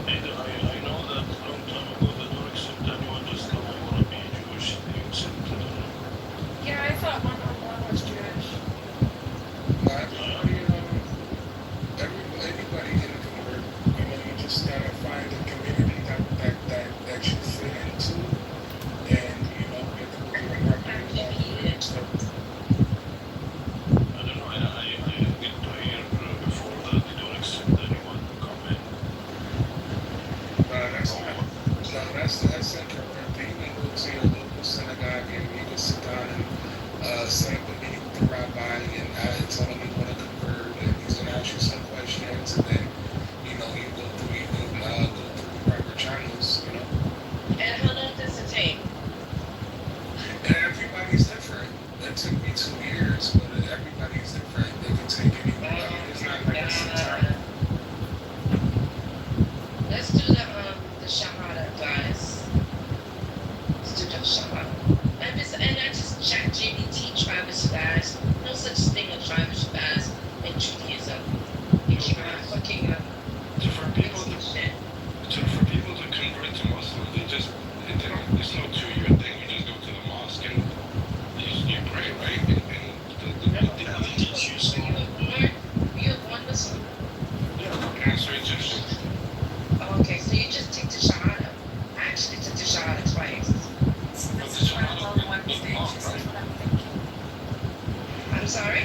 I know that long time ago they don't accept anyone just come, I want to be Jewish. They accepted it. Yeah, I thought 111 was Jewish. Not everybody, anybody can convert. You just gotta find a community that you fit into, and you have to go through the proper stuff. I don't know. I get to hear before that they don't accept anyone to come in. That's not. No, that's incorrect. You can go to your local synagogue and you can sit down and set up a meeting with the rabbi and tell him you want to convert, and he's gonna ask you some questions, and then you go through the proper channels. And how long does it take? And everybody's different. It took me 2 years, but everybody's different. They can take any. It's not like a set time. Let's do the Shahada, guys. Let's do the Shahada. And I just chat GBT Travis fast. No such thing as Travis fast in Judaism. You can't fucking For people to shit. for people to convert to Muslim, they don't. It's not 2 year thing. You just go to the mosque and you pray, right? And they teach you So you're one Muslim. Yeah, parents are Egyptian. Okay, so you just take the Shahada. I actually took the Shahada twice. See, this is where I love Wednesday. She says what I'm thinking. I'm sorry?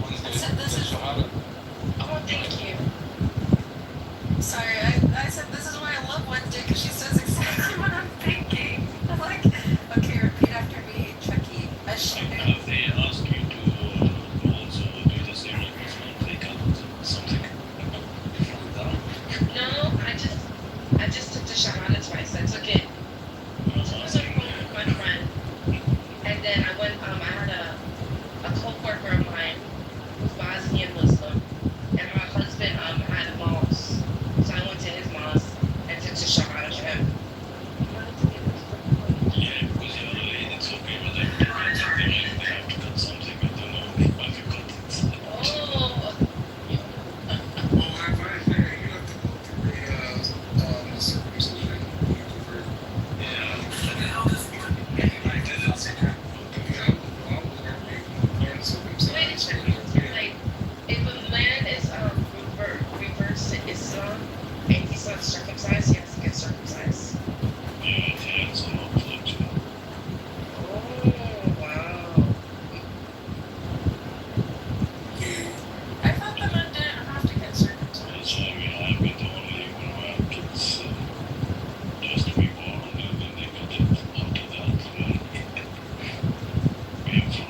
Wednesday. I said this is- Shahada. Oh, thank you. Sorry, I said this is why I love Wednesday because she says exactly what I'm thinking. I'm like, okay, repeat after me, Chucky. As she knew. Have they asked you to also do the same like Muslim, take out something from that? No, I just took the Shahada twice. I took it with my friend. And then I went, I had a co-worker of mine who's Bosnian Muslim. And my husband had a mosque. So I went to his mosque and took the Shahada for him. Yeah, because the other lady, it's okay, but they have to cut something. I don't know if I can cut it. Oh, Well, I find that you have to go through a circumcision when you convert. Yeah. I did it. All learn circumcision. wait a second. Like, if a man is reverts to Islam and he's not circumcised, he has to get circumcised. Yeah, it's a lot of too. Oh, wow. I thought the men didn't have to get circumcised. That's why I've been the only one who had kids just reborn and then they cut it after that. Painful.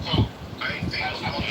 Well, I think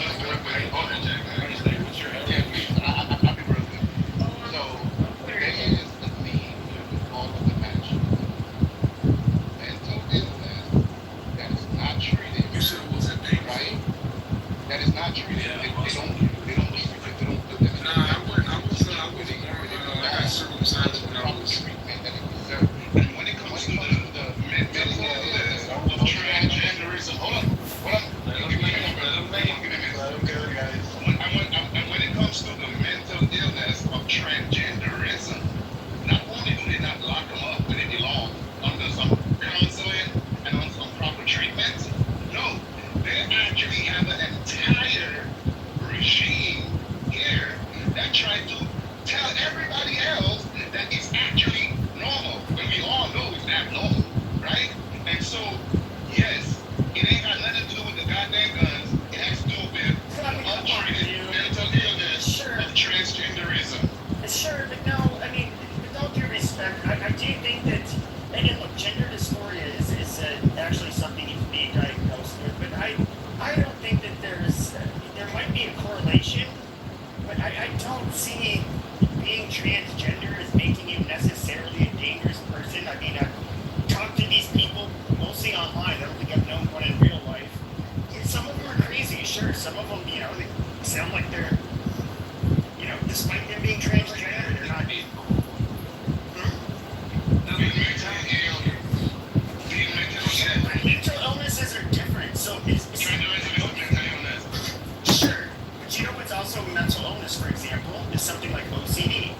something like OCD.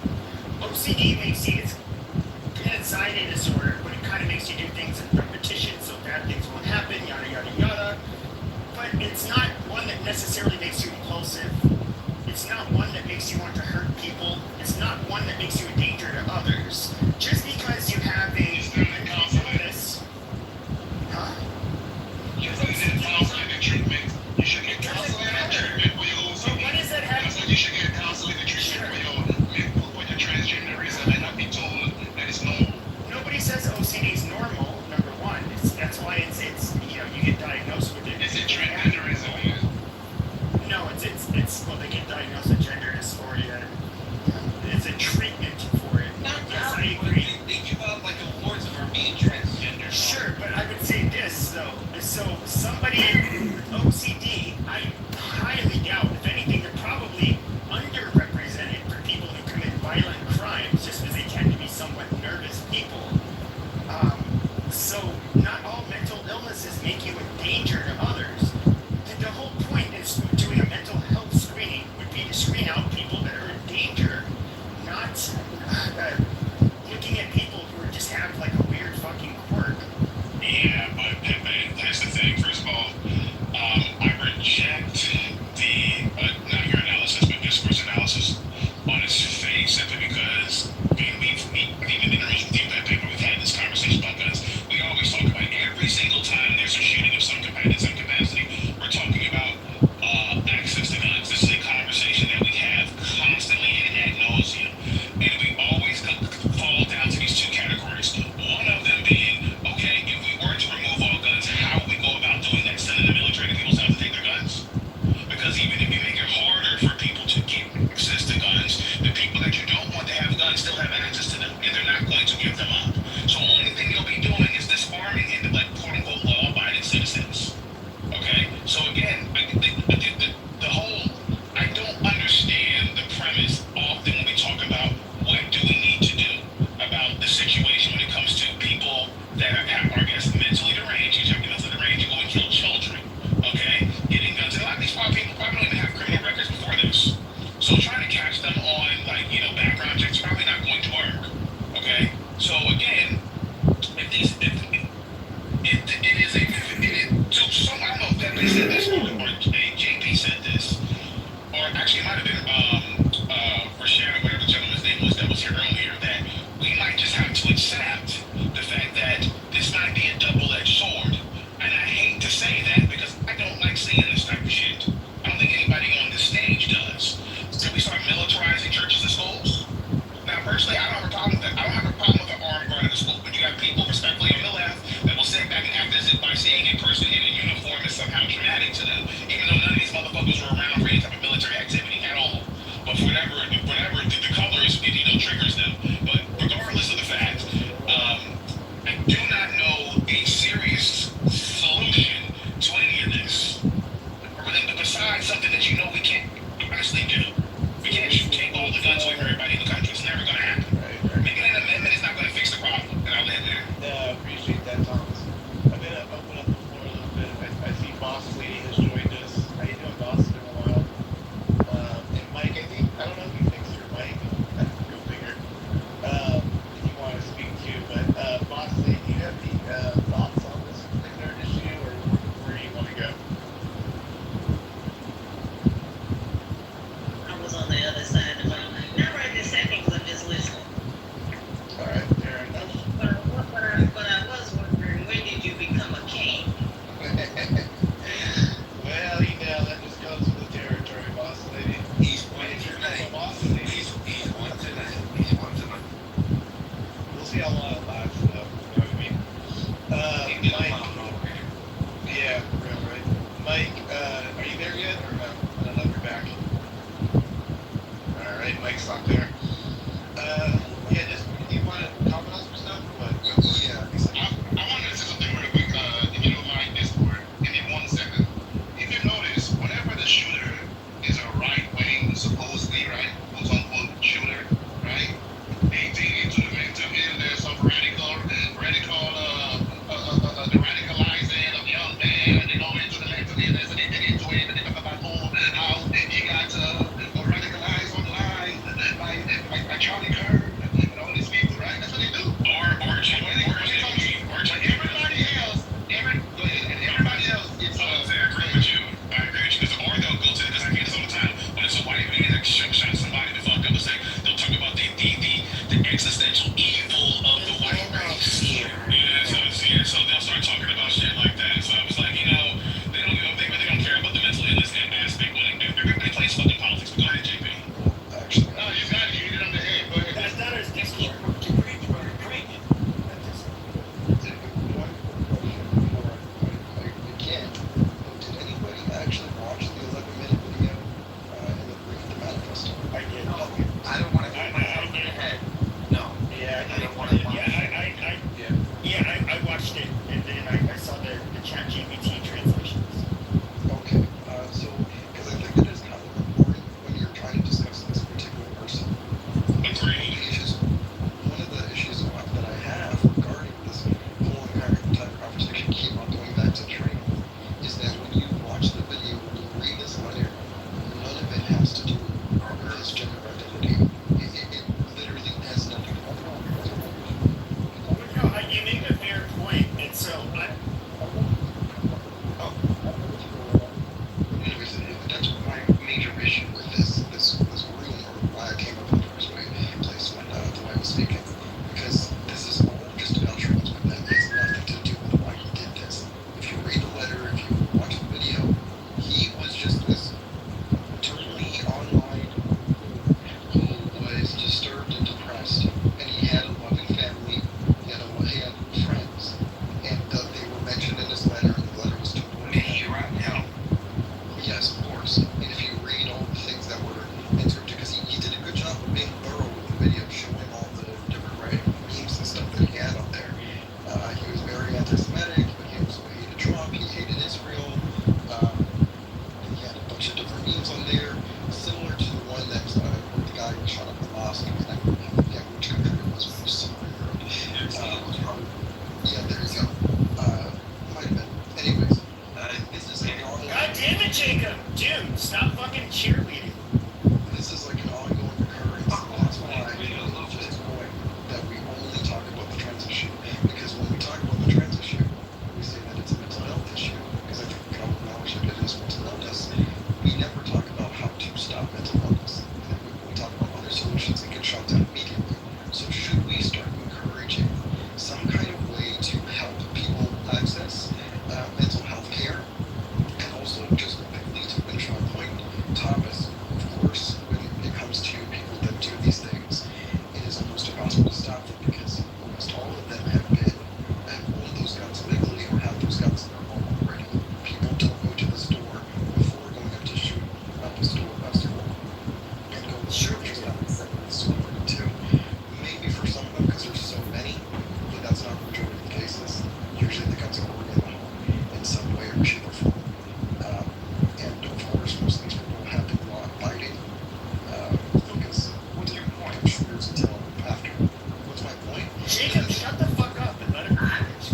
OCD makes you, it's an anxiety disorder, but it kind of makes you do things in repetition so bad things won't happen, yada, yada, yada. But it's not one that necessarily makes you impulsive. It's not one that makes you want to hurt people. It's not one that makes you a danger to others. Just because you have a illness, huh? You should get counseling and treatment. You should get counseling and treatment for your So OCD. what does that have? That's why you should get counseling and treatment for your transgenderism and not be told that it's normal. Nobody says OCD is normal. Number one, that's why it's you get diagnosed with it. Is it transgenderism? No, it's well, they get diagnosed with gender dysphoria. It's a treatment for it. Yes, I agree. They give out like awards for being transgender. Sure, but I would say this though. So somebody with OCD, I highly doubt, if anything, they're probably underrepresented for people who commit violent crimes, just because they tend to be somewhat nervous people. So not all mental illnesses make you a danger to others. The whole point is doing a mental health screening would be to screen out people that are in danger, not looking at people who just have like a weird fucking quirk. Yeah, but that's the thing. First of all, I reject not your analysis, but discourse analysis on its face simply because we've been in rooms with you that paper, we've had this conversation about guns. We always talk about every single time there's a shooting of some capacity, we're talking about access to guns. This is a conversation that we have constantly and ad nauseum, and we always fall down to these two categories. One of them being, okay, if we were to remove all guns, how would we go about doing that? Sending the military to people's house to take their guns? Because even if you make it harder for people to get access to guns, the people that you don't want to have guns still have access to them, and they're not going to give them up. So the only thing you'll be doing is disarming into like quote-unquote law-abiding citizens. Okay? So again, the whole, I don't understand the premise often when we talk about what do we need to do about the situation when it comes to people that are, I guess, mentally deranged. You check mentally deranged, you go and kill children. Okay? Getting guns. And a lot of these people probably don't even have criminal records before this. So trying to catch them on, like, background checks is probably not going to work. Okay? So again, so I don't know if Pepe said this or JP said this, or actually it might have been Rashad or whatever the gentleman's name was that was here earlier, that we might just have to accept the fact that this might be a double-edged sword. And I hate to say that because I don't like seeing this type of shit. I don't think anybody on this stage does. Can we start militarizing churches and schools? Now, personally, I don't have a problem with that. I don't have a problem with an armed guard in the school, but you have people respectfully on the left that will sit back and act as if by seeing a person in a uniform is somehow traumatic to them, even though none of these motherfuckers were around for any type of military activity at all. But for whatever the colors, triggers them. But regardless of the fact, I do not know a serious solution to any of this. Besides something that we can't honestly do. We can't take all the guns away from everybody in the country. It's never going to happen. Right. Making an amendment is not going to fix the problem. And I'll end there. Yeah, I appreciate that, Thomas. I'm gonna open up the floor a little bit. I see Boss Lady has joined us. How you doing, Boss? It's been a while. And Mike, I don't know if you fixed your mic. Go figure. If you want to speak to, but Boss Lady, do you have any thoughts on this particular issue, or where do you want to go? I was on the other side of the phone. Not right this second because I'm just listening. All right, fair enough. But I was wondering, when did you become a king? Well, that just goes with the territory, Boss Lady. He's When one did you become a tonight. boss lady? He's one tonight. He's one tonight. We'll see how long it lasts, though. You know what I mean? He get him Mike. out over here. Yeah, real right. Mike, are you there yet, or no? I don't know if you're back. All right, Mike's not there. Yeah, just do you want to comment on some stuff, or what? Yeah. I wanted to say something real quick, if you don't mind, Discord. Give me 1 second. If you notice, whenever the shooter is a right-wing, supposedly, right, quote-unquote shooter, right, they dig into the mental illness of the radicalizing of young men, and they go into the mental illness, and they dig into it, and they talk about how you got radicalized online, talking about shit like that. So I was like, they don't they really don't care about the mental illness aspect when everybody plays fucking politics. But go ahead, JP. Actually, No, you got it. You hit it on the head. Go ahead. That's not as Discord. Preach, brother. Preach. one quick question before I begin. Did anybody actually watch the 11-minute video in the manifesto? I did. No, I don't want to hit myself in the head. No. Yeah, I don't want to. I watched it, and then I saw the chat GPT translations. Okay, so, because I think it is kind of important when you're trying to discuss this particular person. Agreed. One of the issues that I have regarding this whole entire conversation, keep on going back to training, is that when you watch the video, when you read this letter, none of it has to do with his gender identity. It literally has nothing to do with it. No, you make a fair point, and so Anyways, that's my major issue with this room, or why I came up in the first place when the way I was speaking, because this is all just about trans, but that has nothing to do with why he did this. If you read the letter, if you watch the video, he was just this totally online who was disturbed and depressed, and he had a loving family, he had friends, and they were mentioned in his letter, and the letter was totally. Did he run hell? Yes, of course. And if you read all the things that were entered, because he did a good job of being thorough with the video, showing all the different memes and stuff that he had on there. He was very anti-Semitic, but he also hated Trump, he hated Israel. He had a bunch of different memes on there, similar to the one that where the guy shot up the mosque, and I forget which country it was, but it was somewhere in Europe. Yeah, there you go. Might have been. Anyways, this is an ongoing. God damn it, Jacob! Dude, stop fucking cheerleading. This is like an ongoing occurrence. That's why it's just annoying that we only talk about the trans issue. Because when we talk about the trans issue, we say that it's a mental health issue. Because I think we can all acknowledge that it is mental illness. We never talk about how to stop mental illness. And then we talk about other solutions that get shot down immediately. So should we start encouraging some kind of way to help people access mental health care? And also, just quickly to finish my point, Thomas, of course, when it comes to people that do these things, it is almost impossible to stop them because almost all of them have owned those guns legally or have those guns in their home already. People don't go to the store before going up to shoot up a store and go to the store just not the store too. Maybe for some of them, because there's so many, but that's not the majority of the cases. Usually the guns are already in the home in some way or shape or form. And of course, most of these people have been law abiding. Because what's your point? I'm sure there's a tell after. What's my point? Jacob, shut the fuck up and let him finish.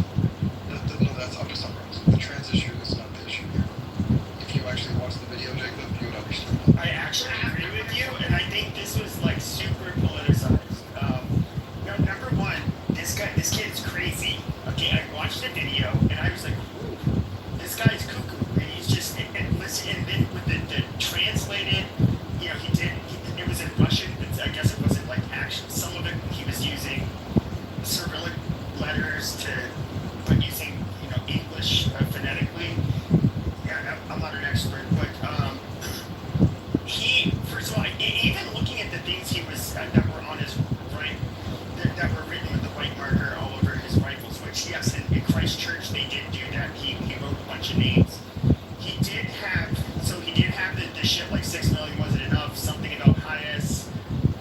No, that's I'm just summarize. The trans issue is not the issue here. If you actually watch the video, Jacob, you would understand. I actually agree with you, and I think this was like super politicized. Number one, this kid's crazy. Okay, I watched the video and I was like, ooh, this guy's cuckoo, and he's just and listen, and then with the translated, it was in Russian, but I guess it wasn't like actual. Some of it he was using Cyrillic letters but using English phonetically. Yeah, I'm not an expert, but he, first of all, even looking at the things he was that were on his right, that were written with the white marker all over his rifles, which yes, in Christchurch they did do that. He wrote a bunch of names. He did have the shit like 6 million wasn't enough. Something about Hayas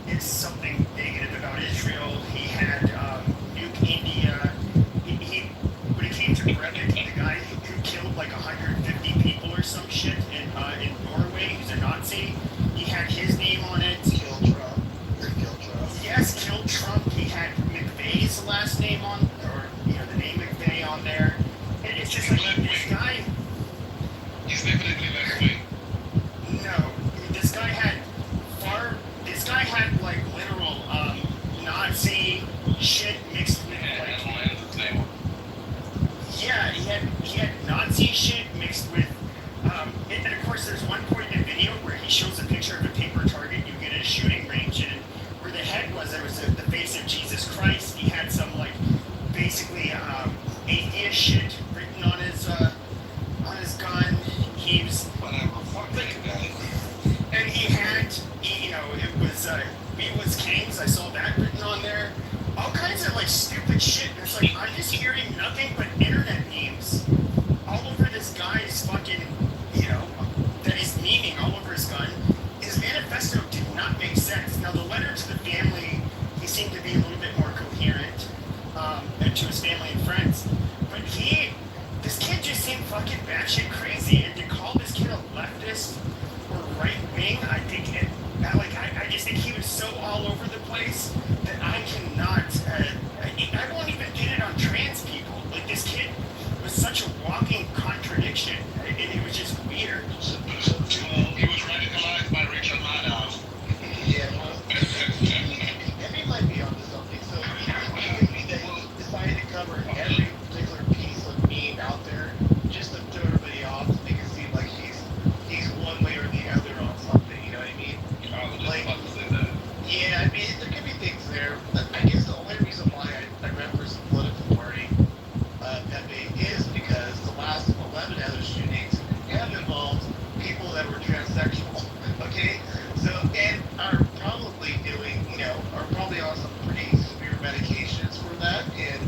is something negative about Israel. He had nuke India. He when it came to Breivik, the guy who killed like 150 people or some shit in Norway, who's a Nazi, he had his name on it. Kill Trump. Yes, killed Trump. He had McVeigh's last name on, or the name McVeigh on there. And it's just like this guy. He's definitely left wing. No, this guy had like literal Nazi shit mixed with like. Yeah, he had Nazi shit mixed with. And of course, there's one point in the video where he shows a picture of a paper target you get at a shooting range, and where the head was, there was the face of Jesus Christ. He had some like basically atheist shit fucking batshit crazy. And to call this kid a leftist or right wing, I think I just think he was so all over the place that I cannot. I won't even get it on trans people. Like, this kid was such a walking contradiction, and it was just weird. He was radicalized by Richard Maddow. Yeah, well, and he might be onto something. So it could be that he decided to cover every particular piece of meme out there just to throw everybody off, to make it seem like he's one way or the other on something. You know what I mean? I was just Like, about to say that. yeah, I mean, there could be things there. I guess the only reason why I reference political party, Pepe, is because the last 11 other shootings have involved people that were transsexual. Okay, so and are probably doing, are probably on some pretty severe medications for that, and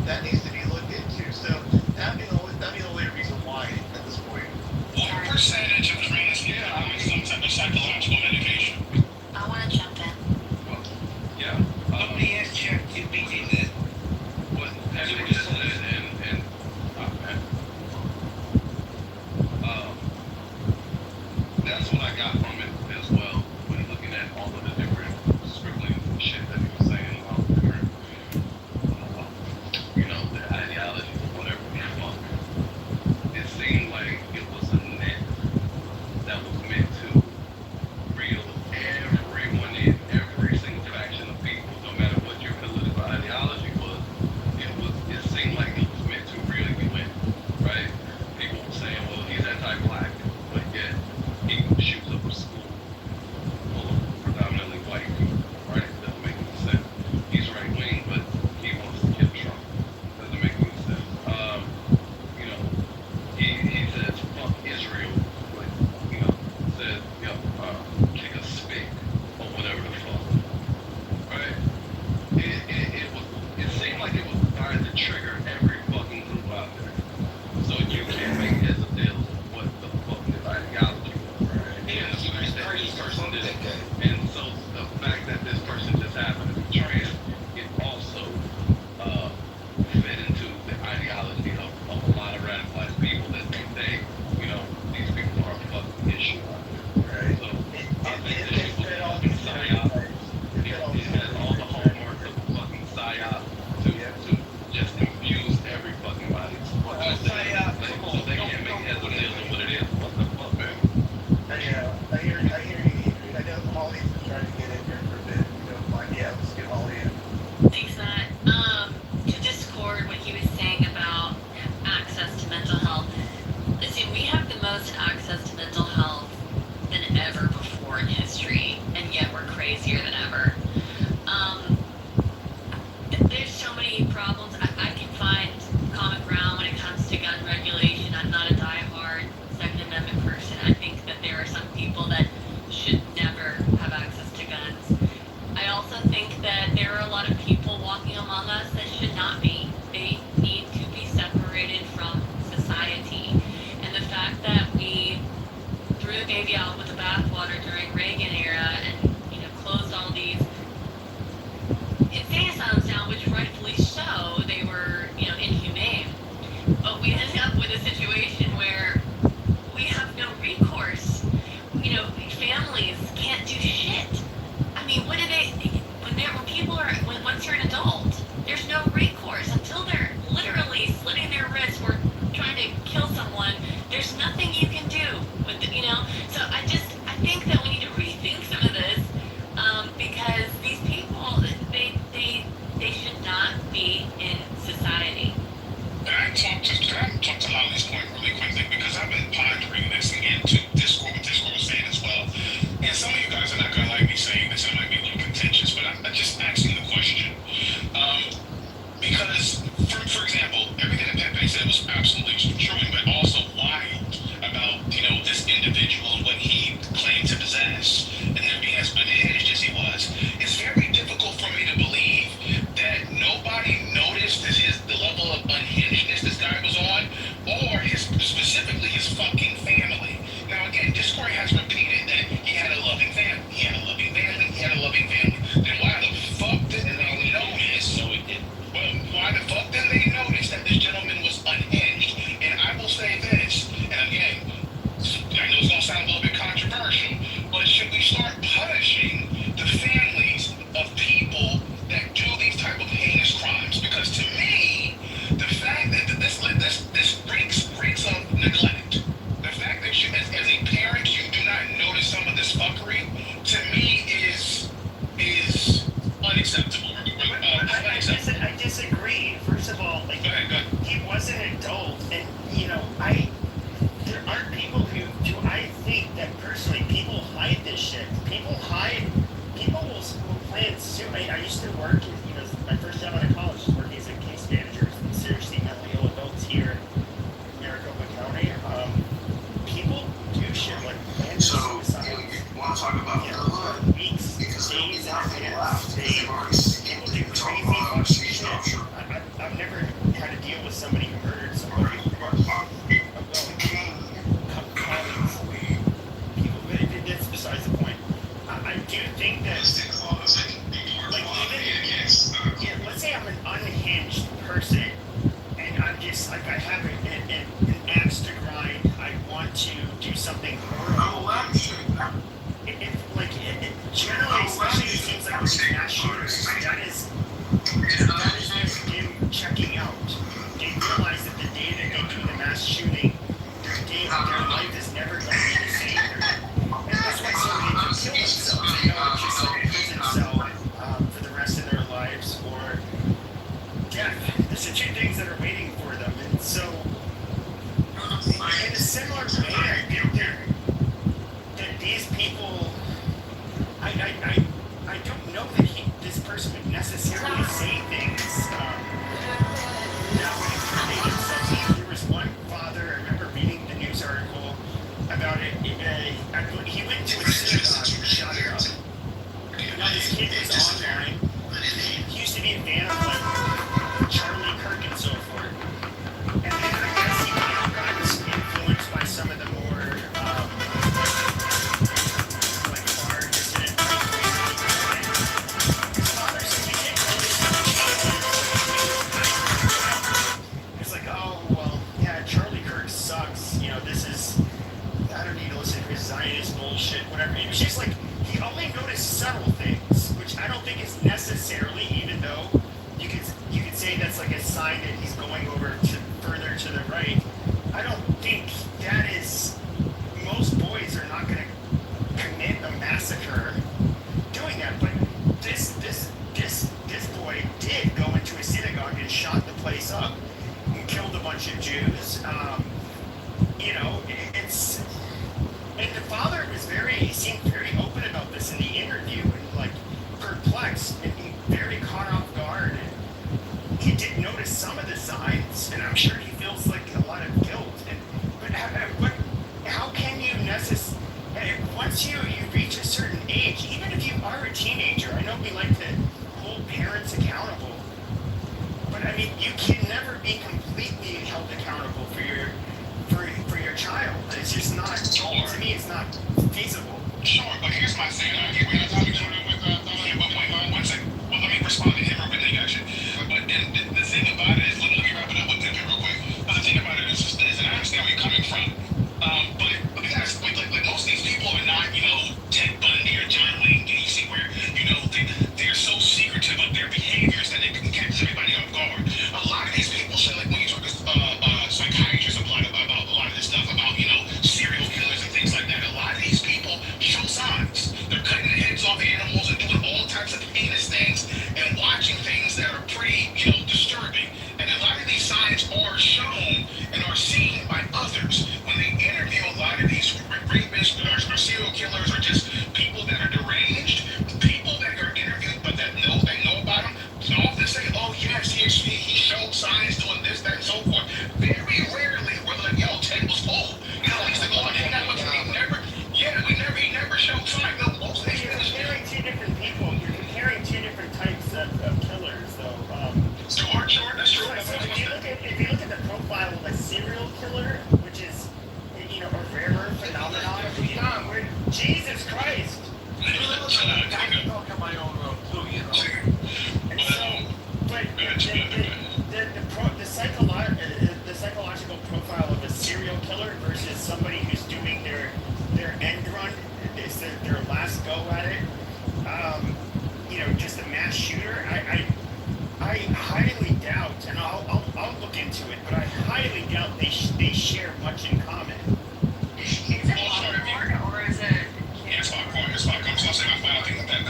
that needs to be looked into. So that'd be the only reason why at this point. What percentage of trans people are on some type of psychological medication? I want to jump in. Yeah. Nobody has checked GPT that. What Pepe just said, and that's what I got from it as well. When looking at all of the different scribbling shit that he was saying about different, the ideologies or whatever the fuck. It seemed like it was a net that was meant to reel everyone in, every single faction of people, no matter what your political ideology was. It seemed like it was meant to reel you in, right? People were saying, well, he's anti-black, but yet he shoots up a school full of predominantly white people, right? Doesn't make any sense. He's right wing, but he wants to kill Trump. Doesn't make any sense. He says fuck Israel, but says kick a stick or whatever the fuck, right? It seemed like it was designed to trigger every fucking group out there, so you can't make heads or tails of what the fuck his ideology was, right? And the fact that this person did, and so the fact that this person just happened to be trans, it also fed into the ideology of a lot of radicalized people that think these people are a fucking issue out there, right? So I think this shit was a fucking psyop. It has all the hallmarks of a fucking psyop to just infuse every fucking body. So they can't make heads or tails of what it is. What the fuck, man? I hear you. I know Holly's been trying to get in here for a bit. Let's get Holly in. Thanks, Matt. To discord what he was saying about access to mental health. Listen, we have the most access to mental health than ever before in history, and yet we're crazier than ever. There's so many problems. I can find common ground when it comes to gun regulation. I'm not a diehard Second Amendment person. I think that there are some people that should never have access to guns. I also think that there are a lot of people walking among us that should not be. They need to be separated from society. And the fact that we threw the baby out with the bathwater during Reagan era and closed all these insane asylums down, which rightfully so, they were inhumane. But we ended up with a situation where we have no recourse. Families can't do shit. I mean, what do they? Once you're an adult, there's no recourse until they're literally slitting their wrists or trying to kill someone. There's nothing you can do with So I think that we need to rethink some of this because these people, they should not be in society. Can I talk to Holly's point really quickly, because I've been pondering this and getting to Discord, what Discord was saying as well. And some of you guys are not going to like me saying this, and it might be a little contentious, but I'm just asking the question. Because, for example, everything that Pepe said was absolutely true, but also lied about, this individual and what he claimed to possess, and him being as unhinged as he was. It's very difficult for me to believe that nobody noticed the level of unhingedness this guy was on, or specifically his fucking family. Now again, Discord has repeated that he had a loving family. Then why the fuck didn't they notice? No, it didn't. Well, why the fuck didn't they notice that this gentleman was unhinged? And I will say an axe to grind. I want to do something horrible. Generally, especially it seems like with these mass shooters, that is them checking out. They realize that the day that they do the mass shooting, their life is never going to be the same. And that's why so many of them kill themselves. They know it's just like a prison cell for the rest of their lives, or death. There's the two things that are waiting for them. And so, in a similar way, I think that these people, I don't know that this person would necessarily say things that would incriminate himself. There was one father, I remember reading the news article about it. He went to a synagogue and shot it up. Now this kid was online. He used to be a fan of like Charlie Kirk and so forth. And then I guess he got influenced by some of the more like hard dissident his father said he didn't know. It's like, oh well, yeah, Charlie Kirk sucks. You know, this is, I don't need to listen to his Zionist bullshit, whatever. It was just like he only noticed subtle things, which I don't think is necessarily, even though you could say that's like a sign that he's going over to further to the right. I don't think that is, most boys are not going to commit a massacre doing that, but this boy did go into a synagogue and shot the place up and killed a bunch of Jews. You know, it's, and the father was he seemed very open about this in the interview, and like perplexed and very caught off guard. And he did notice some of the signs, and I'm sure he feels like a lot of guilt. But how can you once you reach a certain age, even if you are a teenager, I know we like to hold parents accountable, but I mean, you can never be completely held accountable for your child. It's just not, to me, it's not feasible. Sure, but here's my thing. We're not talking with one second. Well, let me respond to him real quick, actually. But the thing about it is, let me wrap it up with that real quick. But the thing about it is, and I understand where you're coming from. But guys, like most of these people are not, Ted Bundy or John Wayne Gacy, where they're so secretive of their behaviors that they can catch everybody off guard. A lot of these people say, like when you talk to psychiatrists about a lot of this stuff about serial killers and things like that. A lot of these people show signs. They're cutting the heads off animals and doing all types of heinous things and watching things that are pretty, disturbing. And a lot of these signs are shown and are seen by others. When they interview a lot of these rapists or serial killers or just people that are deranged, people that are interviewed but that know about them, often say, oh yes, he showed signs doing this, that, and so forth. Very rarely were they like, yo, Ted was cool. He used to go and hang out with me. He never showed signs. No, most of these You're comparing two different people. You're comparing two different types of killers, though. Sure, that's true. So if you look at the profile of a serial killer, which is, a rarer phenomenon, Jesus Christ. I talk on my own road too, And so, but the psychological profile of a serial killer versus somebody who's doing their end run, is their last go at it. Just a mass shooter. I highly doubt, and I'll look into it, but I highly doubt they share much in common. Is it popcorn or is it? Yeah, it's popcorn. So I'll say my final thing with that.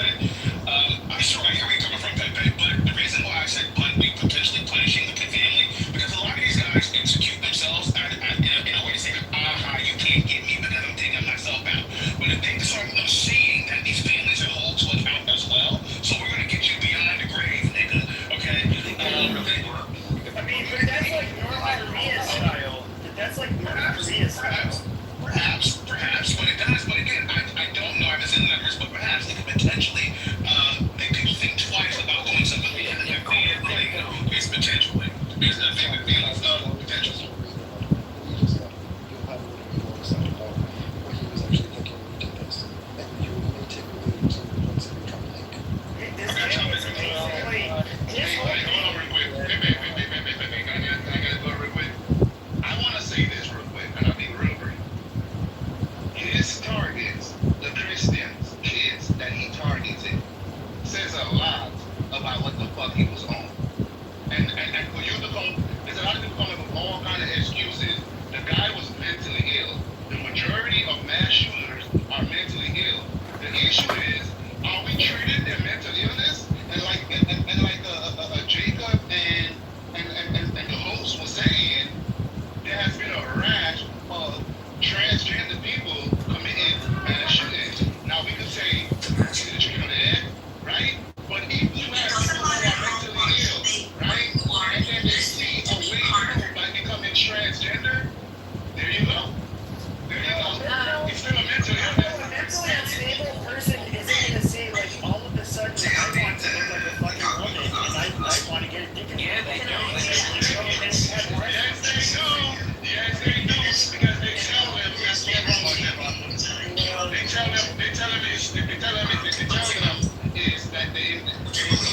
I hear where you're coming from, but the reason why I said potentially punishing the family, because a lot of these guys execute themselves in a way to say, aha, you can't get me because I'm taking myself out. But if they start seeing that these families are held to account as well, so we're going to get you beyond the grave, nigga, okay? But that's like North Korea style. That's like North Korea style. Perhaps, but it does. But again, I don't know. I haven't seen the numbers, but perhaps they could potentially make people think twice. transgender, there you go. There you go. It's still a mental illness. A mentally unstable person isn't gonna say like all of a sudden I want to look like a fucking woman and I want to get addicted to it. Yes, they do. Yes, they do. Because they tell them that's what's wrong with them. They tell them is that they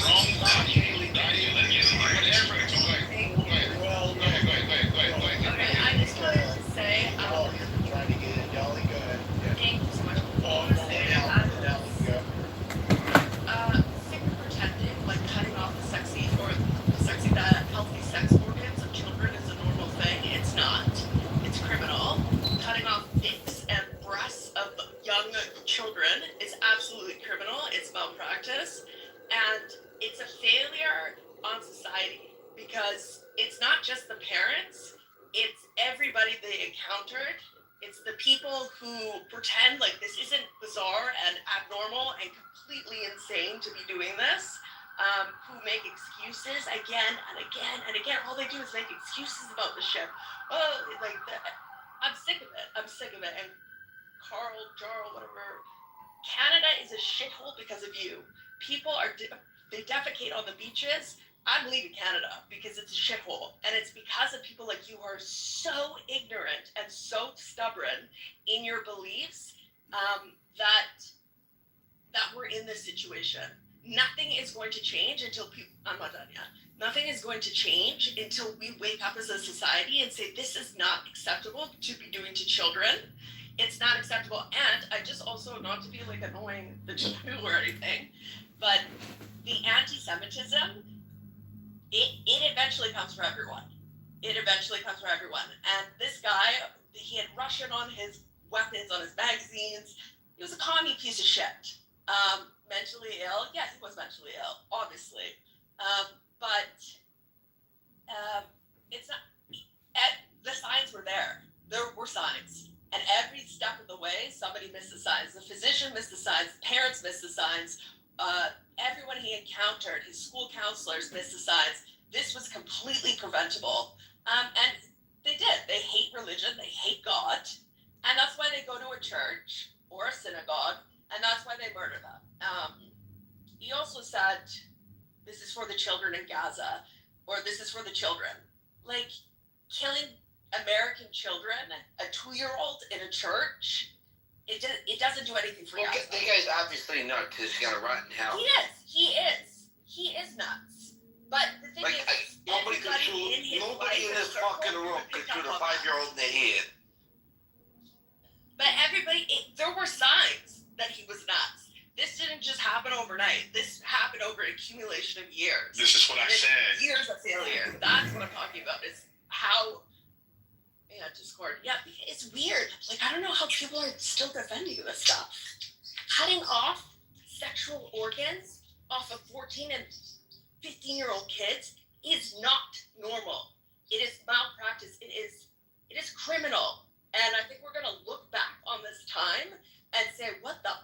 wrong body, whatever. Well, go ahead. Okay, I just wanted to say, You're trying to get it. Y'all, go ahead. Yeah. thank you so much. Oh, For saying that. Go. Sick protecting, like cutting off the healthy sex organs of children is a normal thing. It's not. It's criminal. Cutting off dicks and breasts of young children is absolutely criminal. It's malpractice. And it's a failure on society because it's not just the parents, it's everybody they encountered. It's the people who pretend like this isn't bizarre and abnormal and completely insane to be doing this, who make excuses again and again and again. All they do is make excuses about the shit. Oh, like, I'm sick of it. And Jarl, whatever, Canada is a shithole because of you. People they defecate on the beaches. I'm leaving Canada because it's a shithole. And it's because of people like you who are so ignorant and so stubborn in your beliefs that we're in this situation. Nothing is going to change until I'm not done yet. Nothing is going to change until we wake up as a society and say this is not acceptable to be doing to children. It's not acceptable. And I just also, not to be like annoying the two or anything, but the anti-Semitism, it eventually comes for everyone. And this guy, he had Russian on his weapons, on his magazines. He was a commie piece of shit. Mentally ill. Yes, he was mentally ill, obviously. But it's not. The signs were there. There were signs. And every step of the way, somebody missed the signs. The physician missed the signs. The parents missed the signs. Everyone he encountered, his school counselors missed the signs. This was completely preventable. And they did. They hate religion. They hate God. And that's why they go to a church or a synagogue. And that's why they murder them. He also said, this is for the children in Gaza. Or this is for the children. Like, killing American children, a 2-year-old in a church, it doesn't do anything for Gaza. The guy's obviously nuts because he's got a rotten hell. He is nuts. But the thing is, nobody in this fucking room could shoot a 5-year-old in the head. But there were signs that he was nuts. This didn't just happen overnight. This happened over an accumulation of years. This is what I said. Years of failure. That's what I'm talking about. Is how. Yeah, Discord. Yeah, it's weird. Like, I don't know how people are still defending this stuff. Cutting off sexual organs off of 14 and 15-year-old kids is not normal. It is malpractice. It is criminal. And I think we're gonna look back on this time and say, what the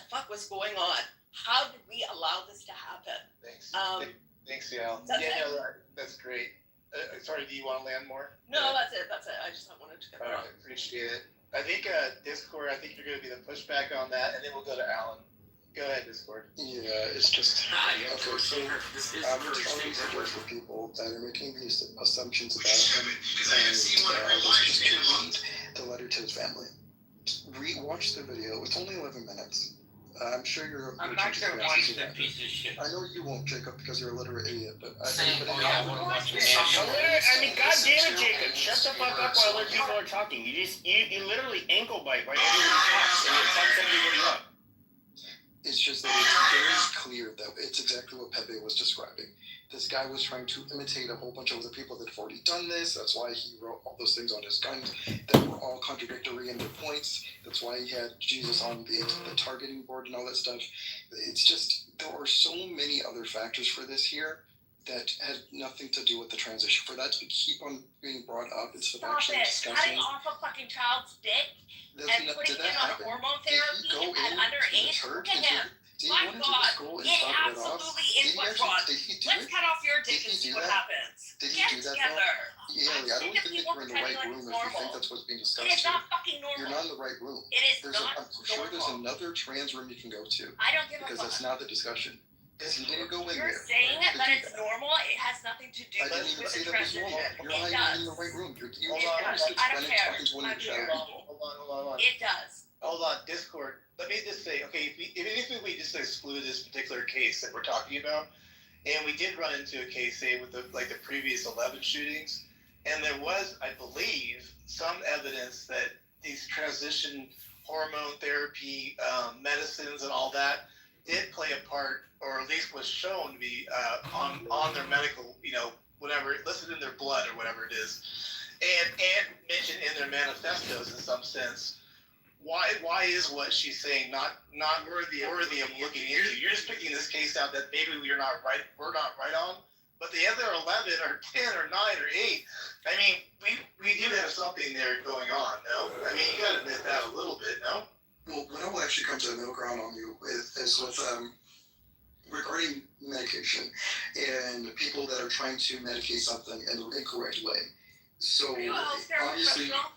fuck was going on? How did we allow this to happen? Thanks. Thanks, Al. That's great. Sorry, do you want to land more? No, that's it. I just wanted to get that off. Appreciate it. I think Discord, I think you're going to be the pushback on that, and then we'll go to Alan. Go ahead, Discord. Yeah, it's just okay, so I'm trying to work with people that are making these assumptions about him, and I was just to read the letter to his family. Watch the video. It's only 11 minutes. I'm sure you're. I'm not going to watch that piece of shit. I know you won't, Jacob, because you're a literate idiot. But I want to watch it. I mean, God damn it, Jacob! Shut the fuck up while other people are talking. You literally ankle bite right everybody talks, and it fucks everybody up. It's just that it's very clear that it's exactly what Pepe was describing. This guy was trying to imitate a whole bunch of other people that have already done this. That's why he wrote all those things on his guns that were all contradictory in their points. That's why he had Jesus on the targeting board and all that stuff. It's just, there are so many other factors for this here that had nothing to do with the transition. For that to keep on being brought up instead of actually discussing. Cutting off a fucking child's dick and putting him on hormone therapy at underage. Look at him. Do you My want to God, school and it talk that off? absolutely Did is he what's actually, wrong. did he do Let's it? cut off your dick Did and he see do what that? happens. Did he Get do that, together. though? Yeah, I I'm don't sick even of think people you're in the pretending right like room it's if you think normal. that's what's being It discussed is here. not fucking normal. You're not in the right room. It is I'm not sure there's normal. another trans room you can go to, I don't give a because fuck. that's not the discussion. Because you didn't go in You're there. saying to that do it's normal. It has nothing to do I didn't even with say the that was normal. transition. You're It not even in does. the right room. You're It does. schizophrenic I don't care. talking to one I'm in chat. Hold on. It does. Hold on, Discord. Let me just say, okay, if we just exclude this particular case that we're talking about, and we did run into a case, say, with the previous 11 shootings, and there was, I believe, some evidence that these transition hormone therapy medicines and all that did play a part, or at least was shown to be on their medical, whatever, listed in their blood or whatever it is, and mentioned in their manifestos in some sense. Why is what she's saying not worthy of looking into? You're just picking this case out that maybe we're not right on, but the other 11 or 10 or 9 or 8, I mean, we do have something there going on. No, I mean, you got to admit that a little bit. No. Well, what I will actually come to the middle ground on you is with regarding medication and people that are trying to medicate something in the incorrect way. So Are you a healthcare obviously, professional?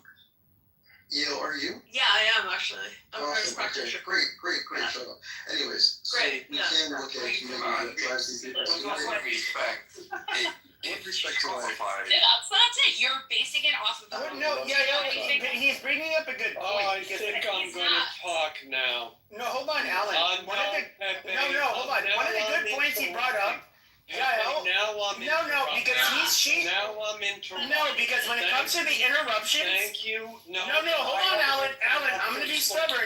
yeah, are you? Yeah, I am actually. I'm a nurse Awesome. Okay, practitioner. great. Yeah. Shut up. Anyways, so Great, we yeah. can look at maybe what drives these people to it. respect. With respect to life. That's not it. You're basing it off of. He's bringing up a good point. Oh, I because- think I'm gonna talk now. No, hold on, Alan. Hold on. One of the good points he brought up. Now I'm Because Now I'm interrupting. No, because when it comes to the interruptions. Thank you. No, Hold on, Alan. I'm gonna be stubborn.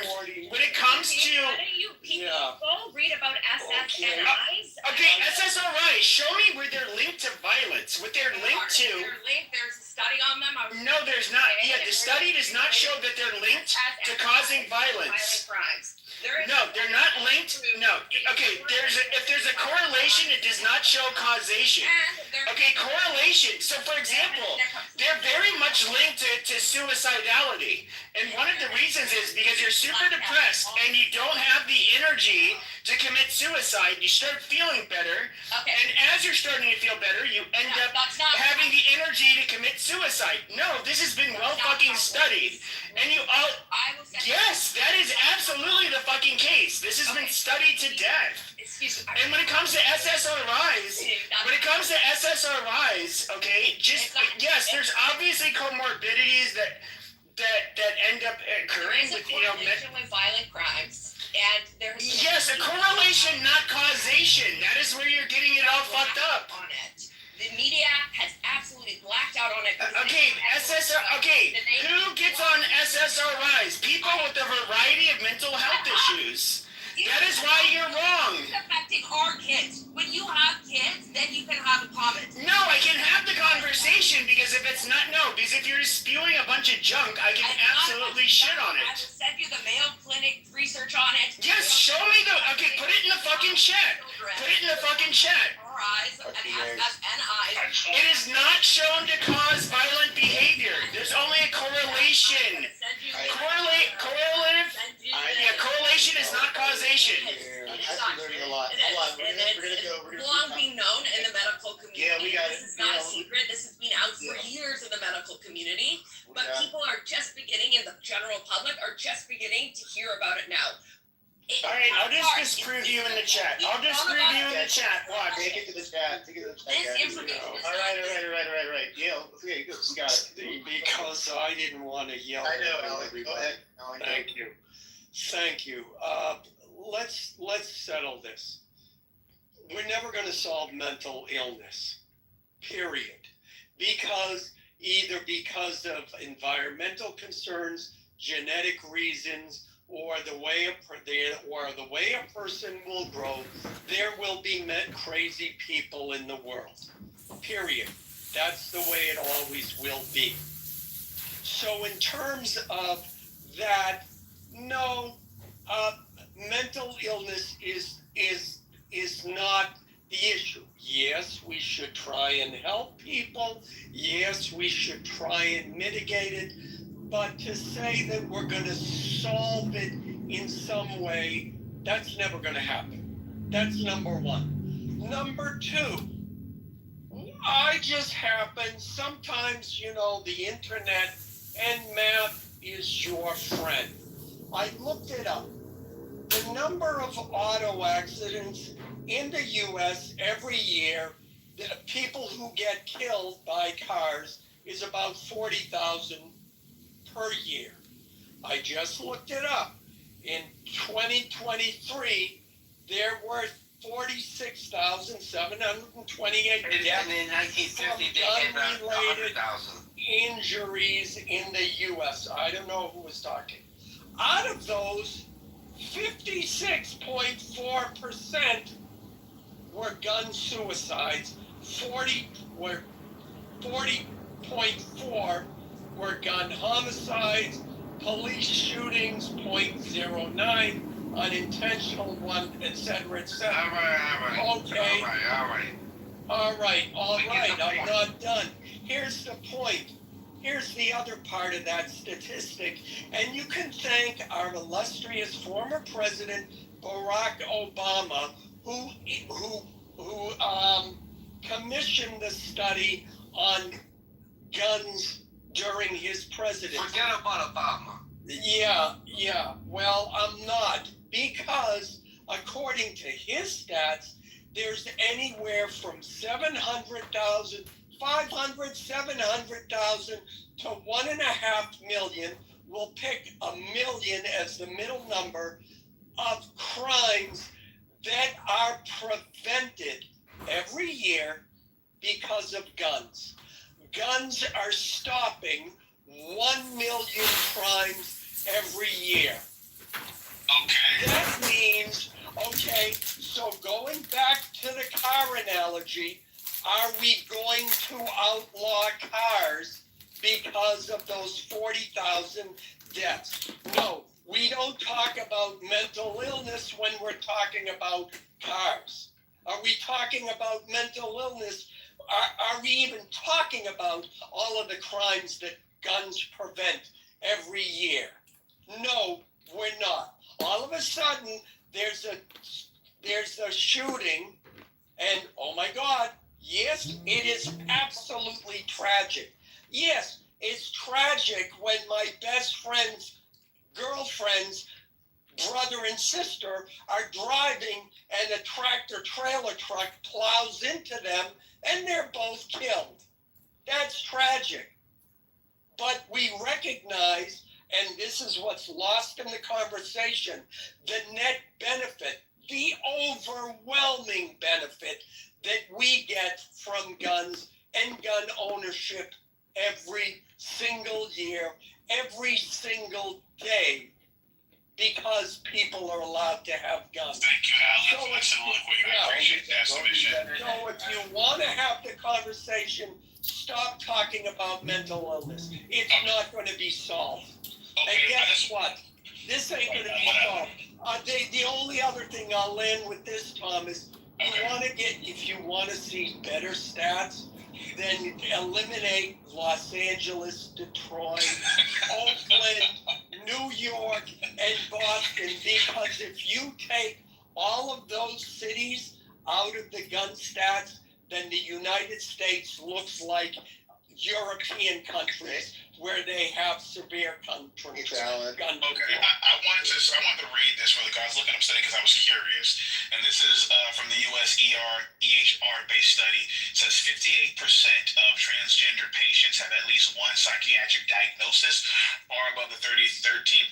When it comes to. Why don't you people Yeah. go read about SSNIs? Okay, SSRI, show me where they're linked to violence. What they're linked to. There's a study on them. No, there's not. Yeah, the study does not show that they're linked to causing violence. Violent crimes. No, they're not linked. No. Okay, if there's a correlation, it does not show causation. Okay, correlation. So, for example, they're very much linked to suicidality. And one of the reasons is because you're super depressed and you don't have the energy to commit suicide. You start feeling better. Okay. And as you're starting to feel better, you end up having the energy to commit suicide. No, this has been well fucking studied. And you all. Yes, that is absolutely the fucking case. This has been studied to death. Excuse me. And when it comes to SSRIs, okay, yes, there's obviously comorbidities that end up occurring with with violent crimes, and there's yes, a correlation, not causation. That is where you're getting it all fucked up. on it. The media has absolutely blacked out on it. Okay, who gets on SSRIs? People with a variety of mental health issues. That is why you're wrong. It's affecting our kids. When you have kids, then you can have a comment. No, I can have the conversation because because if you're spewing a bunch of junk, I can absolutely shit on I will it. send you the Mayo Clinic research on it. Yes, show me put it in the fucking chat. Put it in the fucking chat. RIs and SSNIs. It is not shown to cause violent behavior. There's only a correlation. Correlation is not causation. I'm actually learning a lot. Hold on, we're gonna long been known in the medical community. Yeah, we got this is not a secret. This has been out for years in the medical community. But people are just beginning, in the general public, are just beginning to hear about it now. Alright, I'll just disprove you in the chat. Watch. Take it to the chat. This information is Right. Yeah, okay, good. You got it. Because I didn't want to yell. I know, at Alex. Go everybody. ahead. Alex. Thank you. Let's settle this. We're never going to solve mental illness, period. Either because of environmental concerns, genetic reasons, or the way a person will grow, there will be crazy people in the world, period. That's the way it always will be. So in terms of that, no, mental illness is not the issue. Yes, we should try and help people. Yes, we should try and mitigate it. But to say that we're going to solve it in some way, That's never going to happen. That's number one. Number two, I just happen, sometimes, the internet and math is your friend. I looked it up. The number of auto accidents in the U.S. every year, the people who get killed by cars, is about 40,000 per year. I just looked it up. In 2023, there were 46,728 And deaths in 1950, they had about 100,000. injuries in the U.S. I don't know who was talking. Out of those, 56.4% were gun suicides, 40.4 were gun homicides, police shootings 0.09, unintentional one, etc., etc. All right. Okay. All right. I'm not done. Here's the point. Here's the other part of that statistic, and you can thank our illustrious former president Barack Obama, who commissioned the study on guns during his presidency. Forget about Obama. Yeah. Well, I'm not, because according to his stats, there's anywhere from 700,000 to 1.5 million. We'll pick 1 million as the middle number of crimes that are prevented every year because of guns. Guns are stopping 1 million crimes every year. Okay. That means, so going back to the car analogy, are we going to outlaw cars because of those 40,000 deaths? No, we don't talk about mental illness when we're talking about cars. Are we talking about mental illness? Are we even talking about all of the crimes that guns prevent every year? No, we're not. All of a sudden, there's a shooting, and oh my God, yes, it is absolutely tragic. Yes, it's tragic when my best friend's girlfriend's brother and sister are driving and a tractor trailer truck plows into them and they're both killed. That's tragic. But we recognize, and this is what's lost in the conversation, the net benefit, the overwhelming benefit that we get from guns and gun ownership every single year, every single day, because people are allowed to have guns. Thank you, Alan, for that soliloquy. I appreciate that submission. So if you want to have the conversation, stop talking about mental illness. It's not going to be solved. And guess what? This ain't going to be solved. The only other thing I'll end with this, Tom, is if you want to see better stats, then eliminate Los Angeles, Detroit, Oakland, New York, and Boston, because if you take all of those cities out of the gun stats, then the United States looks like European countries where they have severe gun control. Okay, I wanted to read this really quick. I was looking up something because I was curious, and this is from the U.S. EHR-based study. It says 58% of transgender patients have at least one psychiatric diagnosis, far above the 13.6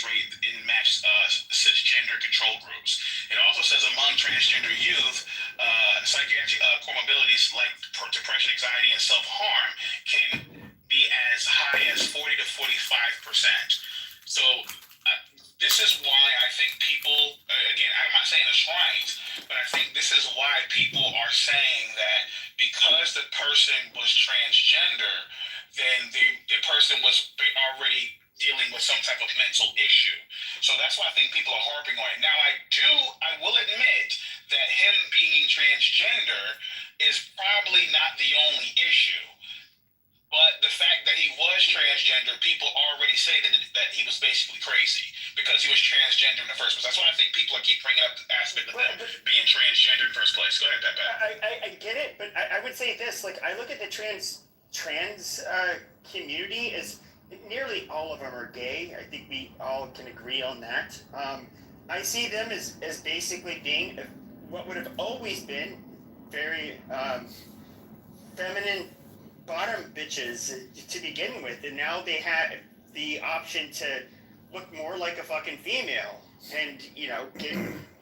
rate in matched cisgender control groups. It also says among transgender youth, psychiatric comorbidities like depression, anxiety, and self-harm can be as high as 40 to 45%. So this is why I think people, again, I'm not saying it's right, but I think this is why people are saying that because the person was transgender, then the person was already dealing with some type of mental issue. So that's why I think people are harping on it. Now, I will admit that him being transgender is probably not the only issue. But the fact that he was transgender, people already say that he was basically crazy because he was transgender in the first place. That's why I think people keep bringing up the aspect of them being transgender in the first place. Go ahead, Pat. I get it, but I would say this: like, I look at the trans community as nearly all of them are gay. I think we all can agree on that. I see them as basically being what would have always been very feminine bottom bitches to begin with, and now they have the option to look more like a fucking female and, get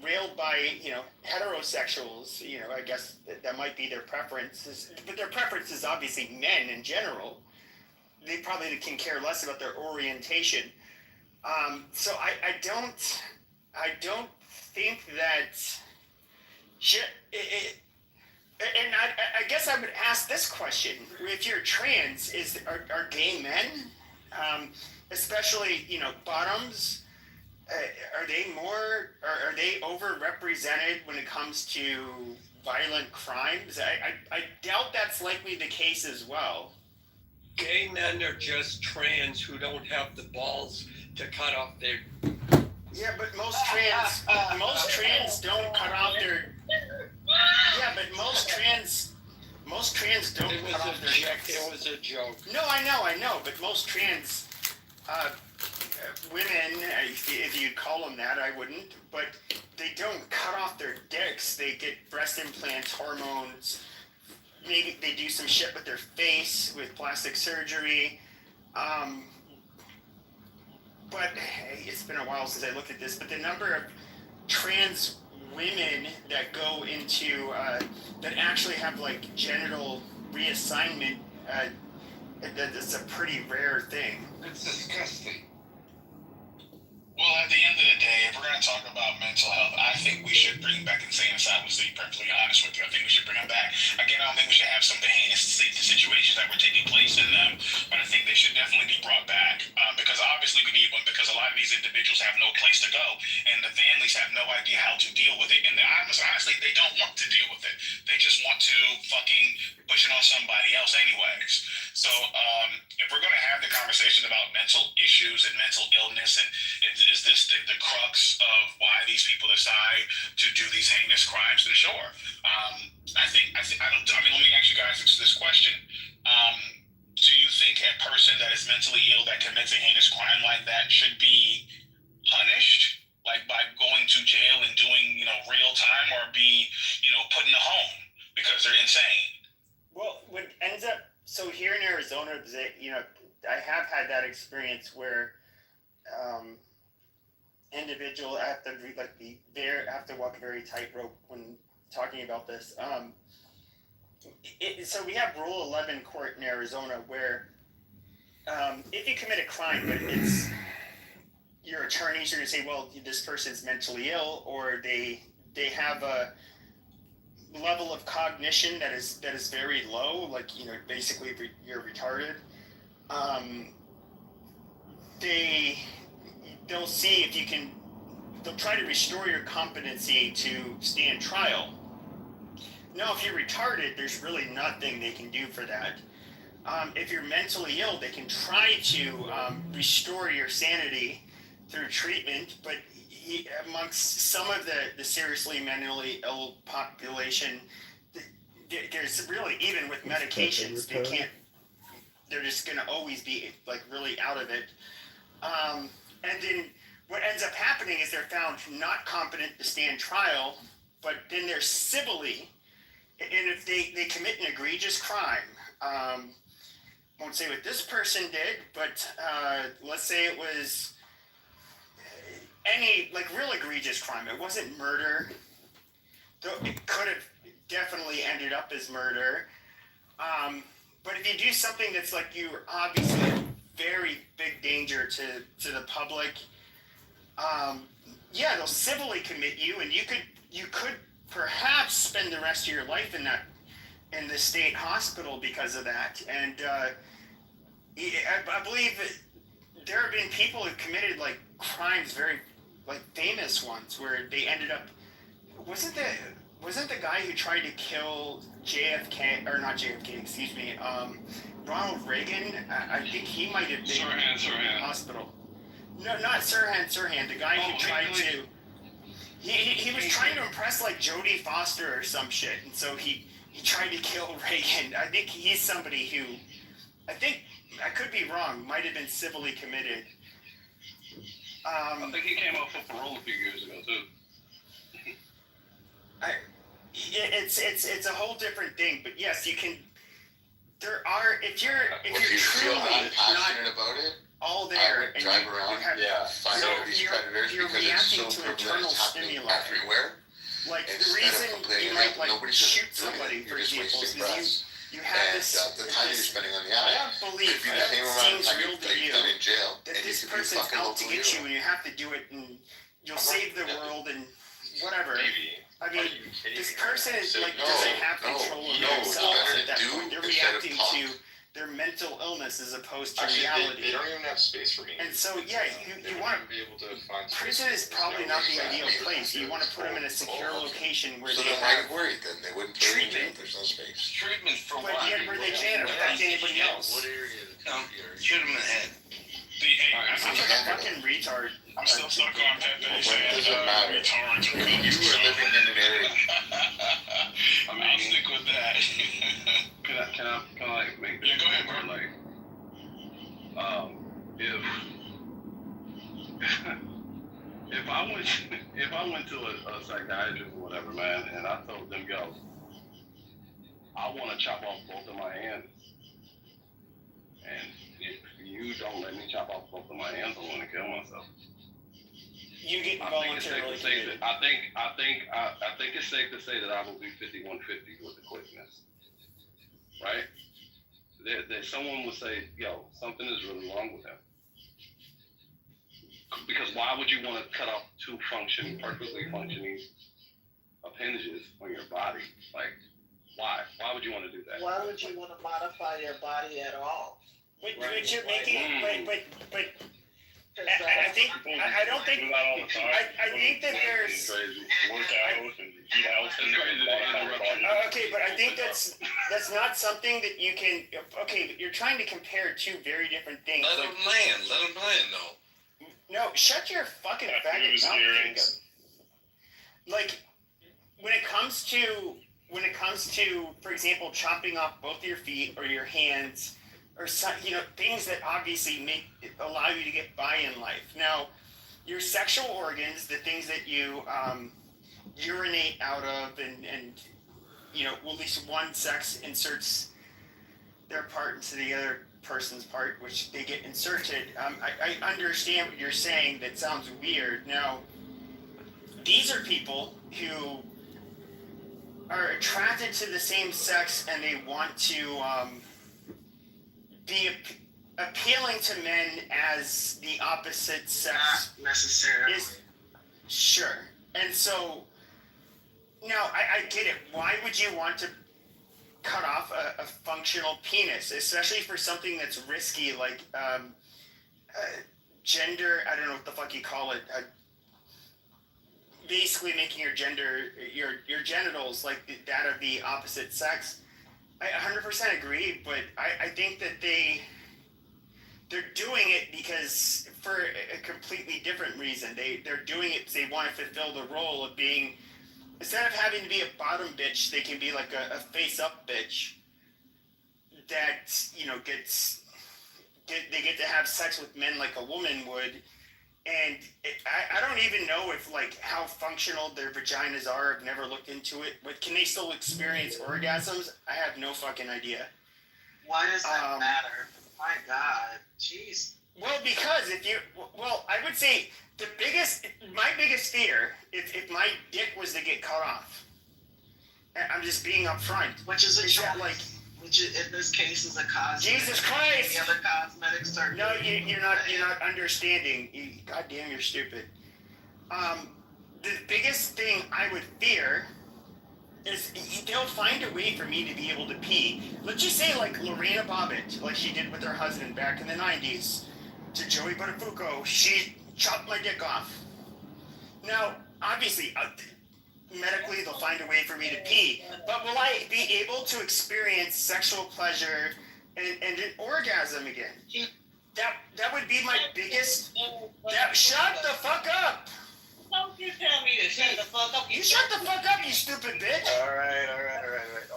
railed by, heterosexuals. I guess that might be their preferences, but their preference is obviously men in general. They probably can care less about their orientation. So I don't think that shit. And I guess I would ask this question: if you're trans, are gay men, especially bottoms, are they overrepresented when it comes to violent crimes? I doubt that's likely the case as well. Gay men are just trans who don't have the balls to cut off their. Yeah, but most trans don't cut off their. Yeah, but most trans don't cut off their dicks. It was a joke. No, I know, but most trans women, if you call them that, I wouldn't, but they don't cut off their dicks. They get breast implants, hormones. Maybe they do some shit with their face, with plastic surgery. But it's been a while since I looked at this, but the number of trans women that go into that actually have like genital reassignment, that's a pretty rare thing. It's disgusting. Well, at the end of the day, if we're going to talk about mental health, I think we should bring back insane asylums, to be perfectly honest with you. I think we should bring them back. Again, I don't think we should have some of the heinous situations that were taking place in them, but I think they should definitely be brought back because obviously we need one, because a lot of these individuals have no place to go, and the families have no idea how to deal with it, and honestly, they don't want to deal with it. They just want to fucking push it on somebody else anyways. So if we're going to have the conversation about mental issues and mental illness, and is this the crux of why these people decide to do these heinous crimes, then sure. Let me ask you guys this question. Do you think a person that is mentally ill that commits a heinous crime like that should be punished, like by going to jail and doing, real time, or be, put in a home because they're insane? Well, what ends up, so here in Arizona, I have had that experience where individual have to walk a very tightrope when talking about this. So we have Rule 11 court in Arizona where if you commit a crime, but it's your attorneys are going to say, well, this person's mentally ill, or they have a level of cognition that is very low, like basically you're retarded. They'll see if you can. They'll try to restore your competency to stand trial. Now, if you're retarded, there's really nothing they can do for that. If you're mentally ill, they can try to restore your sanity through treatment, but amongst some of the seriously mentally ill population, there's really, even with medications, they can't. They're just going to always be like really out of it. And then what ends up happening is they're found not competent to stand trial, but then they're civilly, and if they commit an egregious crime, won't say what this person did, but let's say it was any like real egregious crime. It wasn't murder, though it could have definitely ended up as murder. But if you do something that's like you're obviously a very big danger to the public, they'll civilly commit you, and you could perhaps spend the rest of your life in the state hospital because of that. And I believe there have been people who committed like crimes, very like famous ones, where they ended up. wasn't the guy who tried to kill JFK, or not JFK, excuse me, Ronald Reagan? I think he might have been in the hospital. No, not Sirhan, the guy who tried to... He was trying to impress like Jodie Foster or some shit, and so he tried to kill Reagan. I think he's somebody who, I think, I could be wrong, might have been civilly committed. I think he came off for parole a few years ago too. It's a whole different thing, but yes, you can. There are if you're Would you feel truly that passionate not about it? all I there would and drive you around, have, find out these predators you're because it's reacting so to prevalent, internal it's happening stimuli. everywhere. Like the Instead of reason complaining you that might like nobody's shoot doing somebody, it, for you're just example, wasting is breath. you have And this. the time you're spending on the I island, have belief if you that came around seems time real to you've you been in jail, that and you this could be person's fucking out to local get you hero. and you have to do it and you'll save the world and whatever. I mean, this person is like doesn't have control of themselves at that point. They're reacting to their mental illness as opposed to reality. They don't even have space for me. And so, yeah, you want to be able to find prison is probably not the ideal place. You want to put them in a secure location where So they then why have worried then? They wouldn't throw you in jail treatment. if there's no space. Treatment for But what? yet where they can't affect anybody else. What area of the country are you? Shoot him in the head. I'm such a fucking retard. I'm still stuck on Pepe When saying does it matter? retards are You cookies. were living in an area. I'll stick with that. Can I like make this? Yeah, go ahead, bro. Like, if I went to a psychiatrist or whatever, man, and I told them, yo, I want to chop off both of my hands, and if you don't let me chop off both of my hands, I'm gonna kill myself. You get I think it's safe voluntarily to say committed. that. I think it's safe to say that I will be 5150 with the quickness, right? That someone would say, yo, something is really wrong with him. Because why would you want to cut off two perfectly functioning appendages on your body? Like, why? Why would you want to do that? Why would you want to modify your body at all? But you're making it, but Because I think I don't think I think that there's okay, but I think that's not something that you can. Okay, but you're trying to compare two very different things. Let him land though. No, shut your fucking faggot mouth, Jacob. Like when it comes to, for example, chopping off both your feet or your hands, or some, things that obviously allow you to get by in life. Now, your sexual organs, the things that you urinate out of, and at least one sex inserts their part into the other person's part, which they get inserted. I understand what you're saying. That sounds weird. Now, these are people who are attracted to the same sex and they want to be appealing to men as the opposite sex. not necessarily. Sure. And so, now, I get it. Why would you want to cut off a functional penis, especially for something that's risky, like gender, I don't know what the fuck you call it, basically making your genitals like that of the opposite sex. I 100% agree, but I think that they're doing it because for a completely different reason. They're doing it because they want to fulfill the role of being, instead of having to be a bottom bitch, they can be like a face up bitch that they get to have sex with men like a woman would. And I don't even know if like how functional their vaginas are. I've never looked into it. But can they still experience orgasms? I have no fucking idea. Why does that matter? My God, jeez. Well, because I would say my biggest fear, if my dick was to get cut off, and I'm just being upfront, Which is a choice. that like, Which in this case is a cosmetic. Jesus Christ! The other cosmetics are. No, you're not understanding. Goddamn, you're stupid. The biggest thing I would fear is they'll find a way for me to be able to pee. Let's just say like Lorena Bobbitt, like she did with her husband back in the 90s, to Joey Buttafuoco, she chopped my dick off. Now, obviously, medically they'll find a way for me to pee. But will I be able to experience sexual pleasure and an orgasm again? That would be my biggest. Shut the fuck up! Don't you tell me to shut the fuck up. You shut the fuck up, you stupid bitch! All right.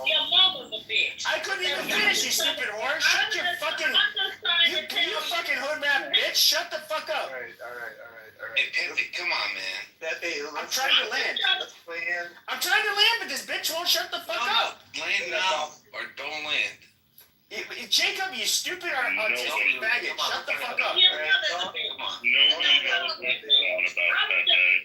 Your mama's a bitch. I couldn't even finish, you stupid whore. Shut your fucking. I'm just trying You to tell you. fucking hood rat bitch. Shut the fuck up. All right. Hey, Pepe, come on, man. Pepe, I'm trying to land. Let's land. I'm trying to land, but this bitch won't shut the fuck up. Land now or don't land. Jacob, you stupid autistic faggot. Shut the fuck up. Your mother's a bitch. Come on. Nobody knows what's going about Pepe.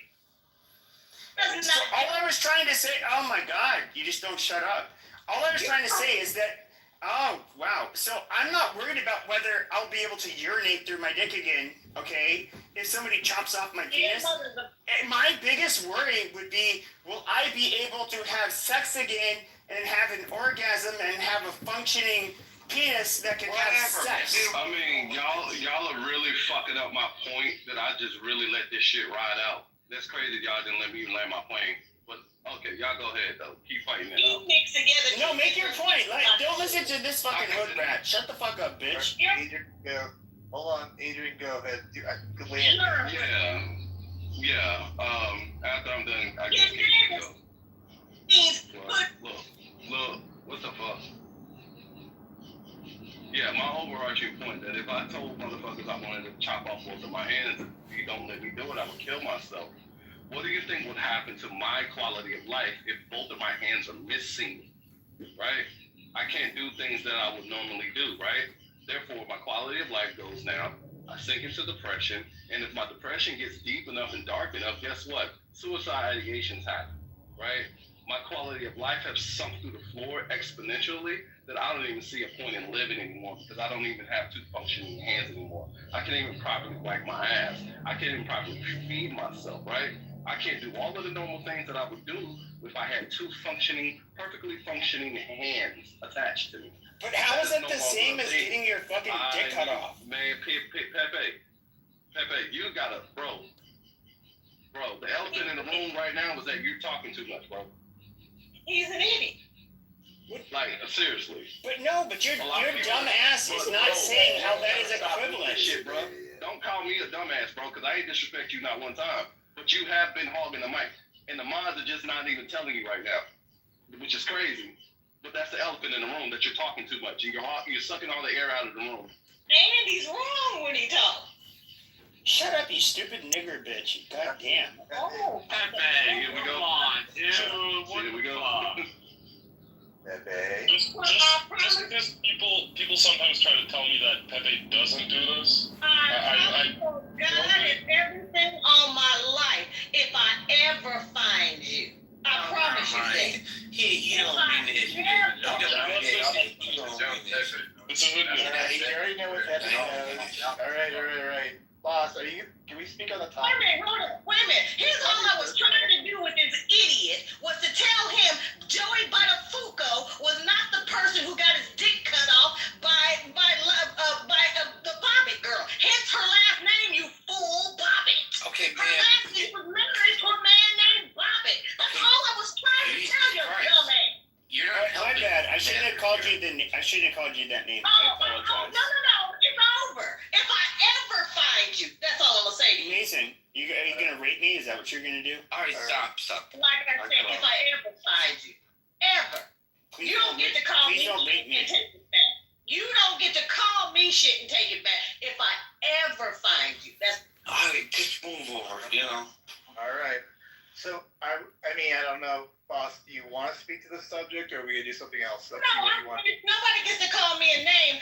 Doesn't So matter. all I was trying to say, oh my god, you just don't shut up. All I was trying to say is that, oh wow, so I'm not worried about whether I'll be able to urinate through my dick again, okay? If somebody chops off my Your penis. mother's a And my biggest worry would be, will I be able to have sex again and have an orgasm and have a functioning penis that can have sex? I mean, y'all are really fucking up my point that I just really let this shit ride out. That's crazy y'all didn't let me land my plane. But okay, y'all go ahead though. Keep fighting it out. You mix together. No, make your point. Like, don't listen to this fucking hood rat. Shut the fuck up, bitch. Adrian, go. Hold on, Adrian, go ahead. Land. Yeah. After I'm done, I guess you can go. Look, what the fuck? Yeah, my overarching point that if I told motherfuckers I wanted to chop off both of my hands, if you don't let me do it, I would kill myself. What do you think would happen to my quality of life if both of my hands are missing, right? I can't do things that I would normally do, right? Therefore, my quality of life goes down. I sink into depression, and if my depression gets deep enough and dark enough, guess what? Suicide ideations happen, right? My quality of life has sunk through the floor exponentially that I don't even see a point in living anymore because I don't even have two functioning hands anymore. I can't even properly wipe my ass. I can't even properly feed myself, right? I can't do all of the normal things that I would do if I had two perfectly functioning hands attached to me. But how is that the same as getting your fucking dick cut off? Man, Pepe, you gotta, bro, the elephant in the room right now is that you're talking too much, bro. He's an idiot. Like, seriously. But your dumb ass is not saying how that is equivalent. Shit, bro. Don't call me a dumbass, bro, because I ain't disrespect you not one time. But you have been hogging the mic. And the mods are just not even telling you right now, which is crazy. But that's the elephant in the room, that you're talking too much. And you're sucking all the air out of the room. Andy's wrong when he talks. Shut up, you stupid nigger bitch. God damn. Oh, Pepe, here we go. Come on, dude. Here we go. Pepe. Just people sometimes try to tell me that Pepe doesn't do this. I God and everything on my life if I ever find you. I promise you that. He don't mean it. This is what He already know what Pepe knows. All right. Boss, can we speak on the topic? Wait a minute. Here's all I was trying to do with this idiot was to tell him Joey Buttafuoco was not the person who got his dick cut off by the Bobbitt girl. Hence her last name, you fool, Bobbitt. Okay, Her man. last name was married to a man named Bobbitt. That's all I was trying to tell you, dumbass. You're not My helping. bad. I shouldn't have called you that name. I apologize. No. It's over. If I ever find you, that's all I'm going to say to you. Mason, are you gonna rape me? Is that what you're gonna do? All right, stop. Like I said, if I ever find you. Ever. Please You don't get to call me please don't rape shit and me. take it back. You don't get to call me shit and take it back if I ever find you. That's All right, just move over, you know. All right. So, I don't know, boss, do you want to speak to the subject, or are we going to do something else? nobody gets to call me a name.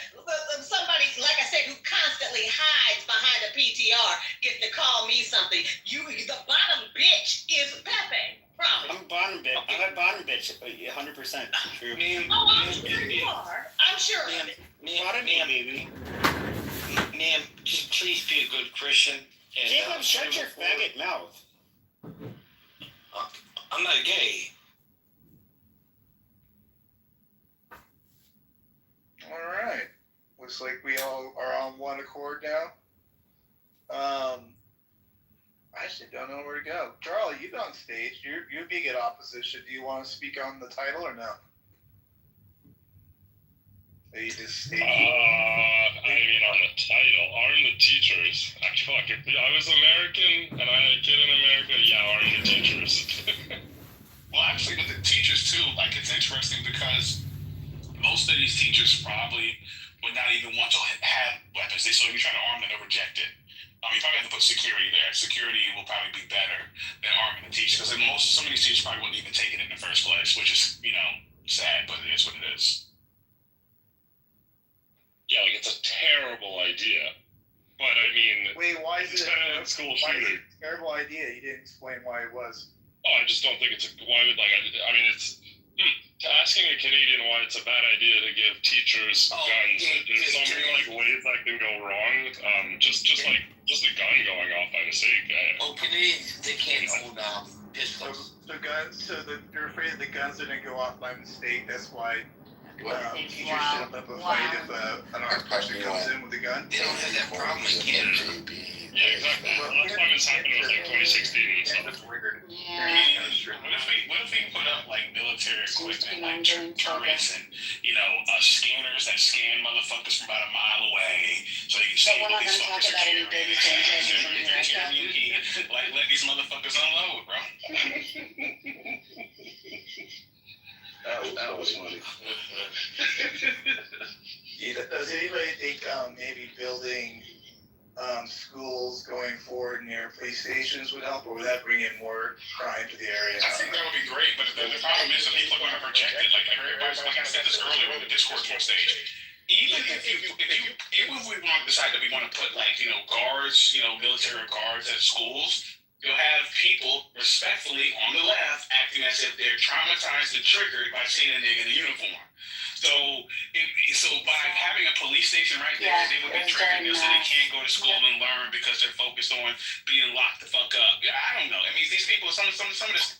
Somebody, like I said, who constantly hides behind a PTR gets to call me something. The bottom bitch is Pepe. Promise. I'm a bottom bitch. 100% true. I'm sure you are. I'm sure of it. Bottom baby. Ma'am, just please be a good Christian. And, Jacob, shut your faggot mouth. I'm not gay. All right. Looks like we all are on one accord now. I actually don't know where to go. Charlie, you've on stage. You're being at opposition. Do you want to speak on the title or no? Are you just I mean, on the title, arm the teachers. If I was American and I had a kid in America, yeah, arm the teachers. Well, actually, with the teachers too, like it's interesting because most of these teachers probably would not even want to have weapons. So if you're trying to arm them, they'll reject it. You probably have to put security there. Security will probably be better than arming the teachers because some of these teachers probably wouldn't even take it in the first place, which is sad, but it is what it is. Yeah, like it's a terrible idea. But I mean, wait, why is it's it better than school shooting. a terrible idea? You didn't explain why it was. Oh, I just don't think it's why would I mean it's asking a Canadian why it's a bad idea to give teachers guns. There's so many ways that can go wrong. Just a gun going off by mistake. Canadians, they can't hold pistols. The guns, you're afraid the guns didn't go off by mistake. That's why teachers shut up a fight if an armed person comes in with a gun. They don't have that problem in Canada. Yeah, exactly. Last time this happened was like 2016 and stuff. Yeah. What if we put up like military equipment, like turrets and scanners that scan motherfuckers from about a mile away, so you can see what these fuckers are carrying. Like let these motherfuckers unload, bro. That was funny. Does anybody think maybe building schools going forward near police stations would help, or would that bring in more crime to the area? I think that would be great, but the problem is that people are going to reject it. Like everybody's, like I said this earlier with the discourse on stage. Even if we want to decide that we want to put guards, military guards at schools, you'll have people respectfully on the left acting as if they're traumatized and triggered by seeing a nigga in a uniform. So by having a police station right there, they would be triggered so they can't go to school and learn because they're focused on being locked the fuck up. Yeah, I don't know. I mean, these people, some of this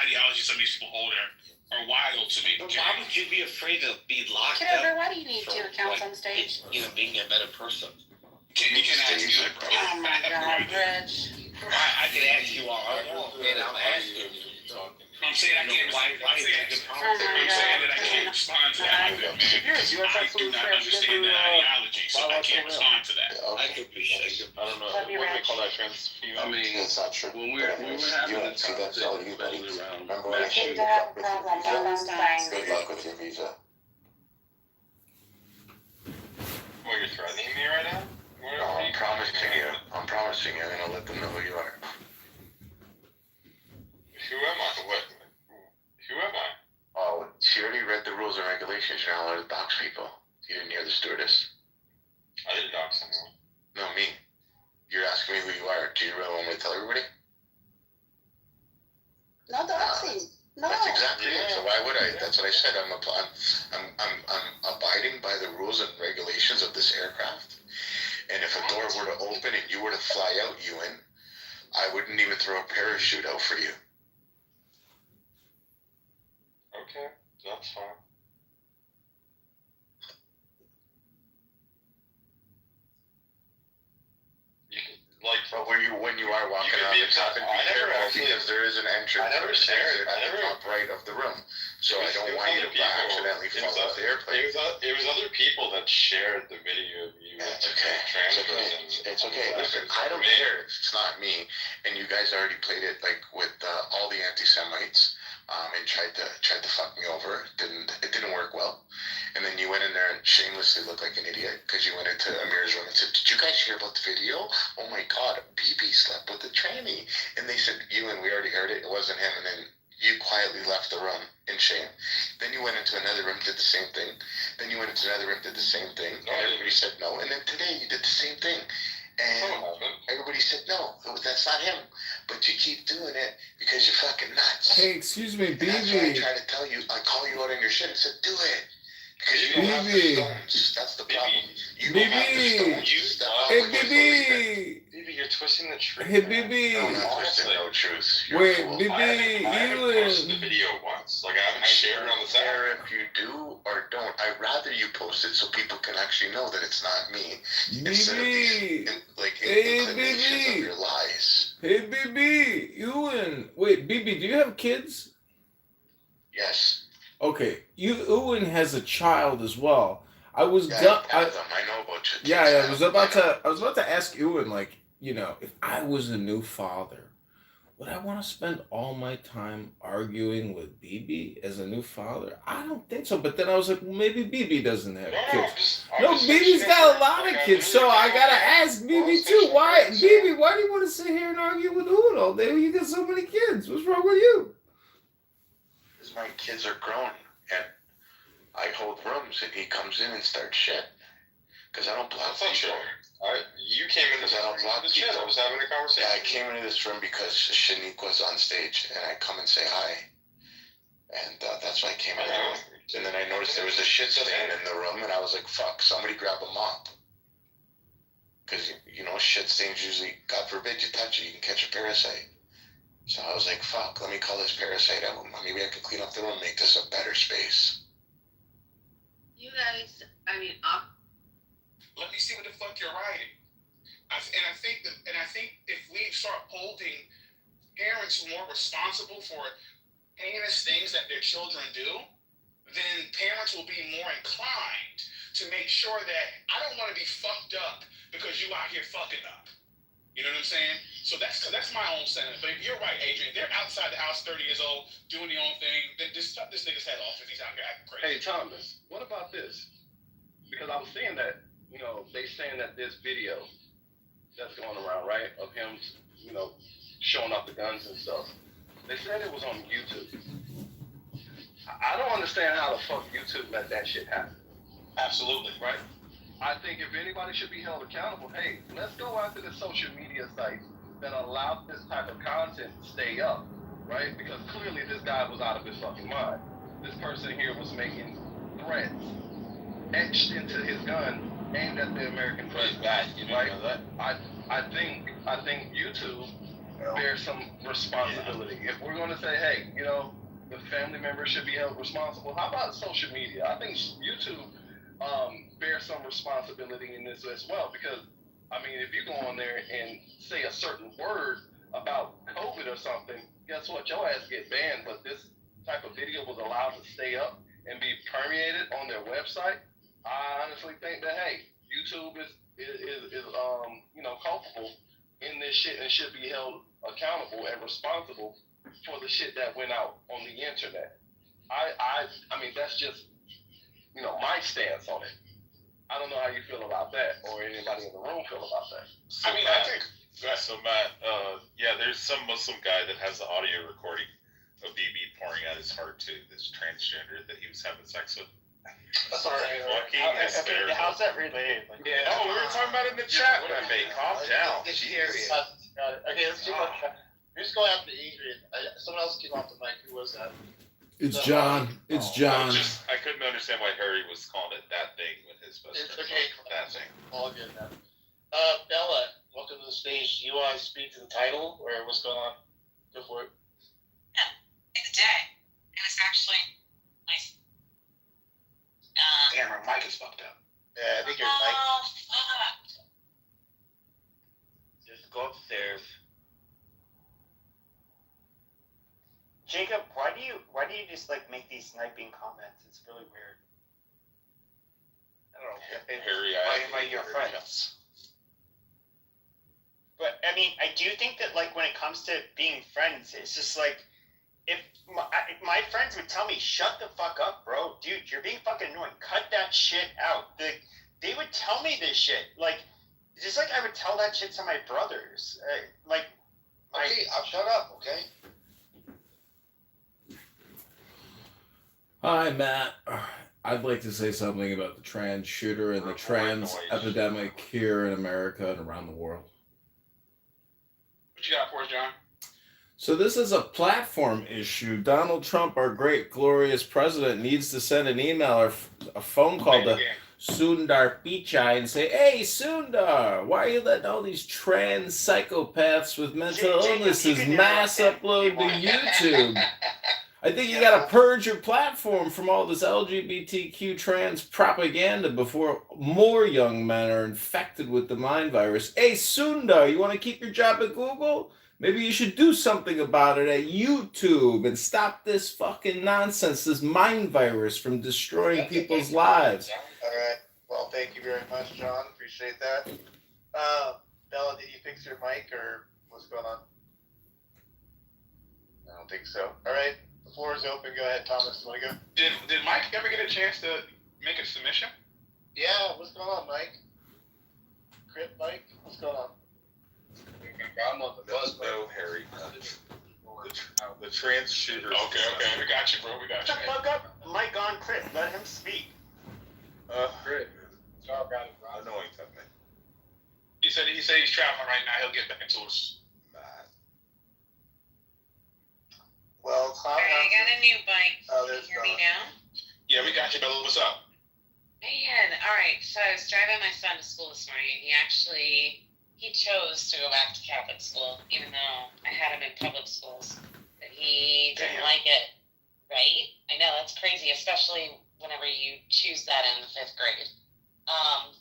ideology some of these people hold are wild to me. But why would you be afraid to be locked Kitover, up? why do you need two accounts on stage? Being a better person. You can ask me that, bro. Oh my God, Rich. I can ask you all I want, man. I'm asking you. I'm saying I can't. I'm saying that I can't respond to that. I do not understand that ideology, so I can't respond to that. I could appreciate it. I don't know. What do they call that transfusion? I mean, That's not true. when we were having this See, that's all conversation, you, buddy. especially around Remember mass when shootings, you have a problem, good luck with your visa. Well, you're threatening me right now? No, I'm promising you, I'm gonna let them know who you are. Who am I? What? Who am I? Oh, she already read the rules and regulations, you're not allowed to dox people. You didn't hear the stewardess? I didn't dox anyone. No, me. You're asking me who you are, do you really want me to tell everybody? No doxing. No. That's exactly it. So why would I? That's what I said. I'm abiding by the rules and regulations of this aircraft. And if a door were to open and you were to fly out, Ewan, I wouldn't even throw a parachute out for you. Okay, that's fine. You can, But when you are walking around the top, and be careful because there is an entrance or an exit at the top right of the room. So I don't want you to accidentally fall off the airplane. It was other people that shared the video of you. That's okay. It's okay. Listen, I don't care if it's not me. And you guys already played it like with all the anti-Semites, and tried to fuck me over. It didn't work well. And then you went in there and shamelessly looked like an idiot because you went into Amir's room and said, "Did you guys hear about the video? Oh my God, BB slept with a tranny." And they said, "Ewan, we already heard it. It wasn't him." And then you quietly left the room in shame. Then you went into another room, did the same thing. Then you went into another room, did the same thing. And everybody said no. And then today you did the same thing. And everybody said no, that's not him. But you keep doing it because you're fucking nuts. Hey, excuse me, And that's why I BB. try to tell you, I call you out on your shit and said, do it. Because you don't have the BB. stones. That's the problem. You don't have the BB. stones. Hey, BB. Baby, you're twisting the truth. Hey, No, BB. I'm not twisting no truth. You're a Wait, fool. BB, I haven't posted the Ewan. video once. Like, I haven't shared it on the There, side. if you do or don't, I'd rather you post it so people can actually know that it's not me. Instead of these BB. Hey, inclinations of BB. your lies. Hey, BB, Ewan. Wait, BB, do you have kids? Yes. Okay, Ewan has a child as well. I was Yeah, go- I have them. I know about your kids. Yeah, I was about I know. to. I was about to ask Ewan, like, if I was a new father, would I want to spend all my time arguing with BB as a new father? I don't think so. But then I was like, well, maybe BB doesn't have kids. No, BB's got a lot of kids, so I gotta ask BB too. Why, BB? Why do you want to sit here and argue with Ewan all day when you got so many kids? What's wrong with you? Because my kids are grown, and I hold rooms, and he comes in and starts shit. Because I don't block people. You came in because I don't block people. I was having a conversation. Yeah, I came into this room because Shanique was on stage, and I come and say hi. And that's why I came in. And then I noticed there was a shit stain in the room, and I was like, fuck, somebody grab a mop. Because, shit stains usually, God forbid you touch it, you can catch a parasite. So I was like, fuck, let me call this parasite out. Maybe I can clean up the room, make this a better space. You guys, Let me see what the fuck you're writing. I think if we start holding parents more responsible for heinous things that their children do, then parents will be more inclined to make sure that I don't want to be fucked up because you out here fucking up. You know what I'm saying? So that's my own sentiment. But you're right, Adrian. They're outside the house, 30 years old, doing their own thing. Then just cut this nigga's head off if he's out here acting crazy. Hey, Thomas, what about this? Because I was seeing that, they saying that this video that's going around, right, of him, showing off the guns and stuff, they said it was on YouTube. I don't understand how the fuck YouTube let that shit happen. Absolutely. Right? I think if anybody should be held accountable, hey, let's go after the social media sites that allow this type of content to stay up, right? Because clearly this guy was out of his fucking mind. This person here was making threats etched into his gun aimed at the American president. Right? I think YouTube bears some responsibility. If we're going to say, hey, the family members should be held responsible, how about social media? I think YouTube bear some responsibility in this as well, because if you go on there and say a certain word about COVID or something, guess what? Your ass get banned. But this type of video was allowed to stay up and be permeated on their website. I honestly think that YouTube is culpable in this shit and should be held accountable and responsible for the shit that went out on the internet. I mean that's just my stance on it. I don't know how you feel about that, or anybody in the room feel about that. So Matt, there's some Muslim guy that has the audio recording of BB pouring out his heart to this transgender that he was having sex with. Sorry. How's that related? We were talking about it in the chat. Calm down. Serious. Okay, let's do it. Who's going after Adrian? Someone else came off the mic. Who was that? It's John. It's John. I couldn't understand why Harry was calling it that thing with his best friend. It's okay. That thing. All good now. Bella, welcome to the stage. Do you want to speak to the title, or what's going on? Go for it. Yeah, it's a day. And it's actually nice. Damn, her mic is fucked up. Yeah, I think your mic. Oh, fuck. Just go upstairs. Jacob, why do you just make these sniping comments? It's really weird. I don't know. Harry, why am I your friend? But I do think that when it comes to being friends, it's just if my friends would tell me, shut the fuck up, bro, dude, you're being fucking annoying. Cut that shit out. They would tell me this shit, just like I would tell that shit to my brothers. Okay, I'll shut up. Okay. Hi, Matt. I'd like to say something about the trans shooter and the trans epidemic here in America and around the world. What you got for us, John? So this is a platform issue. Donald Trump, our great, glorious president, needs to send an email or a phone call to Sundar Pichai and say, hey, Sundar, why are you letting all these trans psychopaths with mental illnesses mass upload to YouTube? I think you got to purge your platform from all this LGBTQ trans propaganda before more young men are infected with the mind virus. Hey, Sundar, you want to keep your job at Google? Maybe you should do something about it at YouTube and stop this fucking nonsense, this mind virus from destroying people's lives. All right. Well, thank you very much, John. Appreciate that. Bella, did you fix your mic or what's going on? I don't think so. All right. The floor is open. Go ahead, Thomas. You want to go? Did Mike ever get a chance to make a submission? Yeah. What's going on, Mike? Crit, Mike? What's going on? I'm on the bus, no, Harry. The trans shooter. Okay, we got you, bro. We got you. Shut the fuck up, Mike on Crit. Let him speak. Crit. Annoying tough man. He said he's traveling right now. He'll get back to us. Well, Okay, I got a new bike. Oh, Can you hear me now? Yeah, we got you, Bella. What's up? Man, alright, so I was driving my son to school this morning. He chose to go back to Catholic school, even though I had him in public schools. But he didn't like it, right? I know, that's crazy, especially whenever you choose that in the 5th grade.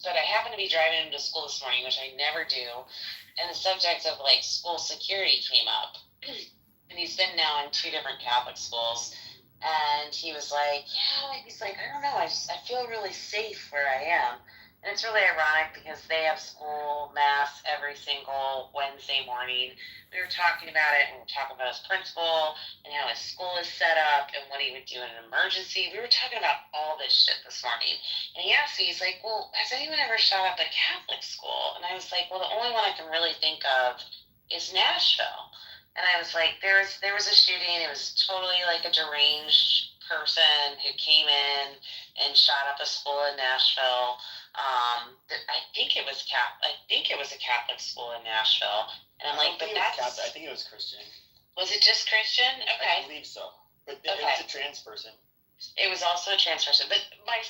But I happened to be driving him to school this morning, which I never do, and the subject of, like, school security came up. And he's been now in 2 different Catholic schools. And he was like, I don't know, I feel really safe where I am. And it's really ironic because they have school mass every single Wednesday morning. We were talking about it, and we were talking about his principal and how his school is set up and what he would do in an emergency. We were talking about all this shit this morning. And he asked me, he's like, well, has anyone ever shot up a Catholic school? And I was like, well, the only one I can really think of is Nashville. And I was like, there was a shooting. It was totally like a deranged person who came in and shot up a school in Nashville. I think it was a Catholic school in Nashville. And I'm like, but that's... I think it was Christian. Was it just Christian? Okay. I believe so. But it was a trans person. It was also a trans person. But my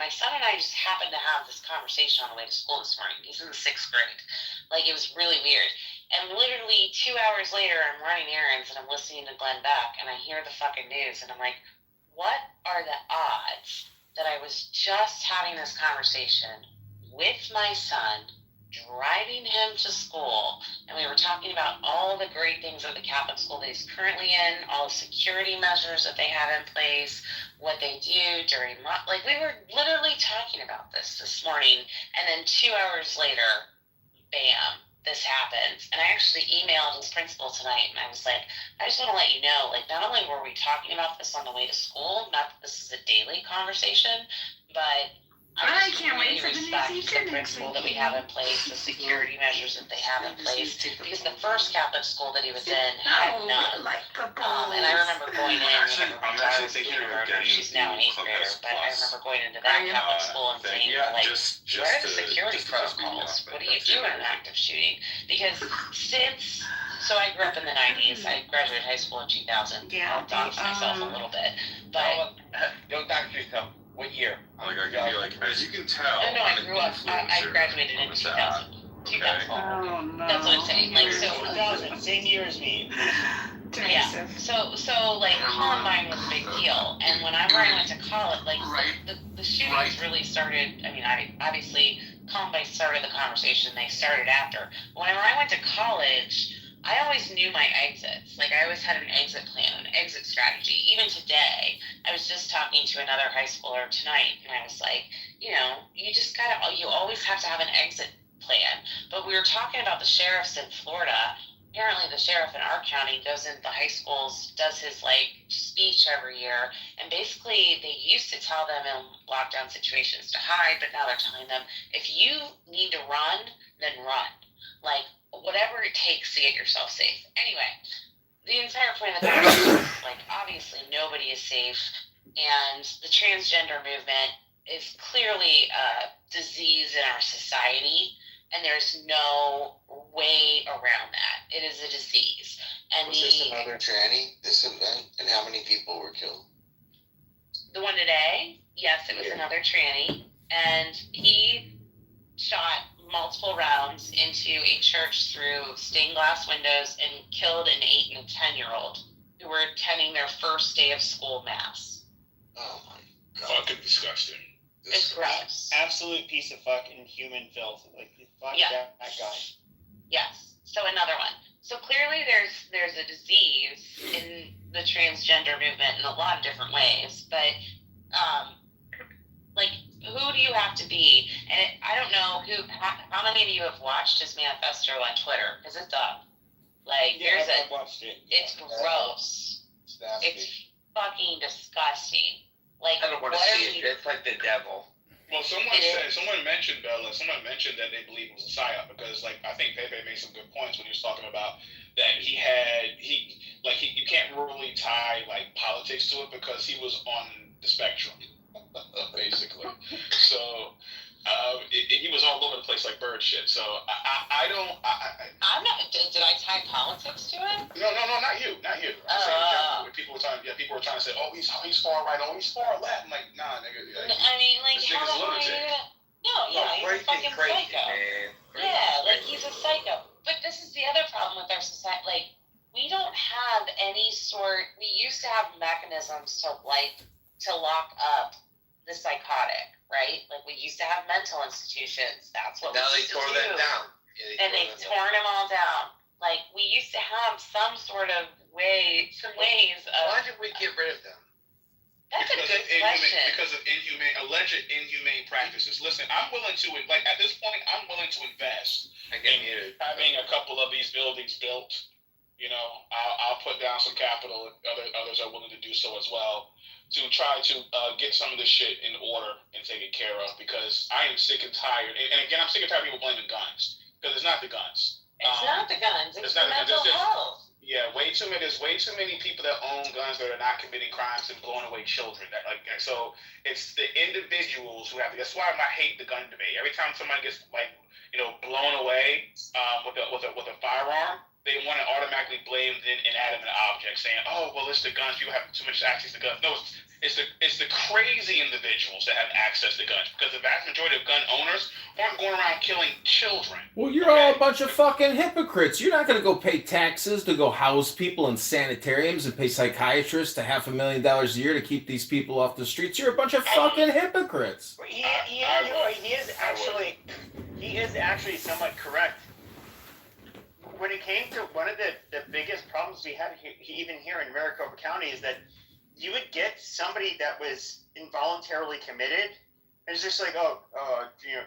son and I just happened to have this conversation on the way to school this morning. He's in the 6th grade. Like, it was really weird. And literally 2 hours later, I'm running errands and I'm listening to Glenn Beck and I hear the fucking news and I'm like, what are the odds that I was just having this conversation with my son, driving him to school, and we were talking about all the great things of the Catholic school that he's currently in, all the security measures that they have in place, what they do during, like, we were literally talking about this morning, and then 2 hours later, bam, this happens. And I actually emailed his principal tonight and I was like, I just want to let you know, like, not only were we talking about this on the way to school, not that this is a daily conversation, but I can't wait for the principal that we have in place, the security measures that they have in place, because the first Catholic school that he was in had none. And I remember going in, my daughter was a kindergartner, she's now an 8th grader, but I remember going into that Catholic school and saying, like, what are the security protocols? What do you do in an active shooting? Because so I grew up in the 90s, I graduated high school in 2000, I'll dox myself a little bit, but... Don't dox yourself. What year? Like, I can be like, as you can tell. No, I grew up, I graduated in 2000. 2004. Oh, no. That's what I'm saying. Like, so 2000, same year as me. Yeah. So like Columbine was a big deal, and whenever I went to college, like the shootings really started. I mean, obviously Columbine started the conversation. They started after. Whenever I went to college, I always knew my exits. Like, I always had an exit plan, an exit strategy. Even today, I was just talking to another high schooler tonight, and I was like, you know, you always have to have an exit plan. But we were talking about the sheriffs in Florida. Apparently the sheriff in our county goes into the high schools, does his, like, speech every year, and basically they used to tell them in lockdown situations to hide, but now they're telling them, if you need to run, then run. Like, whatever it takes to get yourself safe. Anyway, the entire point of the conversation is, like, obviously nobody is safe, and the transgender movement is clearly a disease in our society, and there's no way around that. It is a disease. And was this another tranny, this event, and how many people were killed? The one today, yes, it was another tranny, and he shot multiple rounds into a church through stained glass windows and killed an 8 and a 10-year-old who were attending their first day of school mass. Oh my God. Fucking disgusting. It's gross. Absolute piece of fucking human filth. Like, fuck that guy. Yes. So another one. So clearly a disease in the transgender movement in a lot of different ways, but like, who do you have to be? And I don't know how many of you have watched his manifesto on Twitter, because it's up. Like, I watched it. It's gross. It's fucking disgusting. Like, I don't want to see it. It's like the devil. Well, someone mentioned that they believe it was a psyop because, like, I think Pepe made some good points when he was talking about that you can't really tie like politics to it because he was on the spectrum, basically. So he was all over the place like bird shit. So I'm not. Did I tie politics to it? No, not you. I'm saying people were trying to say, oh, he's far right, oh, he's far left. I'm like, nah, nigga. I mean, like, how the hell are you gonna? No, yeah, he's a fucking psycho. Yeah, like, he's a psycho. But this is the other problem with our society. Like, we don't have any sort. We used to have mechanisms to lock up the psychotic, right? Like, we used to have mental institutions. That's what now we they used tore to that do. down. And they've torn them all down. Like, we used to have some sort of ways of. Why did we get rid of them? That's a good question. Because of alleged inhumane practices. Listen, I'm willing to, like, at this point, I'm willing to invest in having a couple of these buildings built. You know, I'll put down some capital. Others are willing to do so as well to try to get some of this shit in order and take it care of because I am sick and tired. And again, I'm sick and tired of people blaming guns because it's not the guns. It's not the guns. It's the mental health. Yeah, there's way too many people that own guns that are not committing crimes and blowing away children. So it's the individuals who have. That's why I hate the gun debate. Every time somebody gets blown away with a firearm, they want to automatically blame an inanimate object, saying, "Oh, well, it's the guns. People have too much access to guns." No, it's the crazy individuals that have access to guns because the vast majority of gun owners aren't going around killing children. Well, you're all a bunch of fucking hypocrites. You're not going to go pay taxes to go house people in sanitariums and pay psychiatrists to $500,000 a year to keep these people off the streets. You're a bunch of fucking hypocrites. He is actually somewhat correct. When it came to one of the biggest problems we had even here in Maricopa County is that you would get somebody that was involuntarily committed, and it's just like,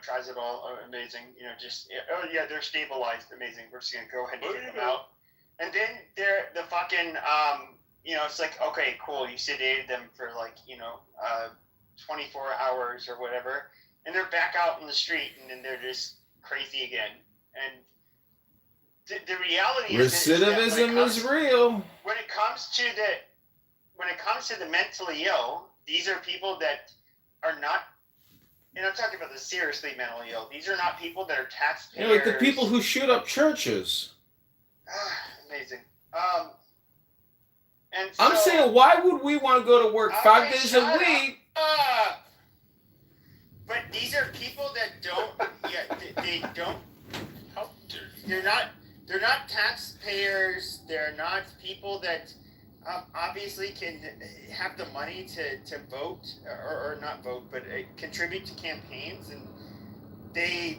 tries it all, amazing, they're stabilized, amazing, we're just gonna go ahead and kick them out. And then they're the fucking, it's like, okay, cool, you sedated them for 24 hours or whatever, and they're back out in the street, and then they're just crazy again. And the reality recidivism is real. When it comes to the mentally ill, these are people that are not, and I'm talking about the seriously mentally ill. These are not people that are taxpayers. Like the people who shoot up churches. Amazing. I'm saying, why would we want to go to work 5 days a week? But these are people that don't. They don't. They're not taxpayers. They're not people that obviously can have the money to vote or not vote, but contribute to campaigns, and they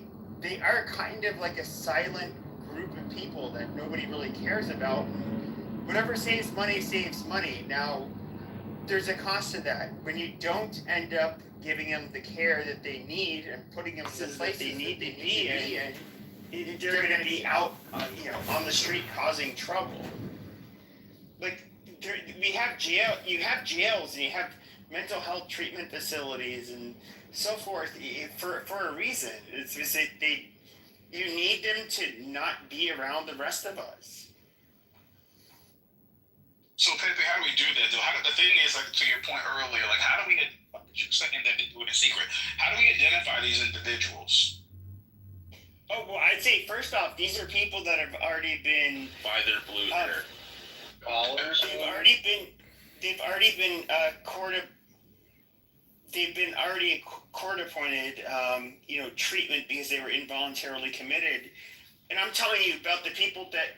are kind of like a silent group of people that nobody really cares about. Whatever saves money. Now, there's a cost to that. When you don't end up giving them the care that they need and putting them in the place they need to be in, they're going to be out, on the street causing trouble. Like, we have jail. You have jails and you have mental health treatment facilities and so forth for a reason. It's because you need them to not be around the rest of us. So, Pepe, how do we do that, though? The thing is, like, to your point earlier, like, how do we you're saying that they do it in secret. How do we identify these individuals? Oh, well, I'd say, first off, these are people that have already been... By their blue hair. They've already been court-appointed, treatment because they were involuntarily committed. And I'm telling you about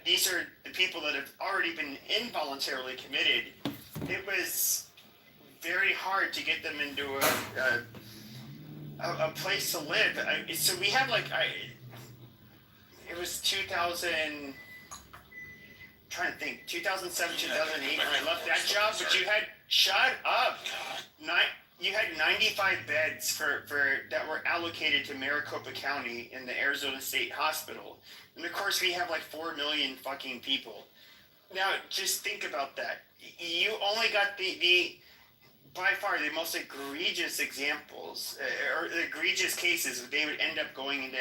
these are the people that have already been involuntarily committed. It was very hard to get them into a place to live. So we have it was 2000, trying to think, 2007, 2008 when I left that job, but you had, shut up, you had 95 beds for that were allocated to Maricopa County in the Arizona State Hospital. And of course we have like 4 million fucking people. Now just think about that. You only got the by far the most egregious examples or egregious cases. They would end up going into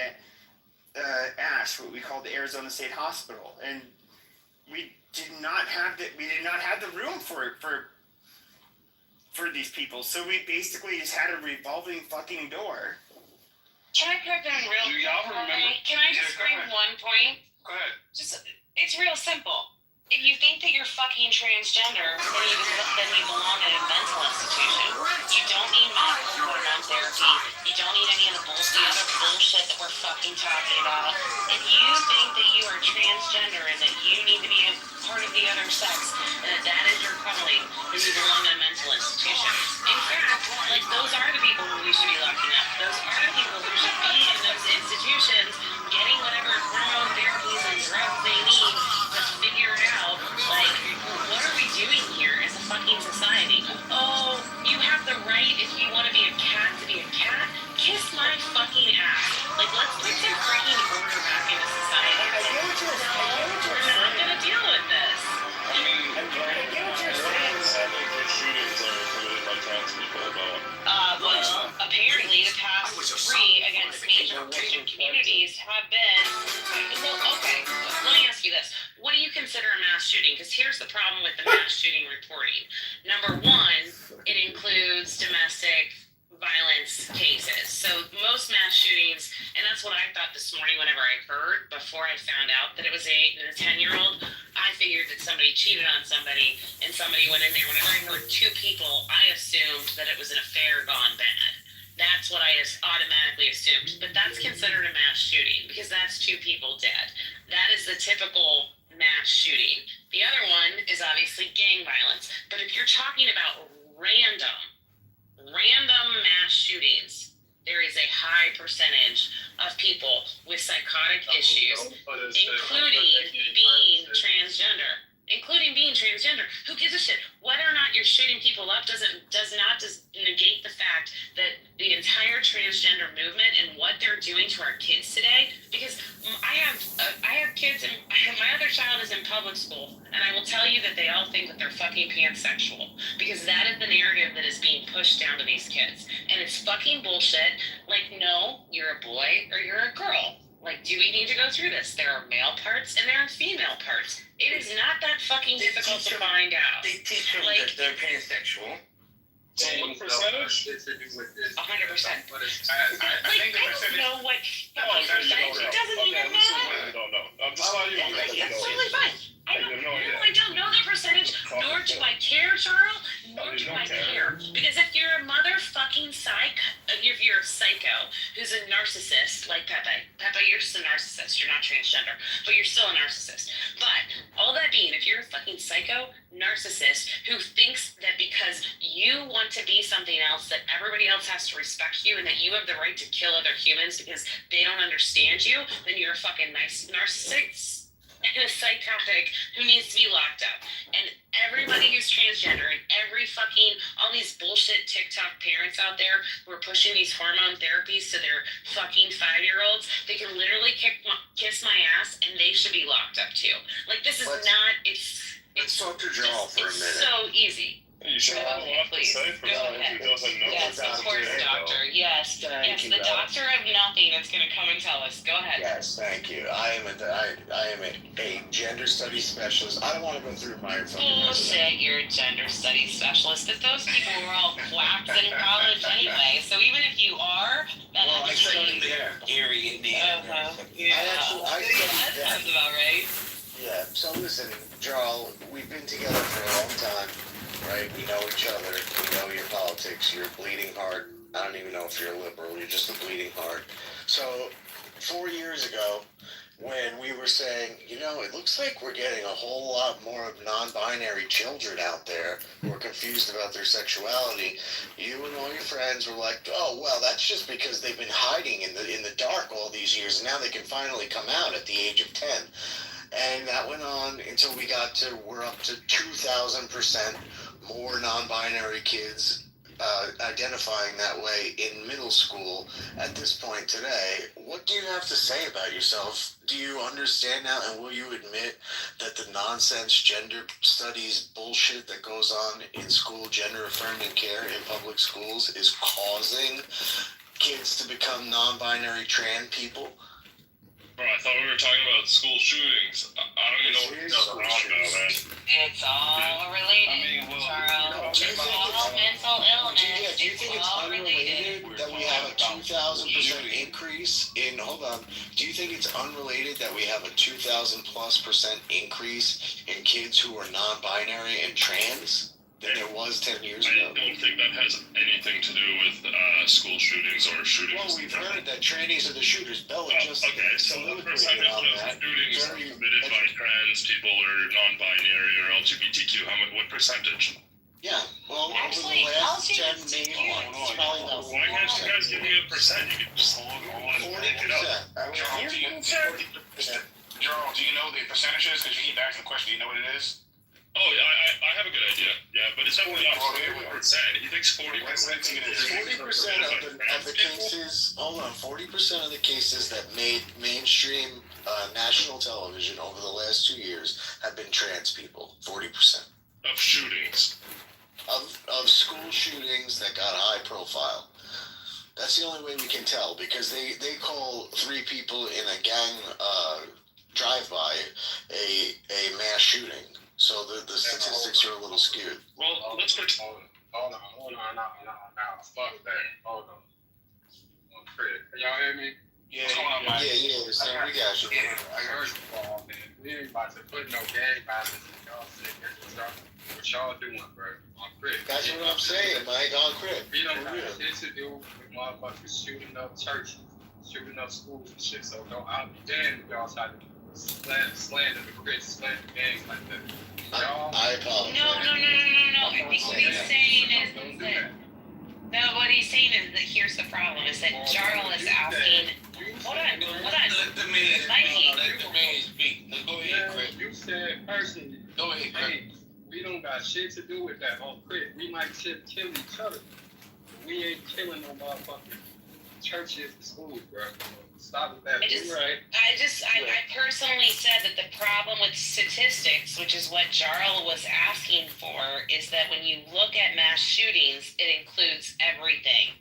ASH, what we call the Arizona State Hospital, and we did not have the room for these people. So we basically just had a revolving fucking door. Can I put in real? Do y'all remember? Can I just bring one point? Go ahead. Just, it's real simple. If you think that you're fucking transgender, then you belong in a mental institution. You don't need medical hormone therapy. You don't need any of the other bullshit that we're fucking talking about. If you think that you are transgender and that you need to be a part of the other sex, and that is your calling, then you belong in a mental institution. In fact, like, those are the people who we should be locking up. Those are the people who should be in those institutions getting whatever hormone therapies and drugs they need to figure it out. Like, what are we doing here as a fucking society? Oh, you have the right, if you want to be a cat, to be a cat? Kiss my fucking ass. Like, let's put some freaking order back into society. We're not gonna deal with this. I mean, shootings are committed by trans people, though. Well, apparently the past 3 against major Christian communities have been. Well, okay, let me ask you this. What do you consider a mass shooting? Because here's the problem with the mass shooting reporting. Number 1, it includes domestic violence cases. So most mass shootings, and that's what I thought this morning whenever I heard, before I found out that it was an 8 and a 10-year-old, I figured that somebody cheated on somebody and somebody went in there. Whenever I heard 2 people, I assumed that it was an affair gone bad. That's what I automatically assumed. But that's considered a mass shooting because that's 2 people dead. That is the typical mass shooting. The other one is obviously gang violence. But if you're talking about random mass shootings, there is a high percentage of people with psychotic issues, including being transgender. Who gives a shit? Whether or not you're shooting people up does not negate the fact that the entire transgender movement and what they're doing to our kids today. Because I have kids, and my other child is in public school, and I will tell you that they all think that they're fucking pansexual because that is the narrative that is being pushed down to these kids, and it's fucking bullshit. Like, no, you're a boy or you're a girl. Like, do we need to go through this? There are male parts and there are female parts. It is not that fucking difficult to find out. They teach them that they're pansexual. So what percentage? 100%. But it's, I don't know what fucking percentage. It doesn't even matter. I don't know. I'm just letting you know. That's totally fine. I don't know the percentage, nor do I care, Charles, nor do I care. Because if you're a motherfucking if you're a psycho who's a narcissist, like Pepe, you're just a narcissist, you're not transgender, but you're still a narcissist. But, all that being, if you're a fucking psycho narcissist who thinks that because you want to be something else, that everybody else has to respect you and that you have the right to kill other humans because they don't understand you, then you're a fucking nice narcissist and a psychotic who needs to be locked up. And everybody who's transgender and all these bullshit TikTok parents out there who are pushing these hormone therapies to their fucking 5-year-olds, they can literally kiss my ass and they should be locked up too. Like, this is Let's talk to Jamal for a minute. It's so easy. You should have a lot to say for someone who doesn't know. Yes, of course, doctor. Yes, the doctor of nothing is going to come and tell us. Go ahead. Yes, thank you. I am a gender studies specialist. I don't want to go through my bullshit. You're a gender studies specialist, but those people were all quacks in college anyway. So even if you are, that I studied there. Erie, Indiana. Yeah, I that sounds about right. Yeah. So listen, Jarl, we've been together for a long time. Right, we know each other, we know your politics, you're a bleeding heart. I don't even know if you're a liberal, you're just a bleeding heart. So, 4 years ago, when we were saying, it looks like we're getting a whole lot more non-binary children out there who are confused about their sexuality, you and all your friends were like, oh, well, that's just because they've been hiding in the dark all these years, and now they can finally come out at the age of 10. And that went on until we're up to 2,000% more non-binary kids identifying that way in middle school at this point today. What do you have to say about yourself? Do you understand now, and will you admit that the nonsense gender studies bullshit that goes on in school, gender affirming care in public schools, is causing kids to become non-binary trans people? Bro, I thought we were talking about school shootings. I don't even know what you're talking about, man. It's all related, Charles. It's all mental illness. Do you think it's unrelated that we have a 2,000% increase in, do you think it's unrelated that we have a 2,000+% increase in kids who are non-binary and trans than there was 10 years ago? I don't think that has anything to do with school shootings or shootings. Well, we've heard that trannies are the shooters. Bella just okay, so the percentage of shootings committed by trans people or non-binary or LGBTQ, what percentage? Yeah, well, actually, over the last 10 main ones, probably about 40%. Why can't you guys give me a percent? You can just hold on and make it up. Gerald, do you know the percentages? Because you keep asking the question. Do you know what it is? Oh, yeah, I have a good idea. Yeah, but it's definitely not 40%. He thinks 40%. 40% of the cases, 40% of the cases that made mainstream national television over the last 2 years have been trans people. 40%. Of shootings. Of school shootings that got high profile. That's the only way we can tell, because they call 3 people in a gang drive-by a mass shooting. So the statistics are a little skewed. Well, let's pretend. Hold on. Fuck that. Hold on. Chris, can y'all hear me? Yeah, so we got you. I heard you, Paul, man. We ain't about to put no gang violence in y'all shit. What y'all doing, bro? On Chris. That's what I'm saying, Mike. On Chris. We don't have shit to do with motherfuckers shooting up churches, shooting up schools and shit. So don't, I'll be damned if y'all try to slander the Chris, slander gangs like that. I apologize. No. I think what he's saying is that. No, what he's saying is that here's the problem: is that Jarl is asking. Hold on. Let the man speak. Go ahead, Chris. You said personally. Go ahead, Chris. Hey, we don't got shit to do with that. Oh, Chris, we might kill each other. We ain't killing no motherfucking churches and schools, bro. Stop with that. I personally said that the problem with statistics, which is what Jarl was asking for, is that when you look at mass shootings, it includes everything.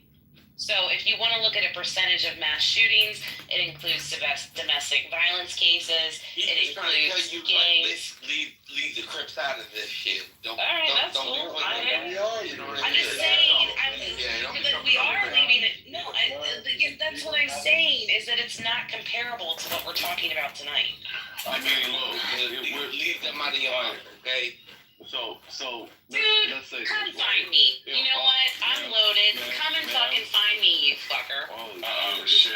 So if you want to look at a percentage of mass shootings, it includes domestic violence cases, it includes gangs. Leave the Crips out of this shit. That's cool. I'm just saying, we are leaving it. No, that's what I'm saying, is that it's not comparable to what we're talking about tonight. I mean, look, leave them out of your life, okay? So dude, let's say come find me. You know what? I'm loaded. Come and fucking find me, you fucker. Oh shit.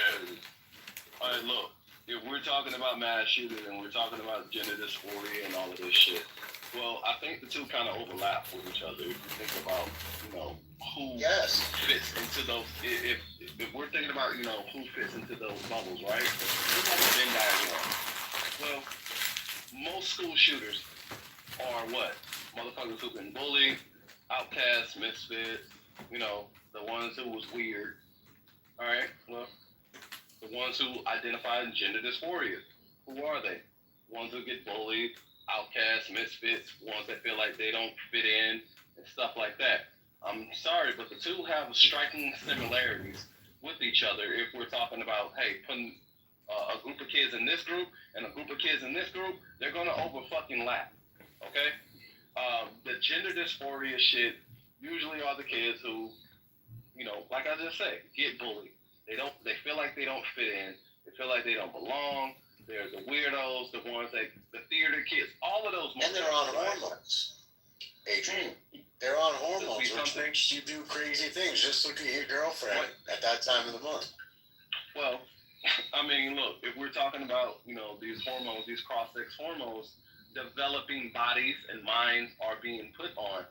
All right, look. If we're talking about mass shooting and we're talking about gender dysphoria and all of this shit, well, I think the two kind of overlap with each other. If you think about, who fits into those. If we're thinking about, who fits into those bubbles, right? It's like a Venn diagram. Well, most school shooters are what? Motherfuckers who've been bullied, outcasts, misfits, the ones who was weird. Alright, well, the ones who identify gender dysphoria. Who are they? Ones who get bullied, outcasts, misfits, ones that feel like they don't fit in, and stuff like that. I'm sorry, but the two have striking similarities with each other if we're talking about, hey, putting a group of kids in this group and a group of kids in this group, they're going to over-fucking-lap. Okay? The gender dysphoria shit usually are the kids who, like I just said, get bullied. They feel like they don't fit in. They feel like they don't belong. They're the weirdos, the ones that, the theater kids, all of those. And they're on hormones. Adrian, they're on hormones, which makes you do crazy things. Just look at your girlfriend at that time of the month. Well, I mean, look, if we're talking about, these hormones, these cross-sex hormones, developing bodies and minds are being put on,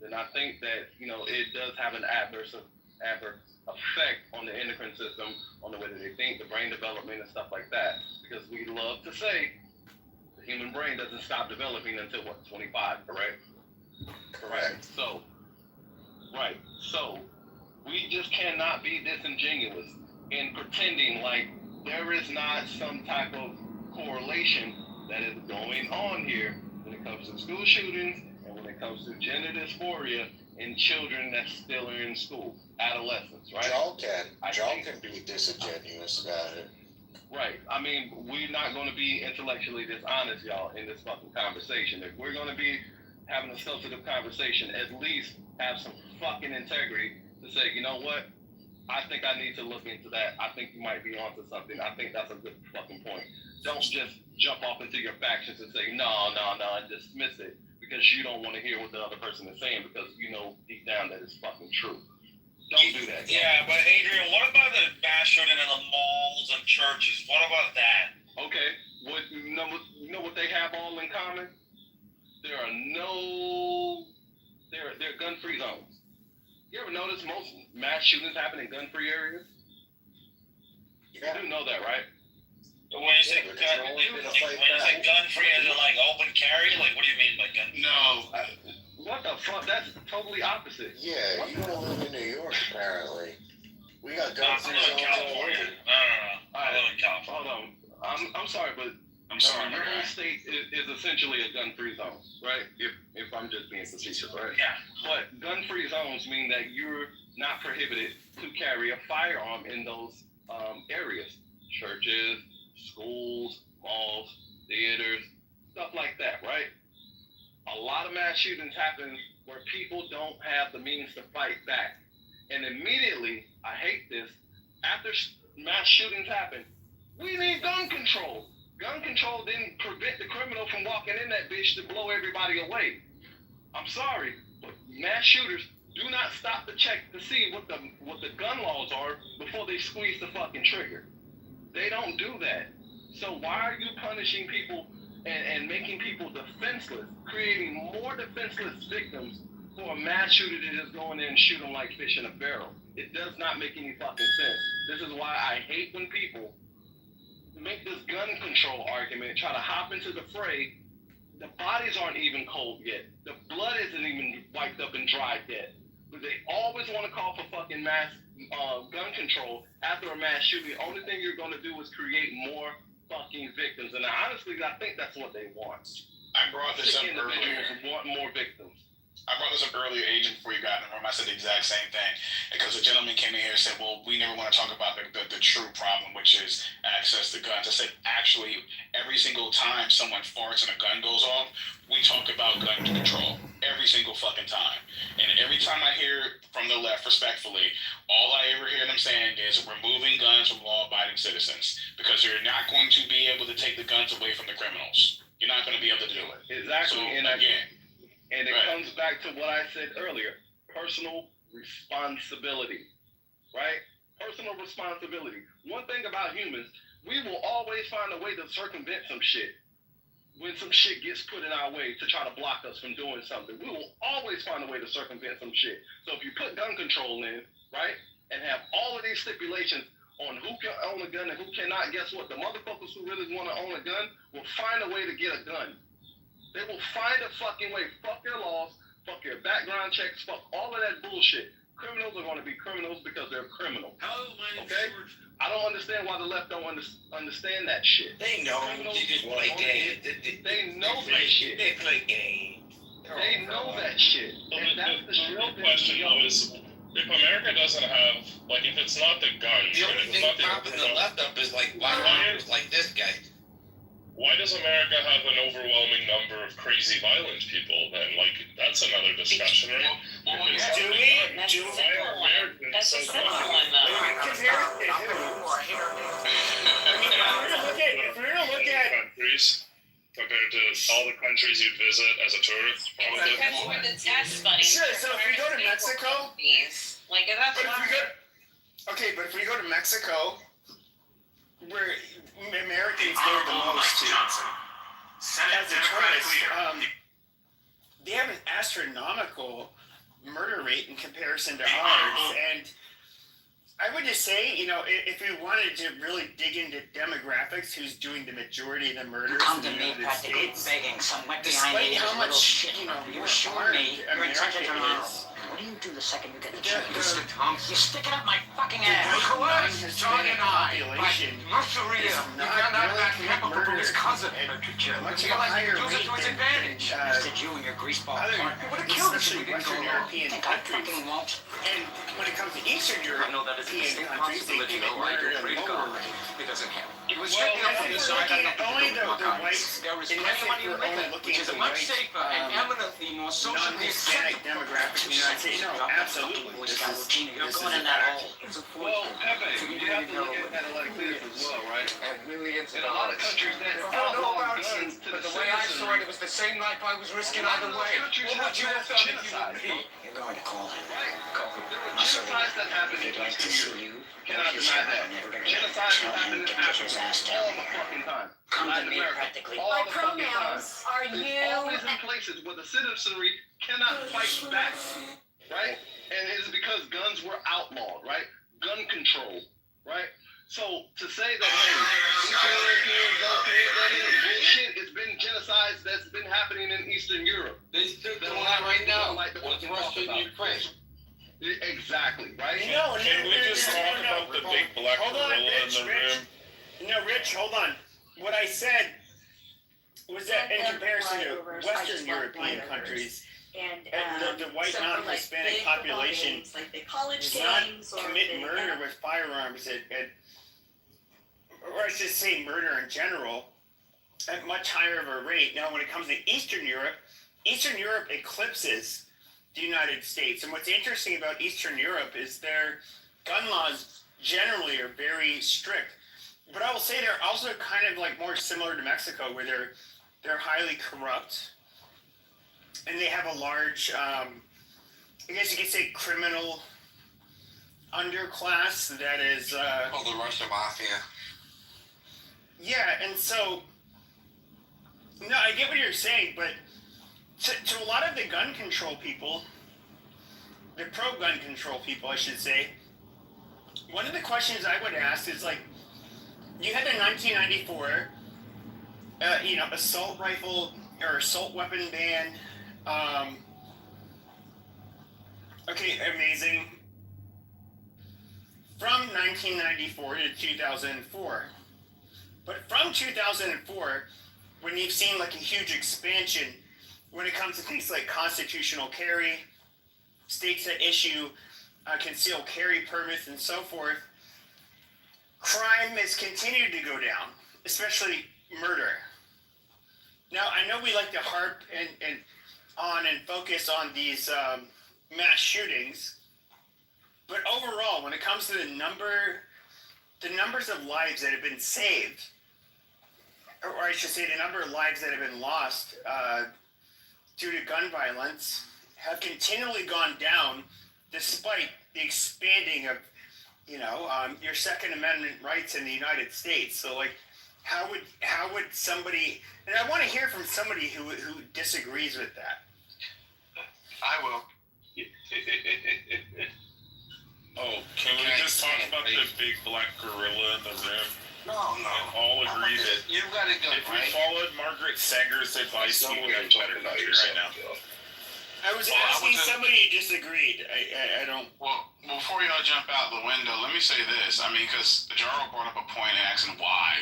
then I think that, it does have an adverse effect on the endocrine system, on the way that they think, the brain development and stuff like that. Because we love to say, the The human brain doesn't stop developing until what, 25, correct? Correct. So, right. So, we just cannot be disingenuous in pretending like there is not some type of correlation that is going on here when it comes to school shootings and when it comes to gender dysphoria in children that still are in school, adolescents, right? Y'all can be disingenuous about it. Right. I mean, we're not going to be intellectually dishonest, y'all, in this fucking conversation. If we're going to be having a substantive conversation, at least have some fucking integrity to say, you know what? I think I need to look into that. I think you might be onto something. I think that's a good fucking point. Don't just jump off into your factions and say, no, and dismiss it because you don't want to hear what the other person is saying because you know deep down that it's fucking true. Don't do that. Yeah, but Adrian, what about the mass shooting in the malls and churches? What about that? Okay, you know what they have all in common? There are they're gun-free zones. You ever notice most mass shootings happen in gun-free areas? Yeah. You do know that, right? When you say gun-free, is it like open carry? Like, what do you mean by gun? No. What the fuck? That's totally opposite. Yeah, you don't live in New York, apparently. We got guns in California. No. I live in California. Hold on. I'm sorry, but your whole state is essentially a gun-free zone, right? If I'm just being facetious, right? Yeah. But gun-free zones mean that you're not prohibited to carry a firearm in those areas. Churches, schools, malls, theaters, stuff like that, right? A lot of mass shootings happen where people don't have the means to fight back. And immediately, I hate this, after mass shootings happen, we need gun control. Gun control didn't prevent the criminal from walking in that bitch to blow everybody away. I'm sorry, but mass shooters do not stop to check to see what the gun laws are before they squeeze the fucking trigger. They don't do that. So why are you punishing people and making people defenseless, creating more defenseless victims for a mass shooter that is going in and shooting like fish in a barrel? It does not make any fucking sense. This is why I hate when people make this gun control argument, try to hop into the fray. The bodies aren't even cold yet. The blood isn't even wiped up and dried yet. But they always want to call for fucking mass gun control after a mass shooting. The only thing you're going to do is create more fucking victims. And honestly, I think that's what they want. I brought this up individuals earlier. who want more victims. I brought this up earlier, Agent, before you got in the room. I said the exact same thing. Because the gentleman came in here and said, well, we never want to talk about the true problem, which is access to guns. I said, actually, every single time someone farts and a gun goes off, we talk about gun control. Every single fucking time. And every time I hear from the left, respectfully, all I ever hear them saying is removing guns from law-abiding citizens. Because you're not going to be able to take the guns away from the criminals. You're not going to be able to do it. Exactly. So, and again... And it comes back to what I said earlier, personal responsibility, right? Personal responsibility. One thing about humans, we will always find a way to circumvent some shit when some shit gets put in our way to try to block us from doing something. We will always find a way to circumvent some shit. So if you put gun control in, right, and have all of these stipulations on who can own a gun and who cannot, guess what? The motherfuckers who really want to own a gun will find a way to get a gun. They will find a fucking way. Fuck your laws. Fuck your background checks. Fuck all of that bullshit. Criminals are going to be criminals because they're criminals. Okay? I don't understand why the left don't understand that shit. They know. Criminals They just play games. They know that shit. They play games. They know that shit. And that's the real question is, if America doesn't have, like, if it's not the guns, The only thing propping the left up is like black rappers like this guy. Why does America have an overwhelming number of crazy violent people then? Like, that's another discussion, right? That's a simple one. That's a simple one, though. If we're gonna look at countries compared to all the countries you'd visit as a tourist, probably. That's where the test buddy. Sure, so if we go to Mexico, like that's but if we go to Mexico, where Americans go the most to as a tourist, they have an astronomical murder rate in comparison to ours, and I would just say, you know, if we wanted to really dig into demographics, who's doing the majority of the murders Come in to the me United practically States, begging some wet behind despite ears how little much, shit. you know, You more assure harmed me you're in such a America denial. is. What do you do the second you get the The- chance? the- Tom, you stick it up my fucking ass. The white Hispanic population North Korea. is You not found out willing about to chemical murder from his cousin. at much of a Realize he higher could use it rate to his than advantage. Instead, you and your greaseball partner would have killed us if we didn't go Western along. European Think I countries. fucking won't? And when it comes to Eastern Europe, I know that is a distinct countries, they possibility, commit though. I murder do at pray a to lower God rate. it doesn't happen. It was Well, strictly if from we're this side, looking got at only nothing to do with the Buckeyes. whites, There is and plenty if of money to we're make only that, looking which at is a the much white, safer and eminently more socially non-Hispanic acceptable demographic in the United States, no, absolutely. This is, You're this going is in a that fact. hole. It's a Well, Pepe, you have to look at that like this as well, right? In a lot of countries that I don't know about you, guns to but the the way I saw citizenry, it, it was the same life I was risking a lot either of those way. countries What would have you have mass done if you were genocide. me? You're going to call him. Call him. There were genocides that happened in Eastern Europe. Cannot deny that. Genocides that happen in Africa all the fucking time. Come to Latin me America practically. all My the fucking time. pronouns are It's you. always in places where the citizenry cannot fight back, right? And it is because guns were outlawed, right? Gun control, right? So to say that, hey, Eastern Europeans don't create that is bullshit. It's been genocides that's been happening in Eastern Europe. They still doing that right now with Russia and Ukraine. Exactly, right? Can we just talk about the big black Hold on, gorilla in Rich, the Rich. room? No, Rich, hold on. What I said was that in comparison to Western European countries, and the white non-Hispanic population like the college does not games or commit murder with firearms or I should say murder in general, at much higher of a rate. Now, when it comes to Eastern Europe eclipses the United States. And what's interesting about Eastern Europe is their gun laws generally are very strict. But I will say they're also kind of like more similar to Mexico, where they're highly corrupt, and they have a large, I guess you could say, criminal underclass that is. The Russian mafia. Yeah, and so, no, I get what you're saying, but to a lot of the gun control people, the pro-gun control people, I should say, one of the questions I would ask is, like, you had the 1994, assault rifle or assault weapon ban. Okay, amazing. From 1994 to 2004. But from 2004, when you've seen like a huge expansion when it comes to things like constitutional carry, states that issue concealed carry permits and so forth, crime has continued to go down, especially murder. Now, I know we like to harp and focus on these mass shootings, but overall, when it comes to the numbers of lives that have been saved, or I should say the number of lives that have been lost due to gun violence, have continually gone down despite the expanding of, your Second Amendment rights in the United States. So, like, how would somebody, and I want to hear from somebody who disagrees with that. I will. Oh, can we just talk about the big black gorilla in the room? No. And all agree that You've got a gun, if we right? followed Margaret Sanger's advice, we would have a better country right now. I was asking somebody who disagreed. I don't. Well, before y'all jump out the window, let me say this. I mean, because Jarrell brought up a point and asking why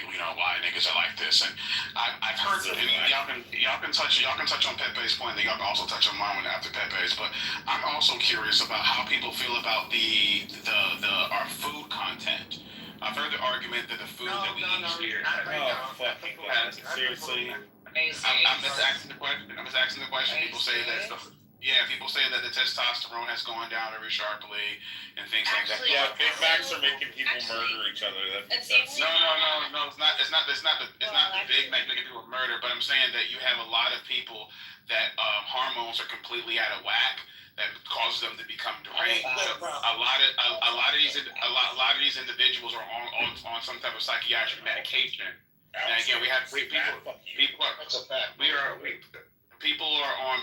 niggas are like this, and I've heard, and y'all can touch on Pepe's point, and y'all can also touch on mine after Pepe's. But I'm also curious about how people feel about our food content. I've heard the argument that the food that we eat here. Seriously. I'm just asking the question. People say that the testosterone has gone down very sharply and things like that. Yeah, Big Macs are making people murder each other. No. It's not the Big Mac making people murder, but I'm saying that you have a lot of people that hormones are completely out of whack. That causes them to become deranged. So a lot of these individuals are on some type of psychiatric medication. And again, people are on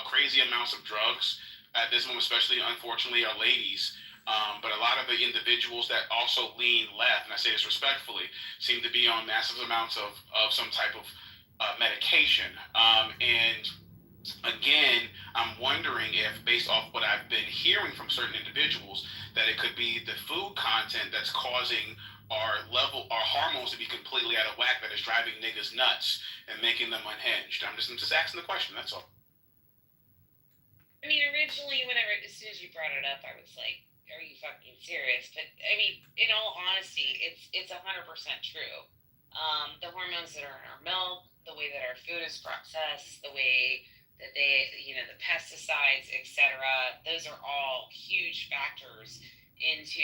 crazy amounts of drugs at this moment, especially unfortunately our ladies. But a lot of the individuals that also lean left, and I say this respectfully, seem to be on massive amounts of some type of medication. And again, I'm wondering if, based off what I've been hearing from certain individuals, that it could be the food content that's causing our hormones to be completely out of whack, that is driving niggas nuts and making them unhinged. I'm just asking the question. That's all. I mean, originally, as soon as you brought it up, I was like, "Are you fucking serious?" But I mean, in all honesty, it's 100% true. The hormones that are in our milk, the way that our food is processed, the way that the pesticides, etc. Those are all huge factors into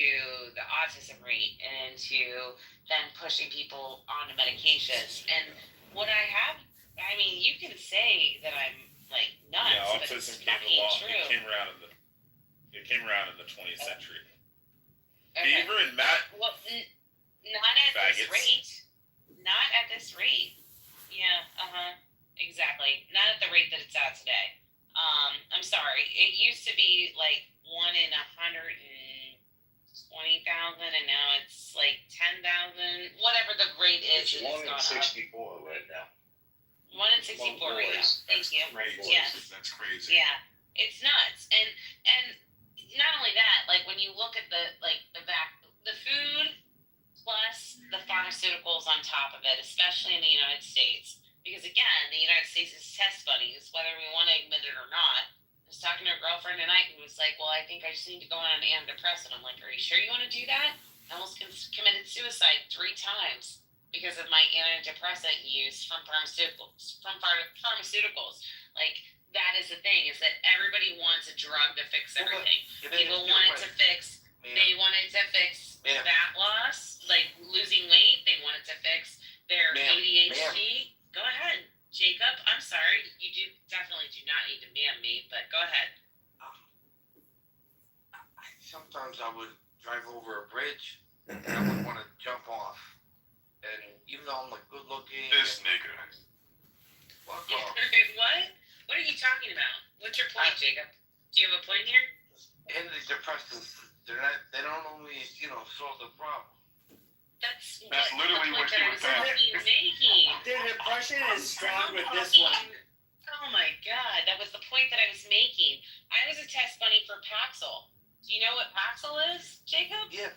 the autism rate and into then pushing people onto medications. And what I mean, you can say that I'm like nuts, Yeah, but autism it's came fucking along. true. It came around in the 20th century. Okay. Beaver and Matt. Well, not at faggots. this rate. Not at this rate. Yeah. Exactly. Not at the rate that it's at today. I'm sorry. It used to be like 1 in 120,000, and now it's like 10,000. Whatever the rate is, It's 1 in 64 right now. 1 in 64 right now. Thank you. Crazy. Yes. That's crazy. Yeah, it's nuts, and not only that, like when you look at the food plus the pharmaceuticals on top of it, especially in the United States, because again, the United States is test buddies, whether we want to admit it or not. I was talking to a girlfriend tonight who was like, "Well, I think I just need to go on an antidepressant." I'm like, "Are you sure you want to do that?" I almost committed suicide 3 times because of my antidepressant use from pharmaceuticals. Like, that is the thing, is that everybody wants a drug to fix everything. People want it to fix, they want it to fix fat loss, like losing weight. They want it to fix their ADHD. Go ahead, Jacob. I'm sorry. You definitely do not need to ma'am me, but go ahead. Sometimes I would drive over a bridge and I would want to jump off. And even though I'm like good looking. This nigga. Fuck off. What? What are you talking about? What's your point, Jacob? Do you have a point here? Antidepressants, they don't always, solve the problem. That's literally what you were making. The depression is strong with this one. Oh my god, that was the point that I was making. I was a test bunny for Paxil. Do you know what Paxil is, Jacob? Yeah.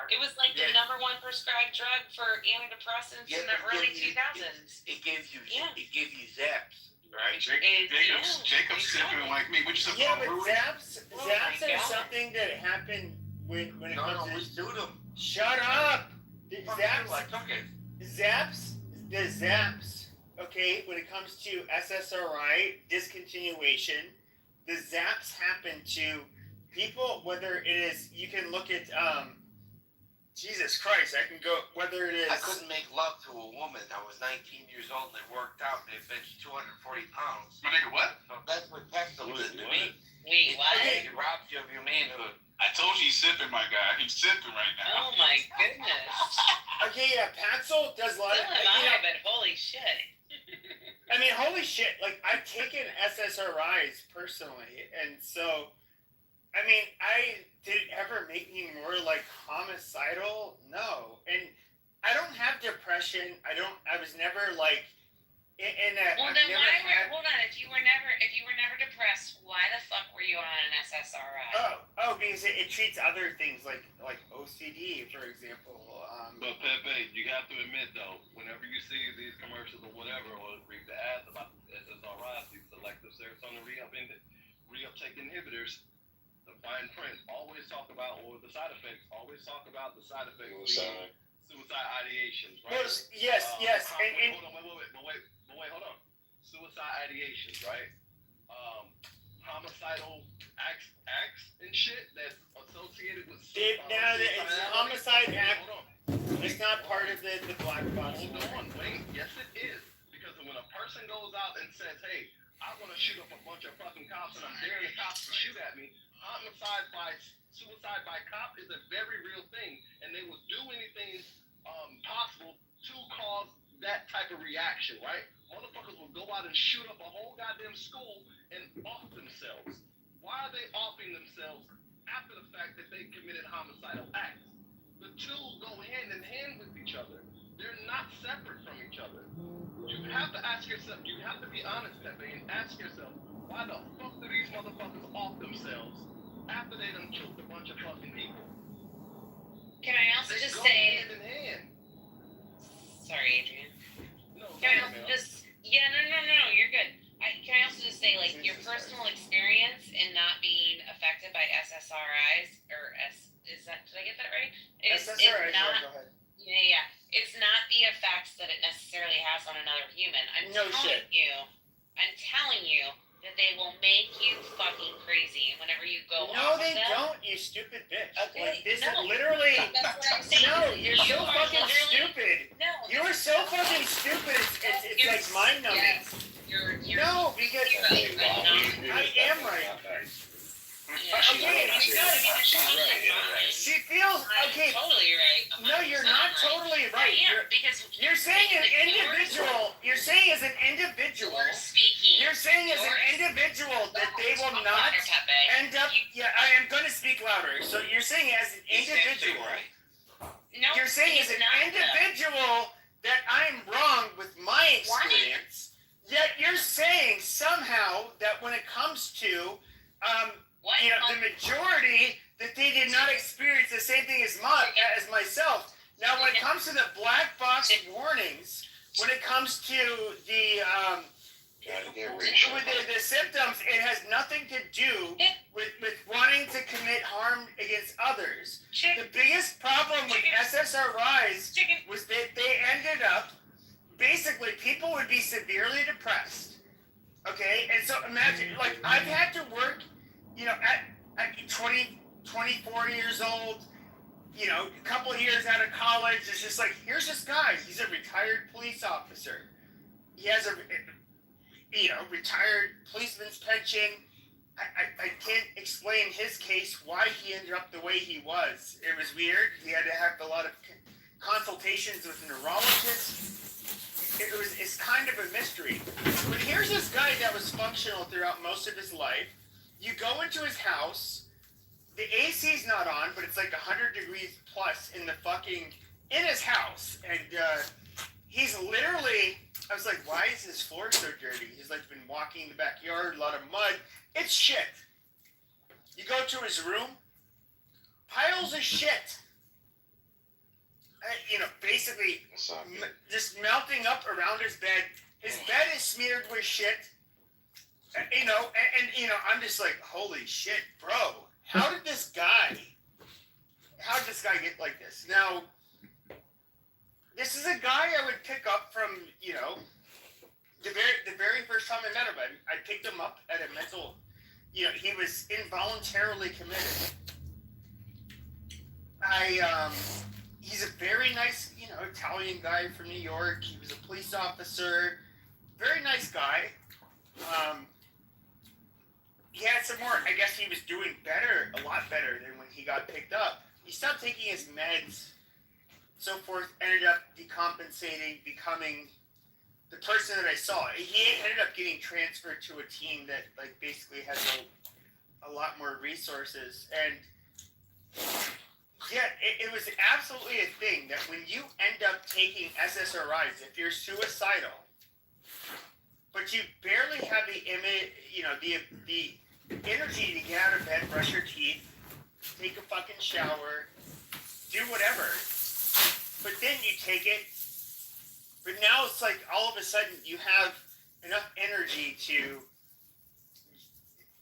It was like the #1 prescribed drug for antidepressants in the early 2000s. It gives you zaps, right? Jacob's sipping like me. What you sipping on, but Brewery? zaps are something that happened when it comes to... we do them. Shut up! Zaps, the zaps, okay, when it comes to SSRI discontinuation, the zaps happen to people, whether it is, you can look at, Jesus Christ, I can go, whether it is... I couldn't make love to a woman that was 19 years old and they worked out and they benched 240 pounds. My nigga, what? So that's what Paxil did to me. Wait, what? It robs you of your manhood. I told you he's sipping, my guy. He's sipping right now. Oh my goodness. Okay, yeah, Paxil does a lot of... but holy shit. I mean, holy shit, like, I've taken SSRIs personally, and so... I mean, did it ever make me more, like, homicidal? No. And I don't have depression. I was never, like, Well, then hold on, if you were never depressed, why the fuck were you on an SSRI? Oh, because it treats other things, like OCD, for example. But Pepe, you have to admit, though, whenever you see these commercials or whatever, or read the ads about SSRIs, these selective serotonin reuptake inhibitors, the fine print always talk about, or the side effects, always talk about the side effects being suicide ideations, right? Yes. Wait, hold on. Suicide ideations, right? Homicidal acts and shit that's associated with it's homicide act. It's not part of the black box. Hold on, wait. Yes, it is. Because when a person goes out and says, hey, I want to shoot up a bunch of fucking cops and I'm daring the cops to shoot at me, suicide by cop is a very real thing, and they will do anything possible to cause that type of reaction, right? Motherfuckers will go out and shoot up a whole goddamn school and off themselves. Why are they offing themselves? after the fact that they committed homicidal acts. The two go hand in hand with each other. They're not separate from each other. You have to ask yourself, you have to be honest, Pepe, and ask yourself, why the fuck do these motherfuckers off themselves after they done killed a bunch of fucking people? Can I also They just go say, hand in hand. sorry, Adrian. No, Can I also just, yeah, no, you're good. Can I also just say, like, your personal experience in not being affected by SSRIs, or did I get that right? SSRIs, not, go ahead. Yeah. It's not the effects that it necessarily has on another human. I'm telling you that they will make you fucking crazy whenever you go No, off they of them. don't, you stupid bitch. Okay, Like, this no. is literally... That's what I'm saying. No, you're so are fucking literally- stupid. No. You are so fucking stupid. It's like mind-numbing. Yes. You're No, because... right. I am right. Yeah. Okay, she feels... Okay. Totally right. No, you're not totally right. You're saying as an individual... You're saying as an individual... You're saying as an individual that they will not end up... Yeah, I am going to speak louder. So you're saying as an individual... You're saying as an individual that I'm wrong with my experience, yet you're saying somehow that when it comes to, the majority, that they did not experience the same thing as myself. Now, when it comes to the black box warnings, when it comes to the symptoms, it has nothing to do with wanting to commit harm against others. The biggest problem with SSRIs was that they ended up, basically, people would be severely depressed. Okay? And so imagine, like, I've had to work, at 24 years old, a couple of years out of college. It's just like, here's this guy. He's a retired police officer. He has a retired policeman's pension. I can't explain his case, why he ended up the way he was. It was weird. He had to have a lot of consultations with neurologists. It's kind of a mystery. But here's this guy that was functional throughout most of his life. You go into his house, the AC's not on, but it's like 100 degrees plus in his house. And he's literally, I was like, why is his floor so dirty? He's like been walking in the backyard, a lot of mud. It's shit. You go to his room, piles of shit. Basically, just melting up around his bed. His bed is smeared with shit. I'm just like, holy shit, bro. How did this guy get like this? Now, this is a guy I would pick up from, the very first time I met him. I picked him up at a mental, he was involuntarily committed. He's a very nice, Italian guy from New York. He was a police officer. Very nice guy. He had some more, I guess he was doing better, a lot better than when he got picked up. He stopped taking his meds, so forth, ended up decompensating, becoming the person that I saw. He ended up getting transferred to a team that, like, basically has a lot more resources. And yeah, it was absolutely a thing that when you end up taking SSRIs, if you're suicidal, but you barely have the energy to get out of bed, brush your teeth, take a fucking shower, do whatever. But then you take it, but now it's like all of a sudden you have enough energy to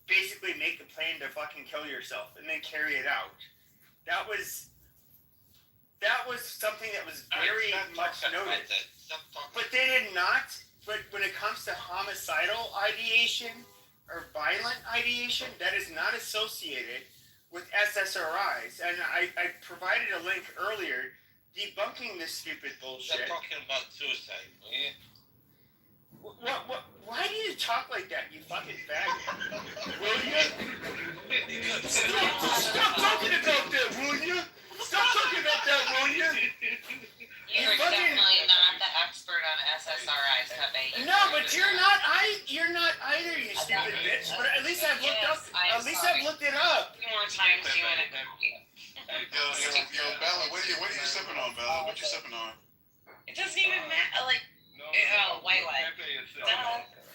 basically make a plan to fucking kill yourself and then carry it out. That was something that was very much noted. But they did not. But when it comes to homicidal ideation or violent ideation, that is not associated with SSRIs. And I provided a link earlier debunking this stupid bullshit. Stop talking about suicide, will you? What? Why do you talk like that, you fucking faggot? Will you? Stop talking about that, will you? Stop talking about that, will you? You're definitely not the expert on SSRIs, Pepe. No, but you're not either, you stupid bitch. But at least I've looked up. At least I've looked it up. You weren't times do you want to? Yo, Bella, what are you sipping on, Bella? What you sipping on? It doesn't even matter. Like, white wine.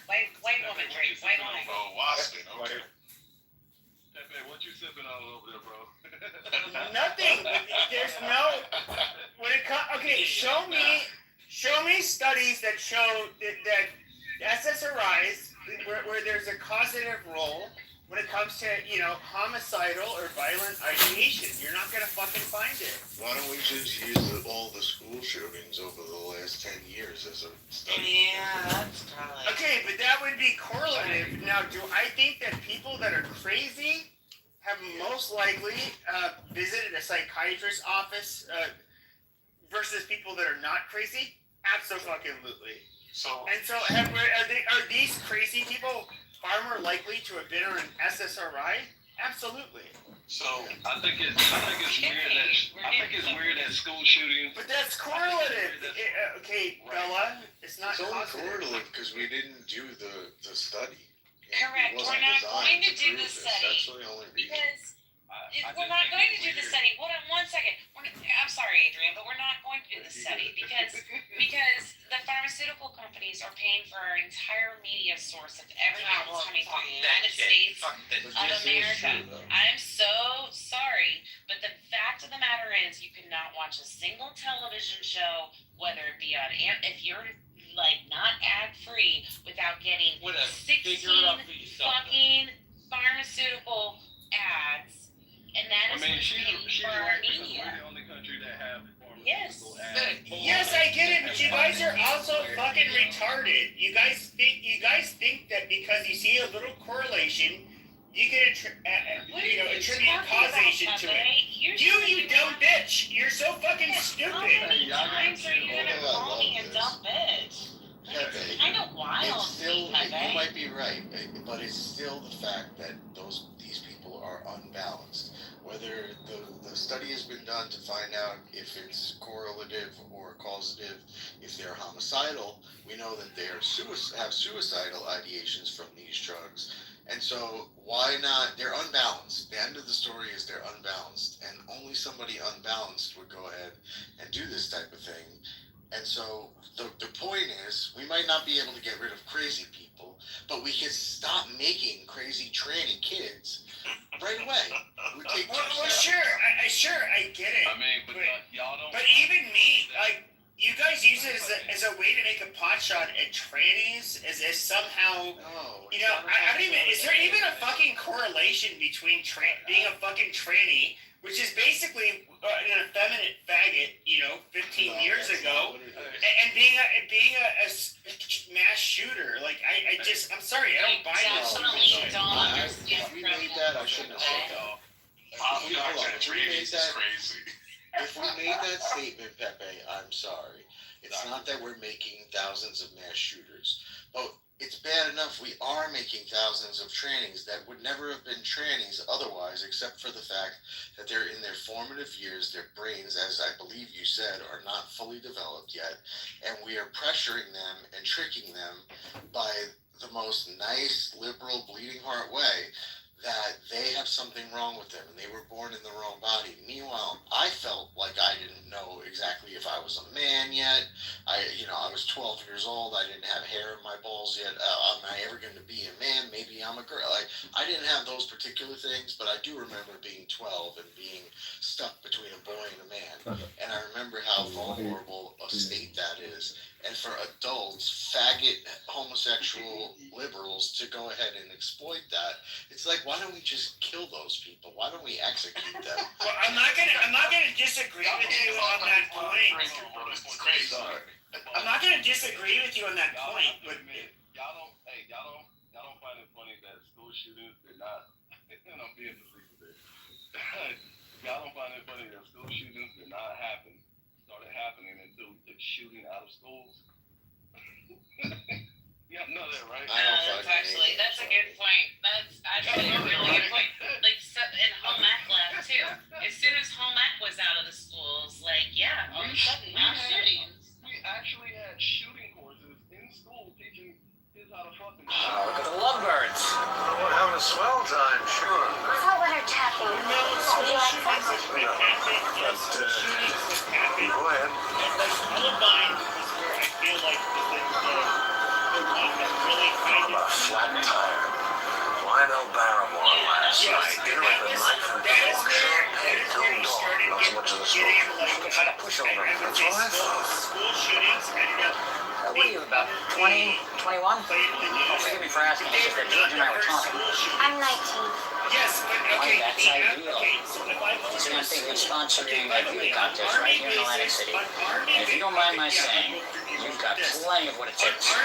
White woman drink. White wine. Oh, Waston, okay. Pepe, what you sipping on over there, bro? Nothing. There's no. When it comes, okay, show me studies that show that SSRIs, where there's a causative role when it comes to homicidal or violent ideation. You're not gonna fucking find it. Why don't we just use all the school shootings over the last 10 years as a study? Yeah, that's probably. Okay, but that would be correlative. Now, do I think that people that are crazy have most likely visited a psychiatrist's office versus people that are not crazy? Absolutely. So are these crazy people far more likely to have been on an SSRI? Absolutely. So I think it's weird that school shootings. But that's correlative. Okay, Bella, it's not. It's only causative. correlative because we didn't do the study. Correct. It We're wasn't not designed going to do prove the this. study That's the only reason. because we're not going to do the study. Hold on one second. I'm sorry, Adrian, but we're not going to do the study because the pharmaceutical companies are paying for our entire media source of everything that's coming from the United States of America. I'm so sorry, but the fact of the matter is you cannot watch a single television show, whether it be on if you're like not ad free, without getting 16 fucking pharmaceutical ads, and that is she's for right, Armenia. we're the only country that have Yes. Yes, I get it, but you guys are also fucking retarded. You guys think that because you see a little correlation, you can attribute causation to it. You dumb bitch. You're so fucking stupid. How many times are you gonna call me a dumb bitch? Pepe, Kind of wild, it's still, Pepe. you might be right, but it's still the fact that these people are unbalanced. Whether the study has been done to find out if it's correlative or causative, if they're homicidal, we know that they are have suicidal ideations from these drugs. And so why not? They're unbalanced. The end of the story is they're unbalanced, and only somebody unbalanced would go ahead and do this type of thing. And so the point is, we might not be able to get rid of crazy people, but we can stop making crazy tranny kids right away. Well, sure, I get it. I mean, but y'all don't. But even me, like, you guys use it as a way to make a pot shot at trannies, as if somehow, I don't even. Is there even a fucking correlation between being a fucking tranny, which is basically an effeminate faggot, 15 years ago, and being a mass shooter? Like, I'm sorry, I don't buy this. Definitely don't understand. If we made that, I shouldn't have said that. If we made that statement, Pepe, I'm sorry. It's not that we're making thousands of mass shooters, but it's bad enough we are making thousands of trannies that would never have been trannies otherwise, except for the fact that they're in their formative years. Their brains, as I believe you said, are not fully developed yet, and we are pressuring them and tricking them by the most nice, liberal, bleeding heart way that they have something wrong with them and they were born in the wrong body. Meanwhile, I felt like I didn't know exactly if I was a man yet. I was 12 years old. I didn't have hair in my balls yet. Am I ever going to be a man? Maybe I'm a girl. I didn't have those particular things, but I do remember being 12 and being stuck between a boy and a man. And I remember how vulnerable a state that is. And for adults, faggot, homosexual liberals to go ahead and exploit that, it's like, why don't we just kill those people? Why don't we execute them? Well, I'm not gonna disagree with you on that point. I'm not gonna disagree with you on that point, but y'all don't find it funny that school shootings did not. I'm being facetious there. Y'all don't find it funny that school shootings did not started happening until we took shooting out of schools. You know that, right? That's a good point. That's actually a really good point. Like, in home ec lab too. As soon as home ec was out of the schools, all of a sudden, mass shootings. We actually had shooting courses in school teaching kids how to fucking shoot. Look at the lovebirds. We're having a swell time, sure. I thought when our tapping. No, school shootings that happen. School shootings that happen. Go ahead. Like Columbine is where I feel like the one that really kind of flat tire. Wine Barrymore last night. Dinner with a knife and fork. Champagne till dawn. Not so much of the smoke. Looking for the pushover. That's what I thought. school shootings ended up. What are you, about 20, 21? Oh, forgive me for asking. It's just that George and I were talking. I'm 19. Yes, but okay. That's ideal. Okay, so if I go So to you think we're sponsoring a beauty contest right here in Atlantic City. And if you don't mind my saying, you've got plenty of what it takes. A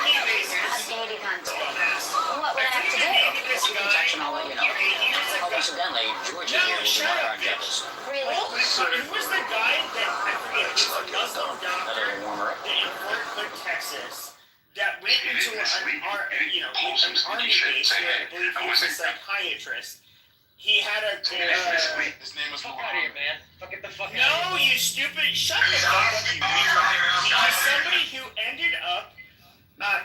beauty contest. What would I have to do? Protection, I'll let you know. Oh, incidentally, Georgia here will be one of our judges. Really? Who was the guy that I forget? He was a Muslim doctor That'll warm her up. in Fort Hood, Texas, that went into an army base where I believe he was a psychiatrist. He had a His name was Fuck out of here, man. Fuck, get the fuck out of no, here. you stupid! Shut the fuck up, you He's somebody who ended up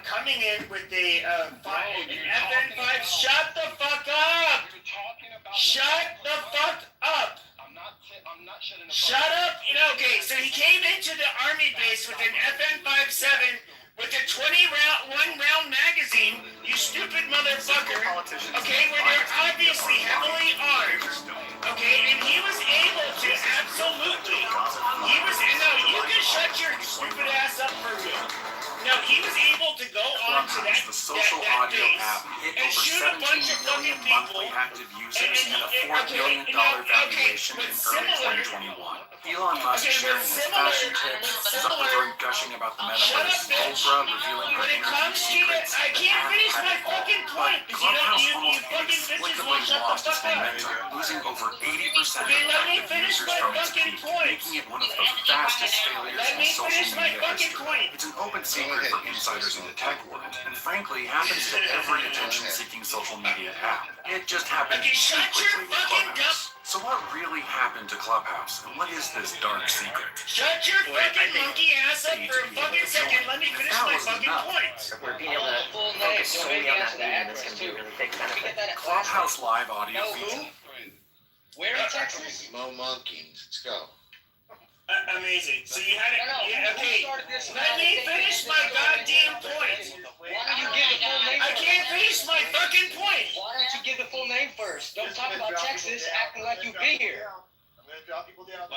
coming in with an FN5. Shut the fuck up! Shut the fuck up! I'm not shutting the Shut up! Okay, so he came into the army base with an FN57 with a 21-round magazine, you stupid motherfucker. Okay, where they're obviously heavily armed. Okay, and he was able to absolutely. No, you can shut your stupid ass up for real. No, he was able to go on to that base and shoot a bunch of fucking people. Active users and a $4 billion valuation in early 2021. Elon Musk sharing his fashion tips, Zuckerberg gushing about the metaverse, Oprah revealing her When it comes to it, I can't finish my fucking point because you fucking bitches won't shut the fuck up. losing over 80% Okay, let me of finish users my from its fucking peak, point. making it one of the fastest failures Let in me social finish my media fucking history. point. It's an open secret for insiders in the tech world, and frankly happens to every attention-seeking social media app. It just happened Okay, shut too your quickly with fucking Clubhouse. So what really happened to Clubhouse, and what is this dark secret? Shut your fucking monkey ass up for a fucking second. Let me finish my fucking point. We're being able to focus solely on that meeting. This can be really big benefit. Clubhouse live audio feed. Where in Texas? Mo Monkeys. Let's go. Amazing. So you had it. Yeah, okay. Let Let me finish my goddamn point. Why don't you give the full name? I can't finish my fucking point. Why don't you give the full name first? Don't talk about Texas acting like you've been here. I'm gonna drop people down.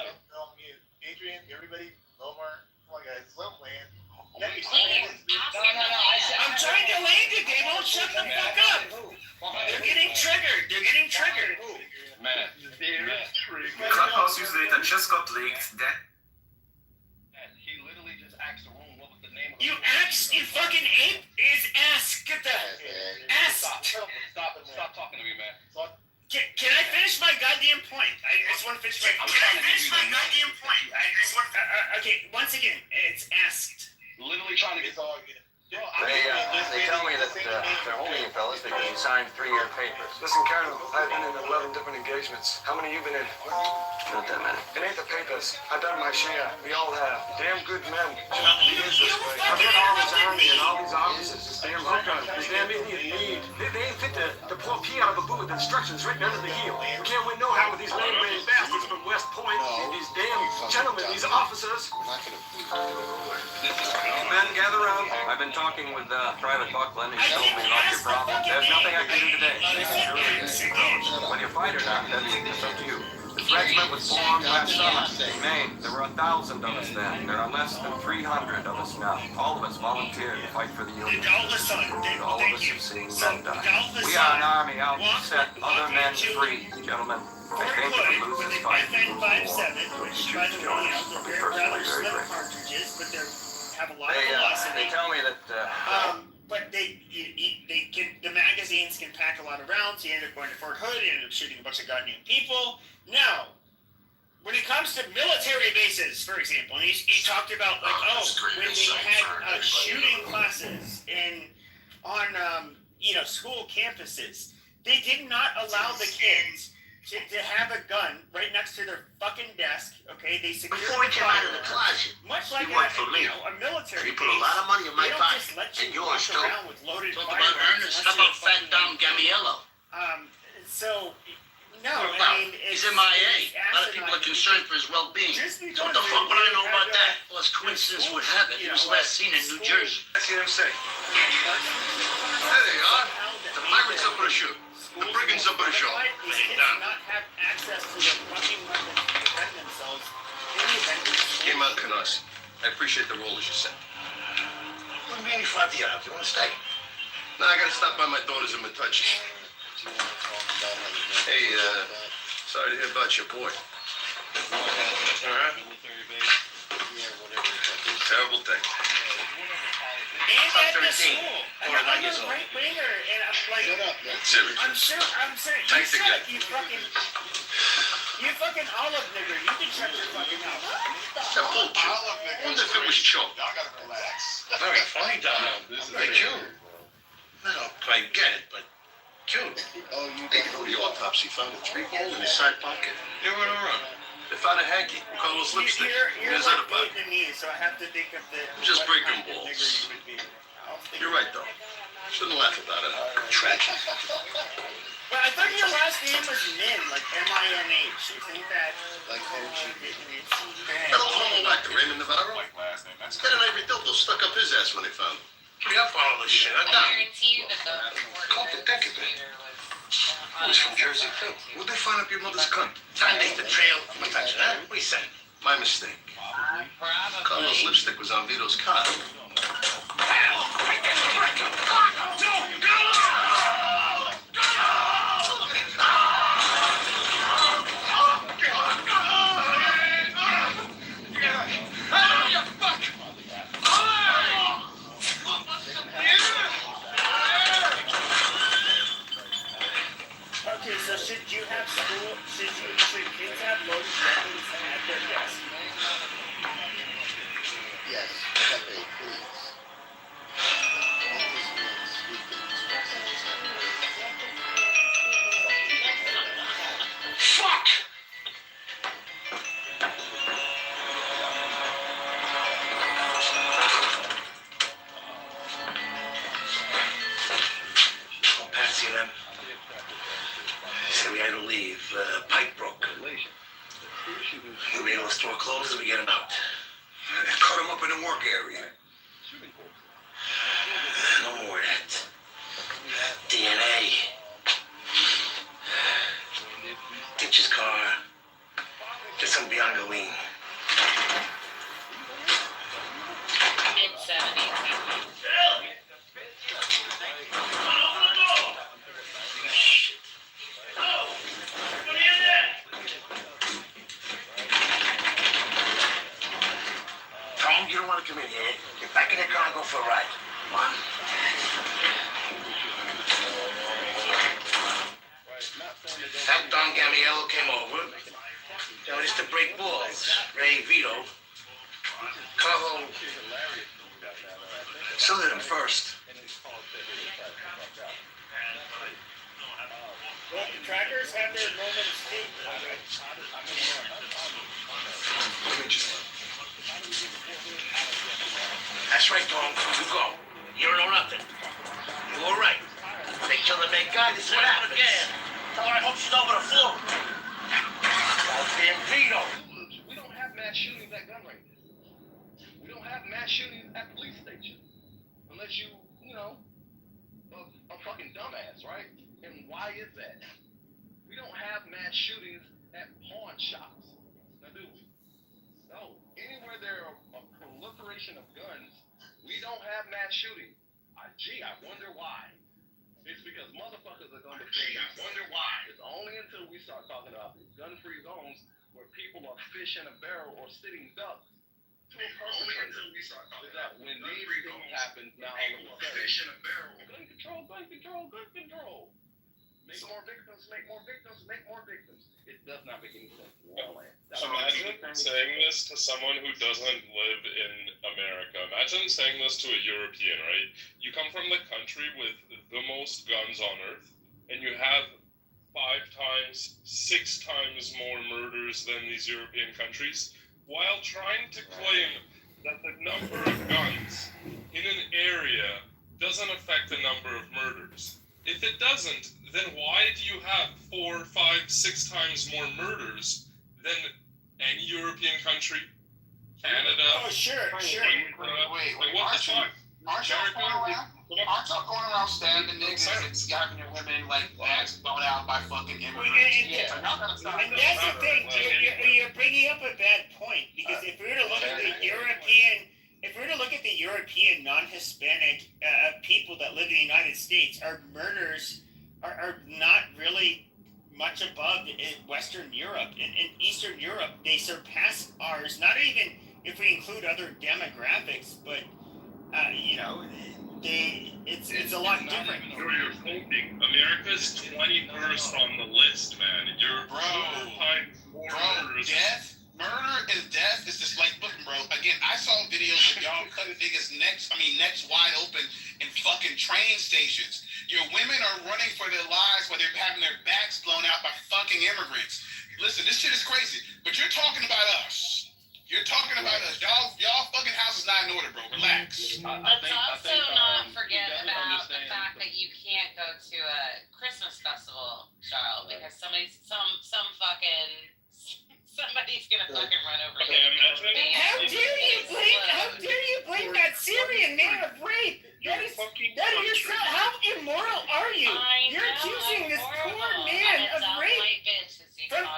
Adrian, everybody, Lomar, come on guys, slow plan. No, I'm trying to land it. They won't shut the fuck up. They're getting triggered. They're getting triggered. Man. Clubhouse user data just got leaked. He literally just asked the room what was the name of You fucking ape is asked. Asked. Stop talking to me, man. Can I finish my goddamn point? I just want to finish my. Can I finish my goddamn point? I just want. Okay, once again, it's asked. Literally trying to get all. They tell me that they're holding you fellas because you signed 3-year papers. Listen, Colonel, I've been in 11 different engagements. How many you been in? Not that many. It ain't the papers. I've done my share. We all have. Damn good men. It is this way. I've got all this army and all these officers. This damn hook on. This damn idiot need. They ain't fit to pour pee out of a boot with instructions written under the heel. You can't win no how with these lame-brained bastards from West Point. These damn gentlemen, these officers. Men, gather around. I've been talking with Private Buckland. He told me about your problem. There's nothing I can do today. When you fight or not, that's up to you. This regiment was formed last summer in Maine. There were 1,000 of us then. There are less than 300 of us now. All of us volunteered to fight for the Union. All of us have seen men die. We are an army out to set other men free. Gentlemen, I think if we lose this fight, we lose the war. So if you choose to join us, I'll be personally very grateful. They tell me that... But the magazines can pack a lot of rounds. He ended up going to Fort Hood. He ended up shooting a bunch of goddamn people. Now, when it comes to military bases, for example, and he talked about when they had shooting classes on school campuses, they did not allow the kids to have a gun right next to their fucking desk. Okay, they secured Before we came out of the closet, much like you worked for me. a military You put a lot of money in my pocket, and yours too. With loaded Talk about earning stuff up fat down Gambiello. So No, What I about? mean, He's it's MIA. A lot of people are asinine. concerned for his well-being. Just So what the fuck would I know about that? Well, it's Your coincidence school, would have it. He you was know, last seen in New school- Jersey. I see him say. There they are. The pirates up on the ship. The brigands up on the shore. These kids do not have access to the fucking weapons to defend themselves in the event of Game out, Canarsie. I appreciate the role as you said. What do you mean you fought the out? You want to stay? No, I gotta stop by my daughter's in Metuchen. Hey, sorry to hear about your boy. Terrible thing. And at the 13. school. Or I'm 9 a years old. right winger, and I'm like, Serious. I'm serious. Tight You together. shut, you fucking olive nigger. You can shut your fucking mouth. That bullshit. I wonder if it was choked. Y'all gotta relax. Very funny, Don. Very cute. I don't quite get it, but cute. Oh, you They go to the autopsy, found a 3-hole in his side pocket. They were on a run. They found a hanky. Carlos lipstick. You're His like other pocket. Vietnamese, so I have to think of the. Just what breaking kind of balls. nigger you would be. I don't think You're right, though. Shouldn't laugh about it. Tragic. But I thought your last name was Min, like M-I-N-H. Isn't that like Hello, homo doctor, Raymond Navarro. Got an ivory dildo stuck up his ass when they found him. Hurry up all this shit. I'm done. guarantee you that the Coffee, thank you, babe. He was from Jersey, too. Where'd they find up your mother's cunt? Time to the trail of Metuchen, huh? What do you say? My mistake. Carlos' lipstick was on Vito's car. okay? So should you have school? Should kids have loaded weapons at their desk? Yes, Pepe, please. Let this man speak in his Fuck! Oh, Patsy and them. Said we had to leave. Pipe broke. We'll be able to store clothes as we get them out. Cut them up in the work area. No more of that. DNA. Ditch his car. Get some Bianca lean. Tom, you don't want to come in here. Get back in the car and go for a ride. Come on. That Don Gamiello came over. Told us to break balls. Ray, Vito. Carlo. Salute him first. Well, the trackers have their moment of state. That's right, Tom. You go. You don't know nothing. You were right. They kill the main guy. This is what happened again. Tell her I hope she's over the floor. Goddamn Vito. We don't have mass shootings at gun ranges. We don't have mass shootings at police stations. Unless you know, a fucking dumbass, right? And why is that? We don't have mass shootings at pawn shops. Now, do we? No. Anywhere there are a proliferation of guns, we don't have mass shootings. Gee, I wonder why. It's because motherfuckers are going to say, I wonder why. It's only until we start talking about these gun-free zones where people are fish in a barrel or sitting ducks to a perpetrator. That when these things happen, now all of a sudden, fish in a barrel. Gun control, gun control, gun control. Make more victims, make more victims, make more victims. It does not make any sense in the land. Imagine saying this to someone who doesn't live in America. Imagine saying this to a European, right? You come from the country with the most guns on earth, and you have 5 times, 6 times more murders than these European countries, while trying to claim that the number of guns in an area doesn't affect the number of murders. If it doesn't, then why do you have 4, 5, 6 times more murders than any European country? Canada. Oh, sure. Wait, aren't y'all going around stabbing niggas and stabbing your women like bags blown out by fucking immigrants? And that's the thing. You're bringing up a bad point, because if we were to look at the European non-Hispanic people that live in the United States, our murders are not really much above in Western Europe. In Eastern Europe, they surpass ours. Not even if we include other demographics, but it's a lot different. You're thinking America's 21st on the list, man. You're 4 times more murders. Death is just like, look, bro. Again, I saw videos of y'all cutting niggas' necks wide open in fucking train stations. Your women are running for their lives while they're having their backs blown out by fucking immigrants. Listen, this shit is crazy. But you're talking about us. You're talking about us. Y'all fucking house is not in order, bro. Relax. Let's also not forget about the fact that you can't go to a Christmas festival, Charles, because somebody's gonna fucking run over you. How dare you blame that Syrian man of rape? How immoral are you? You're accusing this poor man of rape.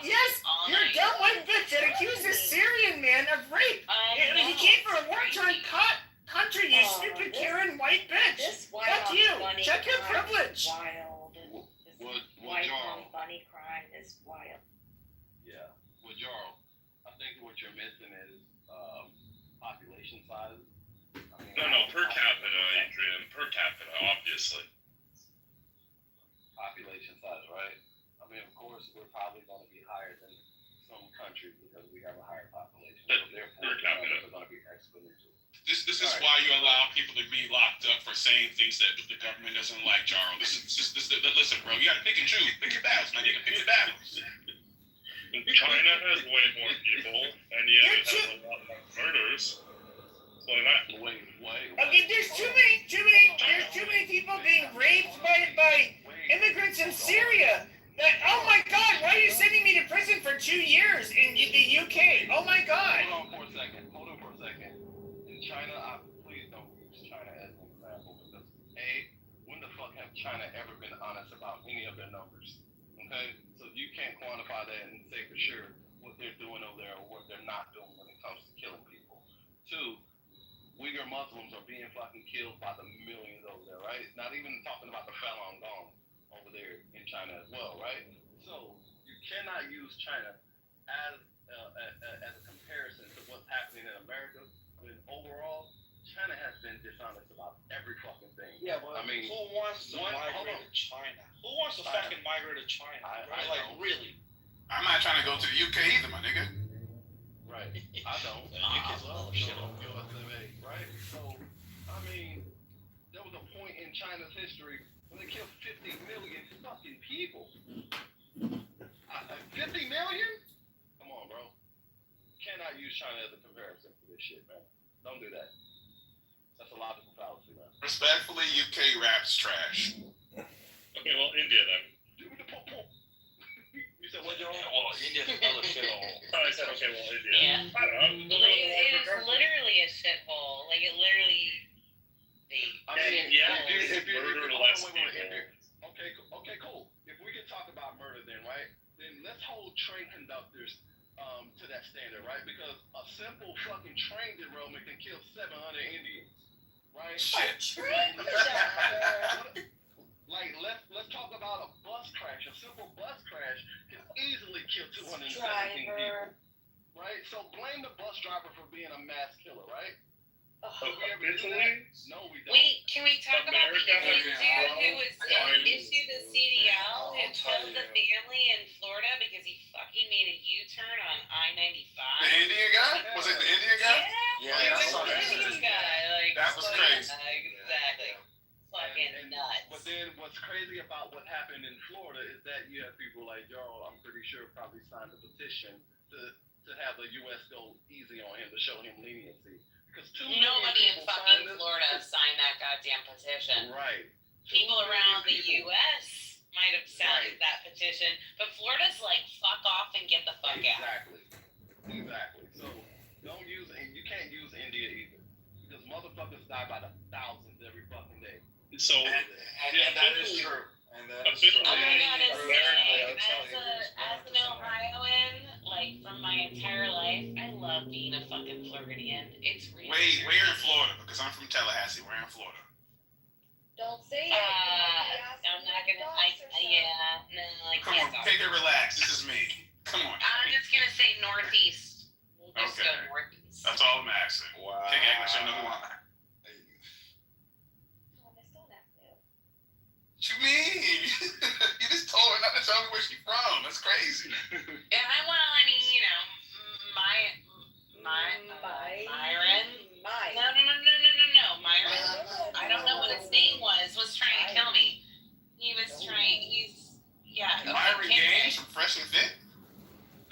Yes, you're a dumb white bitch that accused this Syrian man of rape. He came from a war-torn country, you stupid Karen white bitch. Fuck you. Check your privilege. What y'all? Bunny crime is wild. Yeah. Well, Jarl, I think what you're missing is population size. No, per capita, Adrian. Per capita, obviously. Population size, right? I mean, of course, we're probably going to be higher than some countries because we have a higher population. So therefore, per capita, we're going to be exponential. This is why you allow people to be locked up for saying things that the government doesn't like, Jarl. Listen, bro. You got to pick and choose. Pick your battles, man. You can pick your battles. China has way more people, and yet it has a lot more murders. Why not? Okay, there's too many people being raped by immigrants in Syria. Oh my God! Why are you sending me to prison for 2 years in the UK? Oh my God! Hold on for a second. In China, please don't use China as an example because when the fuck have China ever been honest about any of their numbers? Okay, so you can't quantify that and say for sure what they're doing over there or what they're not doing when it comes to killing people. 2, Uyghur Muslims are being fucking killed by the millions over there, right? Not even talking about the Falun Gong over there in China as well, right? So you cannot use China as a comparison to what's happening in America when overall China has been dishonest about every fucking thing. Yeah, but I mean, who wants to migrate to China? Who wants to fucking migrate to China? Really? I'm not trying to go to the UK either, my nigga. Right. I don't. Right? So, I mean, there was a point in China's history when they killed 50 million fucking people. 50 million? Come on, bro. Cannot use China as a comparison for this shit, man. Don't do that. That's a logical fallacy, man. Respectfully, UK rap's trash. Okay, well, India then. You said what, Joe? Well, India's another shithole. I said, okay, well, India. Yeah. I don't know. It was literally a shithole. Like, it literally... Okay, cool. If we can talk about murder then, right? Then let's hold train conductors to that standard, right? Because a simple fucking train derailment can kill 700 Indians, right? Shit. Let's talk about a bus crash. A simple bus crash can easily kill 217 people, right? So blame the bus driver for being a mass killer, right? Italy? No, we don't. Wait, can we talk about the dude who was issued the CDL who killed the family in Florida because he fucking made a U-turn on I-95? The Indian guy? Was it the Indian guy? Yeah, I saw that. Indian guy. Like, that was crazy. Exactly. Fucking nuts. But then what's crazy about what happened in Florida is that you have people like Jarl, I'm pretty sure, probably signed a petition to have the U.S. go easy on him, to show him leniency. Because nobody in fucking Florida signed that goddamn petition. Right. people around the U.S. might have sounded that petition, but Florida's like, fuck off and get the fuck out. Exactly. So don't use, and you can't use India either, because motherfuckers die by the thousands every fucking day. So And that is true. And that is Officially, true. Oh my god, it's America, sick. As an Ohioan, like from my entire life, I love being a fucking Floridian. It's really Wait, where in Florida? Because I'm from Tallahassee. Where in Florida? Don't say it. I'm not gonna. Yeah, no, I Come can't on, talk. take it relax. This is me. Come on. I'm just gonna say northeast. We'll just Okay. go northeast. That's all I'm asking. Wow. Can't act like you know who I am. What you mean? You just told her not to tell me where she's from. That's crazy. Yeah, I mean, you know, Myron. No. Myron. I don't know what his name was trying to kill me. Myron Gaines from Fresh and Fit?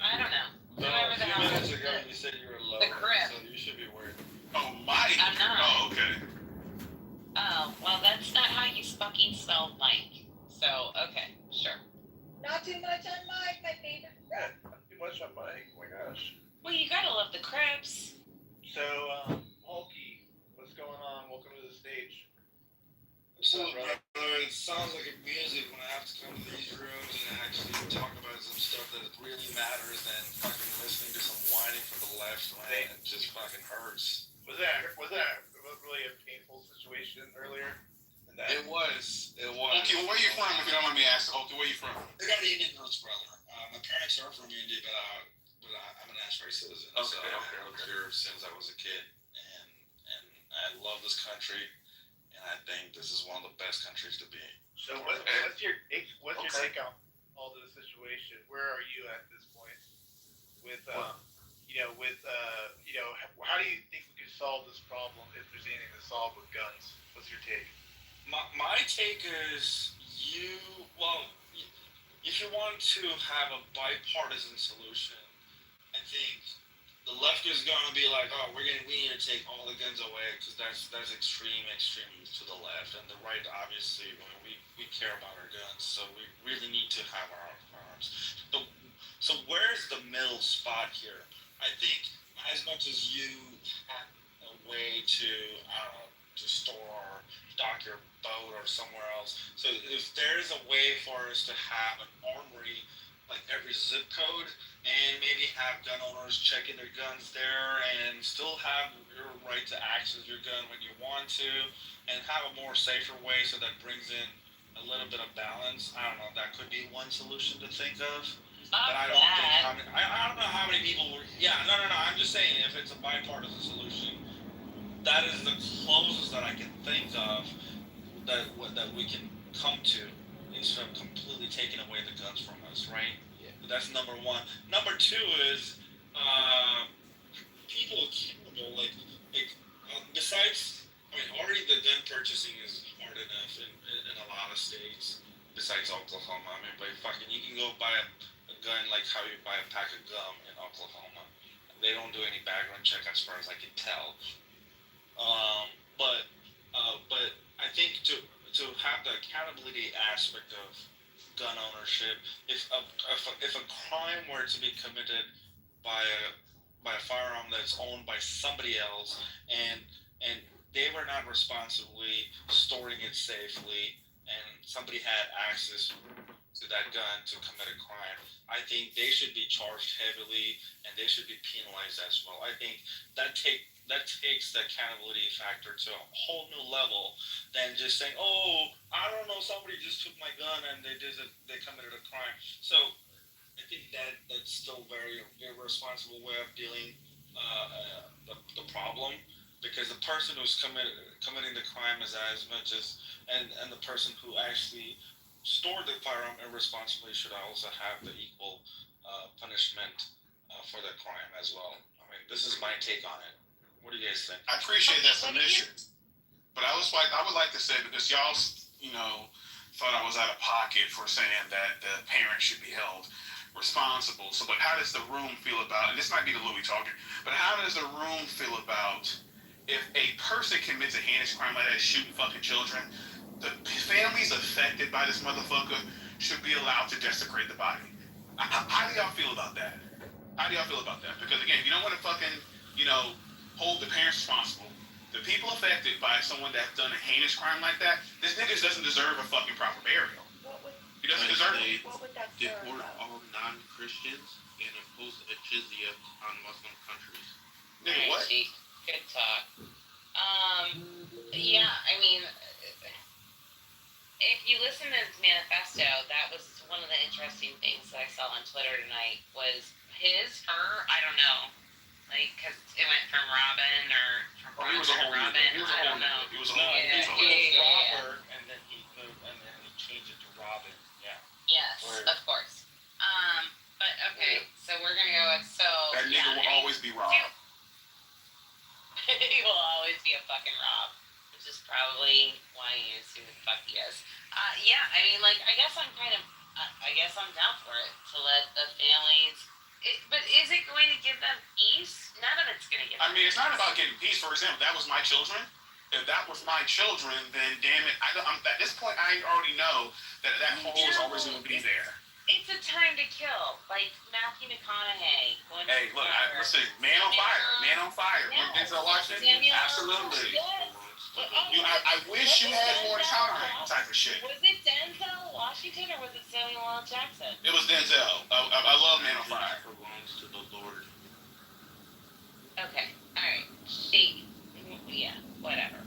I don't know. No, Whoever a the few hell. minutes ago you said you were low. The Crip. So you should be worried. Oh, Mike. I'm not. Oh, okay. Oh, well, that's not how you fucking spell Mike. So, okay, sure. Not too much on Mike, my favorite. Yeah, not too much on Mike. Oh my gosh. Well, you gotta love the Crips. So, Hulky, what's going on? Welcome to the stage. What's up, brother? It sounds like music when I have to come to these rooms and actually talk about some stuff that really matters than fucking listening to some whining from the left, man. It just fucking hurts. Was that really a painful situation earlier? It was. Okay, well, where you from, if you don't mind me asking? Okay, where you from? I got Indian roots, brother. My parents are from India, but I'm an Ashbury citizen. Okay, so I lived here since I was a kid, and I love this country, and I think this is one of the best countries to be in. So what's your take on all this situation? Where are you at this point? How do you think we could solve this problem if there's anything to solve with guns? What's your take? My take is if you want to have a bipartisan solution, I think the left is going to be like, oh, we need to take all the guns away because that's extreme to the left, and the right, obviously, we care about our guns, so we really need to have our arms. So where's the middle spot here? I think as much as you have a way to store or dock your boat or somewhere else. So if there's a way for us to have an armory like every zip code and maybe have gun owners checking their guns there and still have your right to access your gun when you want to and have a more safer way so that brings in a little bit of balance. I don't know, that could be one solution to think of. But I don't think I don't know how many people were. Yeah, no. I'm just saying, if it's a bipartisan solution, that is the closest that I can think of that we can come to instead of completely taking away the guns from us, right? Yeah. That's number one. Number two is people accountable. Besides, already the gun purchasing is hard enough in a lot of states. Besides Oklahoma, but you can go buy a gun like how you buy a pack of gum in Oklahoma. They don't do any background check as far as I can tell. But I think to have the accountability aspect of gun ownership, if a crime were to be committed by a firearm that's owned by somebody else and they were not responsibly storing it safely and somebody had access to that gun to commit a crime, I think they should be charged heavily and they should be penalized as well. I think that takes the accountability factor to a whole new level than just saying, oh, I don't know, somebody just took my gun and they committed a crime. So I think that's still very irresponsible way of dealing the problem, because the person who's committing the crime is as much as and the person who actually stored the firearm irresponsibly should also have the equal punishment for the crime as well. I mean, this is my take on it. What do you guys think? I appreciate that submission, but I would like to say, because y'all, thought I was out of pocket for saying that the parents should be held responsible. So, but how does the room feel about, and this might be the Louis talking, but how does the room feel about if a person commits a heinous crime like that, shooting fucking children, the families affected by this motherfucker should be allowed to desecrate the body. How do y'all feel about that? How do y'all feel about that? Because again, you don't want to fucking, hold the parents responsible. The people affected by someone that's done a heinous crime like that, this nigga doesn't deserve a fucking proper burial. He doesn't deserve it. What would that Deport all non-Christians and impose a jizya on Muslim countries. Nigga, what? Good talk. Yeah, I mean, if you listen to his manifesto, that was one of the interesting things that I saw on Twitter tonight was her, I don't know. Like, because it went from Robin or from Robin to Robin. I don't know. He was a whole Robert, and then he changed it to Robin. Yeah. Yes, of course. But okay, so we're gonna go with that nigga will always be Rob. He will always be a fucking Rob, which is probably why he is who the fuck he is. Yeah, I mean, like, I guess I'm down for it to let the families. But is it going to give them peace? None of it's going to give them It's not about getting peace. For example, that was my children. If that was my children, then damn it, at this point, I already know that hole is always going to be there. It's a time to kill, like Matthew McConaughey. Hey, look, listen, Man on Fire. Yeah, Denzel Washington? Absolutely. Yes. I wish you had more time, type of shit. Was it Denzel Washington or was it Samuel L. Jackson? It was Denzel. I love Man on Fire. Belongs to the Lord. Okay, alright. Yeah, whatever.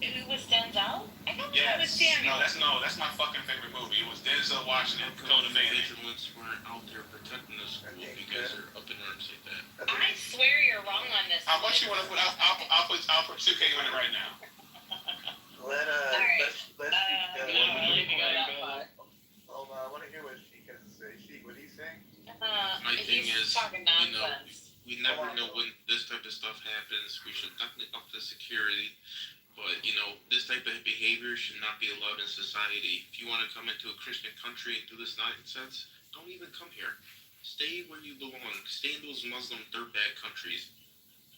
It was Denzel? I thought it was Samuel. That's my fucking favorite movie. It was Denzel Washington, Code of Vanity. Vigilants weren't out there protecting the school because they're up in arms like that. I swear you're wrong on this. How much you want to put? I'll put 2K on it right now. Let's Hold on, I want to hear what she has to say. What do you think? My thing is, talking nonsense. we never know when this type of stuff happens. We should definitely up the security. But, this type of behavior should not be allowed in society. If you want to come into a Christian country and do this nonsense, don't even come here. Stay where you belong. Stay in those Muslim dirtbap countries.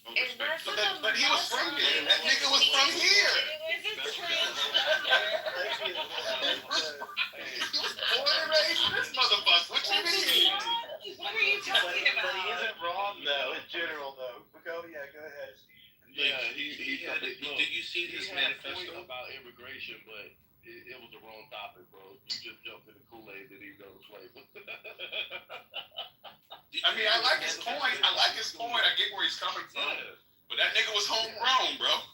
All respect. But he was from here. That nigga was from here. It was a transgender. He was born and raised in this motherfucker. What you mean? What are you talking about? But he isn't wrong, though, in general, though. Go ahead, Steve. Yeah, did you see his manifesto? About immigration, but it was the wrong topic, bro. You just jumped in the Kool-Aid and you go to flavor. I like his point. I get where he's coming from. But that nigga was homegrown, bro.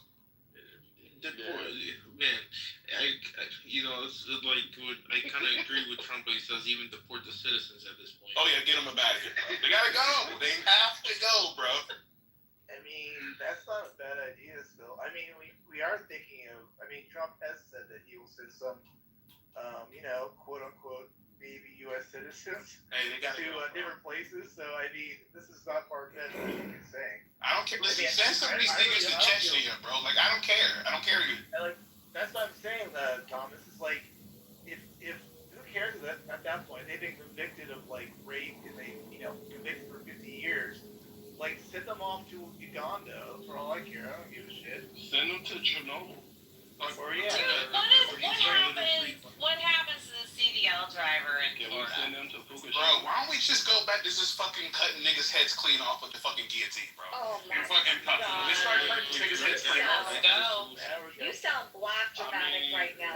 Man, it's like I kind of agree with Trump when he says even deport the citizens at this point. Oh yeah, get them up out of here. They gotta go. They have to go, bro. I mean, that's not a bad idea still. I mean, we are thinking of, Trump has said that he will send some, quote unquote, baby U.S. citizens to different places. So, this is not far-fetched what he's saying. I don't care. Listen, send some of these niggas to Chechnya, bro. Like, I don't care. That's what I'm saying, Tom. This is like, if who cares at that point? They've been convicted of, rape and convicted for 50 years. Send them off to Uganda for all I care. I don't give a shit. Send them to Chernobyl. What happens to the CDL driver in Florida? Send them to Fukushima. Bro, why don't we just go back to just fucking cutting niggas' heads clean off with the fucking guillotine, bro? Oh my fucking God. Let's start cutting niggas' heads clean off. You sound black dramatic right now.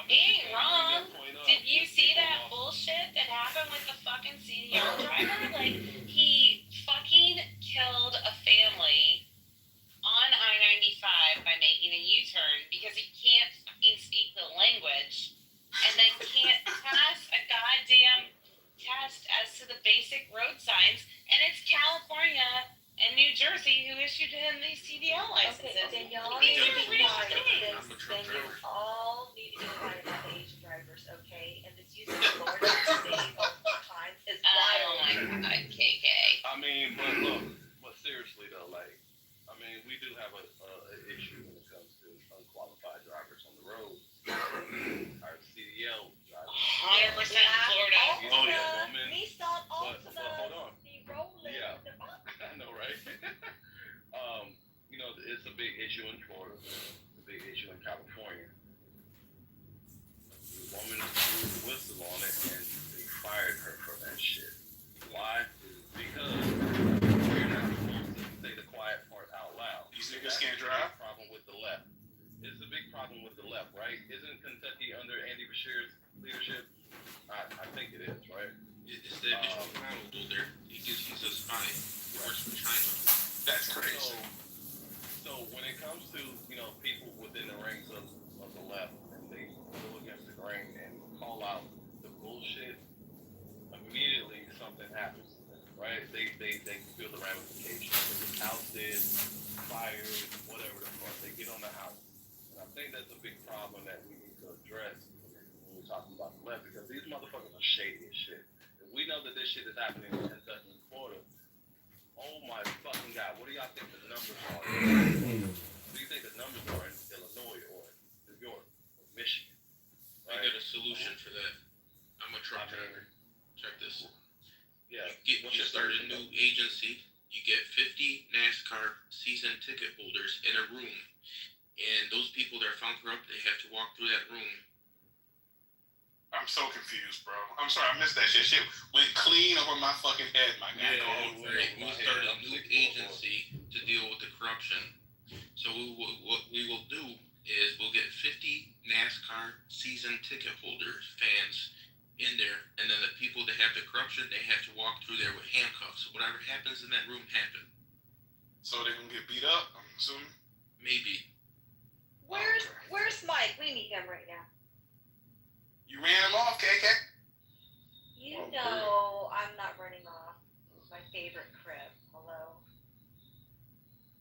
He ain't wrong. Did you see that bullshit that happened with the fucking CDL driver? He fucking killed a family on I-95 by making a U-turn because he can't fucking speak the language and then can't pass a goddamn test as to the basic road signs. And it's California and New Jersey who issued him these CDL licenses. Okay, then y'all need to be quiet. Then you all need to be quiet about the Asian drivers, okay? And this using Florida State multiple times is wild. Oh my God, KK. But seriously though, we do have an issue when it comes to unqualified drivers on the road. Our CDL drivers. 100% Florida. Oh yeah, woman. Nissan Altima. But hold on. Be rolling. Yeah. I know, right? It's a big the big issue in California. The woman blew the whistle on it, and they fired her for that shit. Why? Because you're not supposed to say the quiet part out loud. These niggas can't drive? Problem with the left. It's a big problem with the left, right? Isn't Kentucky under Andy Bashir's leadership? I think it is, right? It's that Mitch McConnell over there. He's a spy. He works for China. That's crazy. So when it comes to, people within the ranks of the left, and they go against the grain and call out the bullshit, immediately something happens, right? They feel the ramifications. They get ousted, fired, whatever the fuck. They get on the house. And I think that's a big problem that we need to address when we're talking about the left, because these motherfuckers are shady as shit. If we know that this shit is happening in Kentucky and Florida, oh my fucking God, what do y'all think the numbers are? What do you think the numbers are in Illinois or New York or Michigan? I got a solution for that. I'm a truck driver. Check this. Yeah. You start a new agency. You get 50 NASCAR season ticket holders in a room. And those people that are found corrupt, they have to walk through that room. I'm so confused, bro. I'm sorry, I missed that shit. Shit went clean over my fucking head, my guy. Right. We start a new agency to deal with the corruption. So what we will do is we'll get 50 NASCAR season ticket holders, fans, in there, and then the people that have the corruption, they have to walk through there with handcuffs. So whatever happens in that room happened. So they gonna get beat up, I'm assuming? Maybe. Where's Mike? We need him right now. You ran him off, KK? You know I'm not running off. My favorite crib. Hello.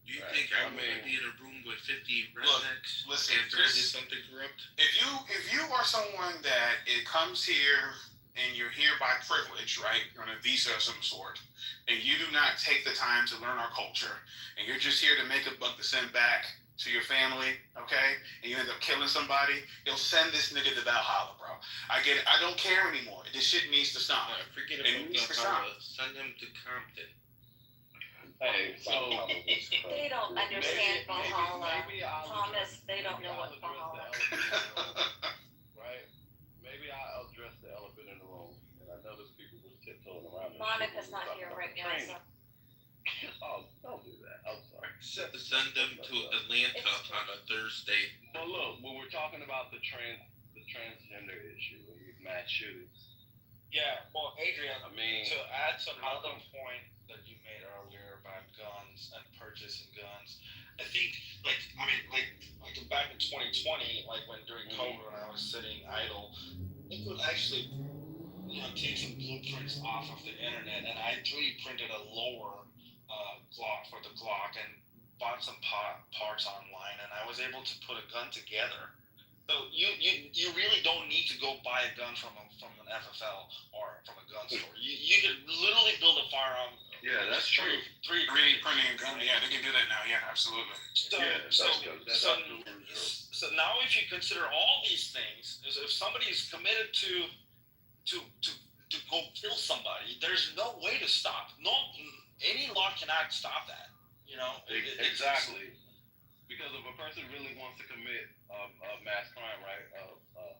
Do you think I would be in a room with 50 rednecks after I did something corrupt? If you are someone that it comes here and you're here by privilege, right? You're on a visa of some sort, and you do not take the time to learn our culture, and you're just here to make a buck to send back to your family, okay? And you end up killing somebody, you'll send this nigga to Valhalla, bro. I get it. I don't care anymore. This shit needs to stop. Forget It about needs to stop. Valhalla. Send him to Compton. Hey, so They don't understand Valhalla. Thomas, they don't know what Valhalla is. Right? Maybe I'll address the elephant in the room. And I know there's people who's tiptoeing around. Monica's not here right now, so. Oh, don't do that. I'm sorry. Send them to Atlanta on a Thursday. Well, look, when we're talking about the transgender issue and these mass shootings. Yeah, well, Adrian, I mean, to add to another point that you made earlier about guns and purchasing guns, I think, like back in 2020, like when during COVID, when I was sitting idle, I could actually, take some blueprints off of the internet, and I 3D printed a lower Glock for the Glock and bought some parts online, and I was able to put a gun together. So you really don't need to go buy a gun from an FFL or from a gun store. You can literally build a firearm. Yeah, that's true. 3D printing a gun. Yeah, they can do that now. Yeah, absolutely. So now, if you consider all these things, is if somebody is committed to go kill somebody, there's no way to stop. No, any law cannot stop that. Exactly. Because if a person really wants to commit a mass crime, right,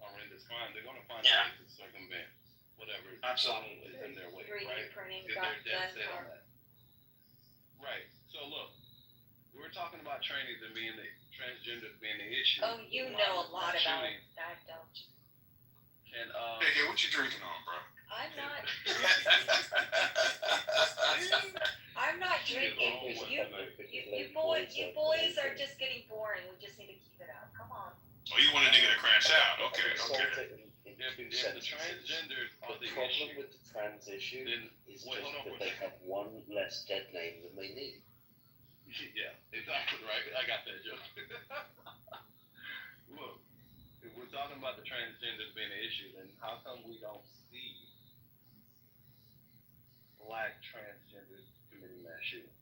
horrendous crime, they're going to find a way to circumvent whatever Absolutely is in their way, 3D right? printing, If they're dead set on that. Right. So look, we're talking about trainees and transgenders being the issue. Oh, you know a lot about that, don't you? Can KK, what you drinking on, bro? I'm not. I'm not drinking. You boys are just getting boring. We just need to keep it up. Come on. Oh, you want a nigga to crash out? Okay. If the transgenders are the issue, with the trans issue is wait, just hold on that they have one less dead name than they need. Yeah, exactly right. I got that joke. Look, if we're talking about the transgenders being an issue, then how come we don't see black transgenders committing mass shootings?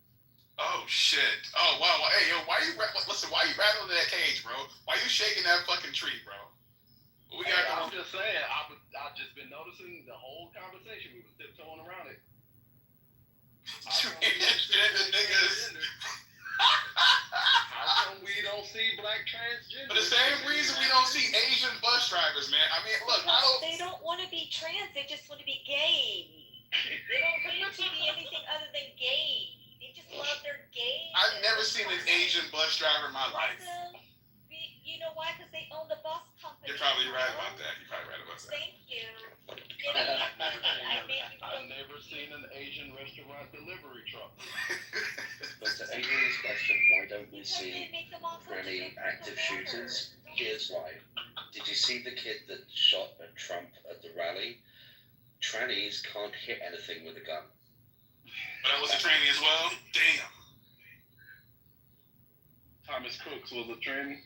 Oh shit! Oh wow! Hey yo, why you rattling that cage, bro? Why you shaking that fucking tree, bro? What we got going? I'm just saying. I've just been noticing the whole conversation. We were tiptoeing around it. Transgender niggas. How come we don't see black transgenders? For the same reason we don't see Asian bus drivers, man. I mean, look, I don't. They don't want to be trans. They just want to be gay. They don't want to be anything other than gay. They just love their gay. I've never seen an Asian bus driver in my life. You know why? Because they own the bus company. You're probably right about that. Thank you. I've never seen an Asian restaurant delivery truck. But to Adrian's question, why don't we see really active shooters? Here's why. Did you see the kid that shot at Trump at the rally? Trannies can't hit anything with a gun. But that was a tranny as well? Damn. Thomas Crooks was a tranny?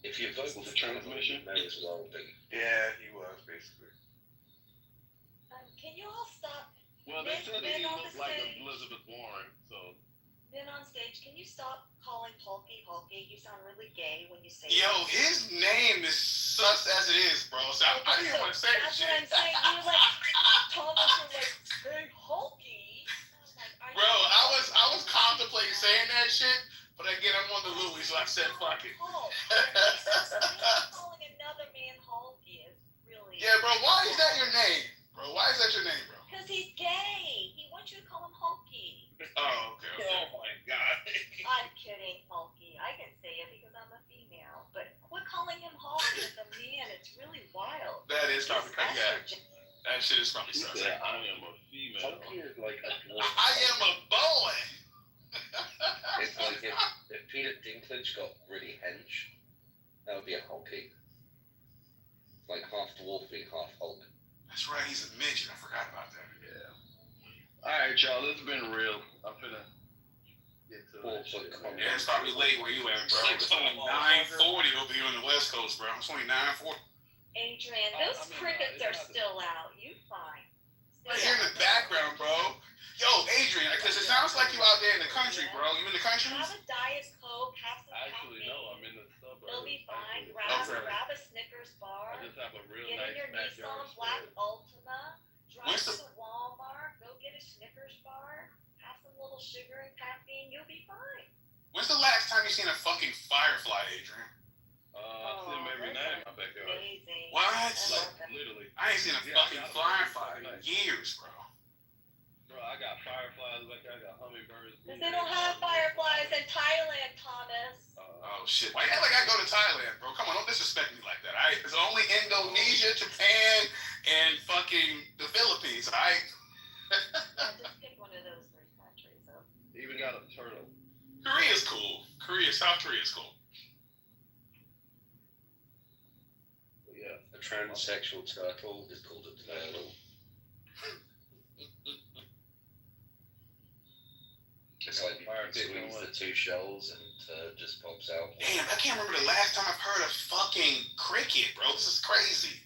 If you vote for transmission, may as well be. Yeah, he was, basically. Can you all stop? Well, they said that he looked like Elizabeth Warren, so. Men on stage, can you stop calling Hulky Hulky? You sound really gay when you say Yo, his name is sus as it is, bro. So I didn't even want to say that shit. That's what I'm saying. You were like, Thomas was like, hey, Hulky. Bro, I was contemplating saying that shit, but again, I'm on the Louis, so I said fuck it. Calling another man Hulky is really. Yeah, bro, why is that your name? Bro, why is that your name, bro? Because he's gay. He wants you to call him Hulky. Oh, okay. Oh my god. I'm kidding, Hulky. I can say it because I'm a female. But quit calling him Hulky as a man. It's really wild. That is probably yeah. That shit is probably sus. Yeah, I am a female. Hulky is like a dwarf. I am a boy. It's like if Peter Dinklage got really hench, that would be a Hulky. Like half dwarfy, half Hulk. That's right, he's a midget. I forgot about that. Yeah. Alright, y'all, it's been real. I'm finna get to that shit. Yeah, it's probably late where you at, bro. It's only 9:40 over here on the West Coast, bro. It's only 9:40. Adrian, those crickets are still out. You fine. Right here in the background, bro. Yo, Adrian, because it sounds like you out there in the country, bro. You in the country? Have a Diet Coke, have some Actually, coffee. no, I'm in the suburbs. It'll be fine. Okay. Grab a Snickers bar. I just have a real Get nice in your backyard Nissan Black spread. Ultima. Drive When's to Walmart. Go get a Snickers bar. Have some little sugar and caffeine. You'll be fine. When's the last time you seen a fucking firefly, Adrian? I see them every night in my backyard. Amazing. What? Like, literally. I ain't seen a fucking firefly in years, bro. Bro, I got fireflies back there. I got hummingbirds. Because they don't have fireflies in Thailand, Thomas. Oh shit! Why you act like I go to Thailand, bro? Come on, don't disrespect me like that. It's only Indonesia, Japan, and fucking the Philippines. Alright. Just pick one of those three countries. So. Even got a turtle. Korea's cool. South Korea's cool. But yeah. A transsexual turtle is called a turtle. It's like fire swings the two shells and just pops out. Damn, I can't remember the last time I've heard a fucking cricket, bro. This is crazy.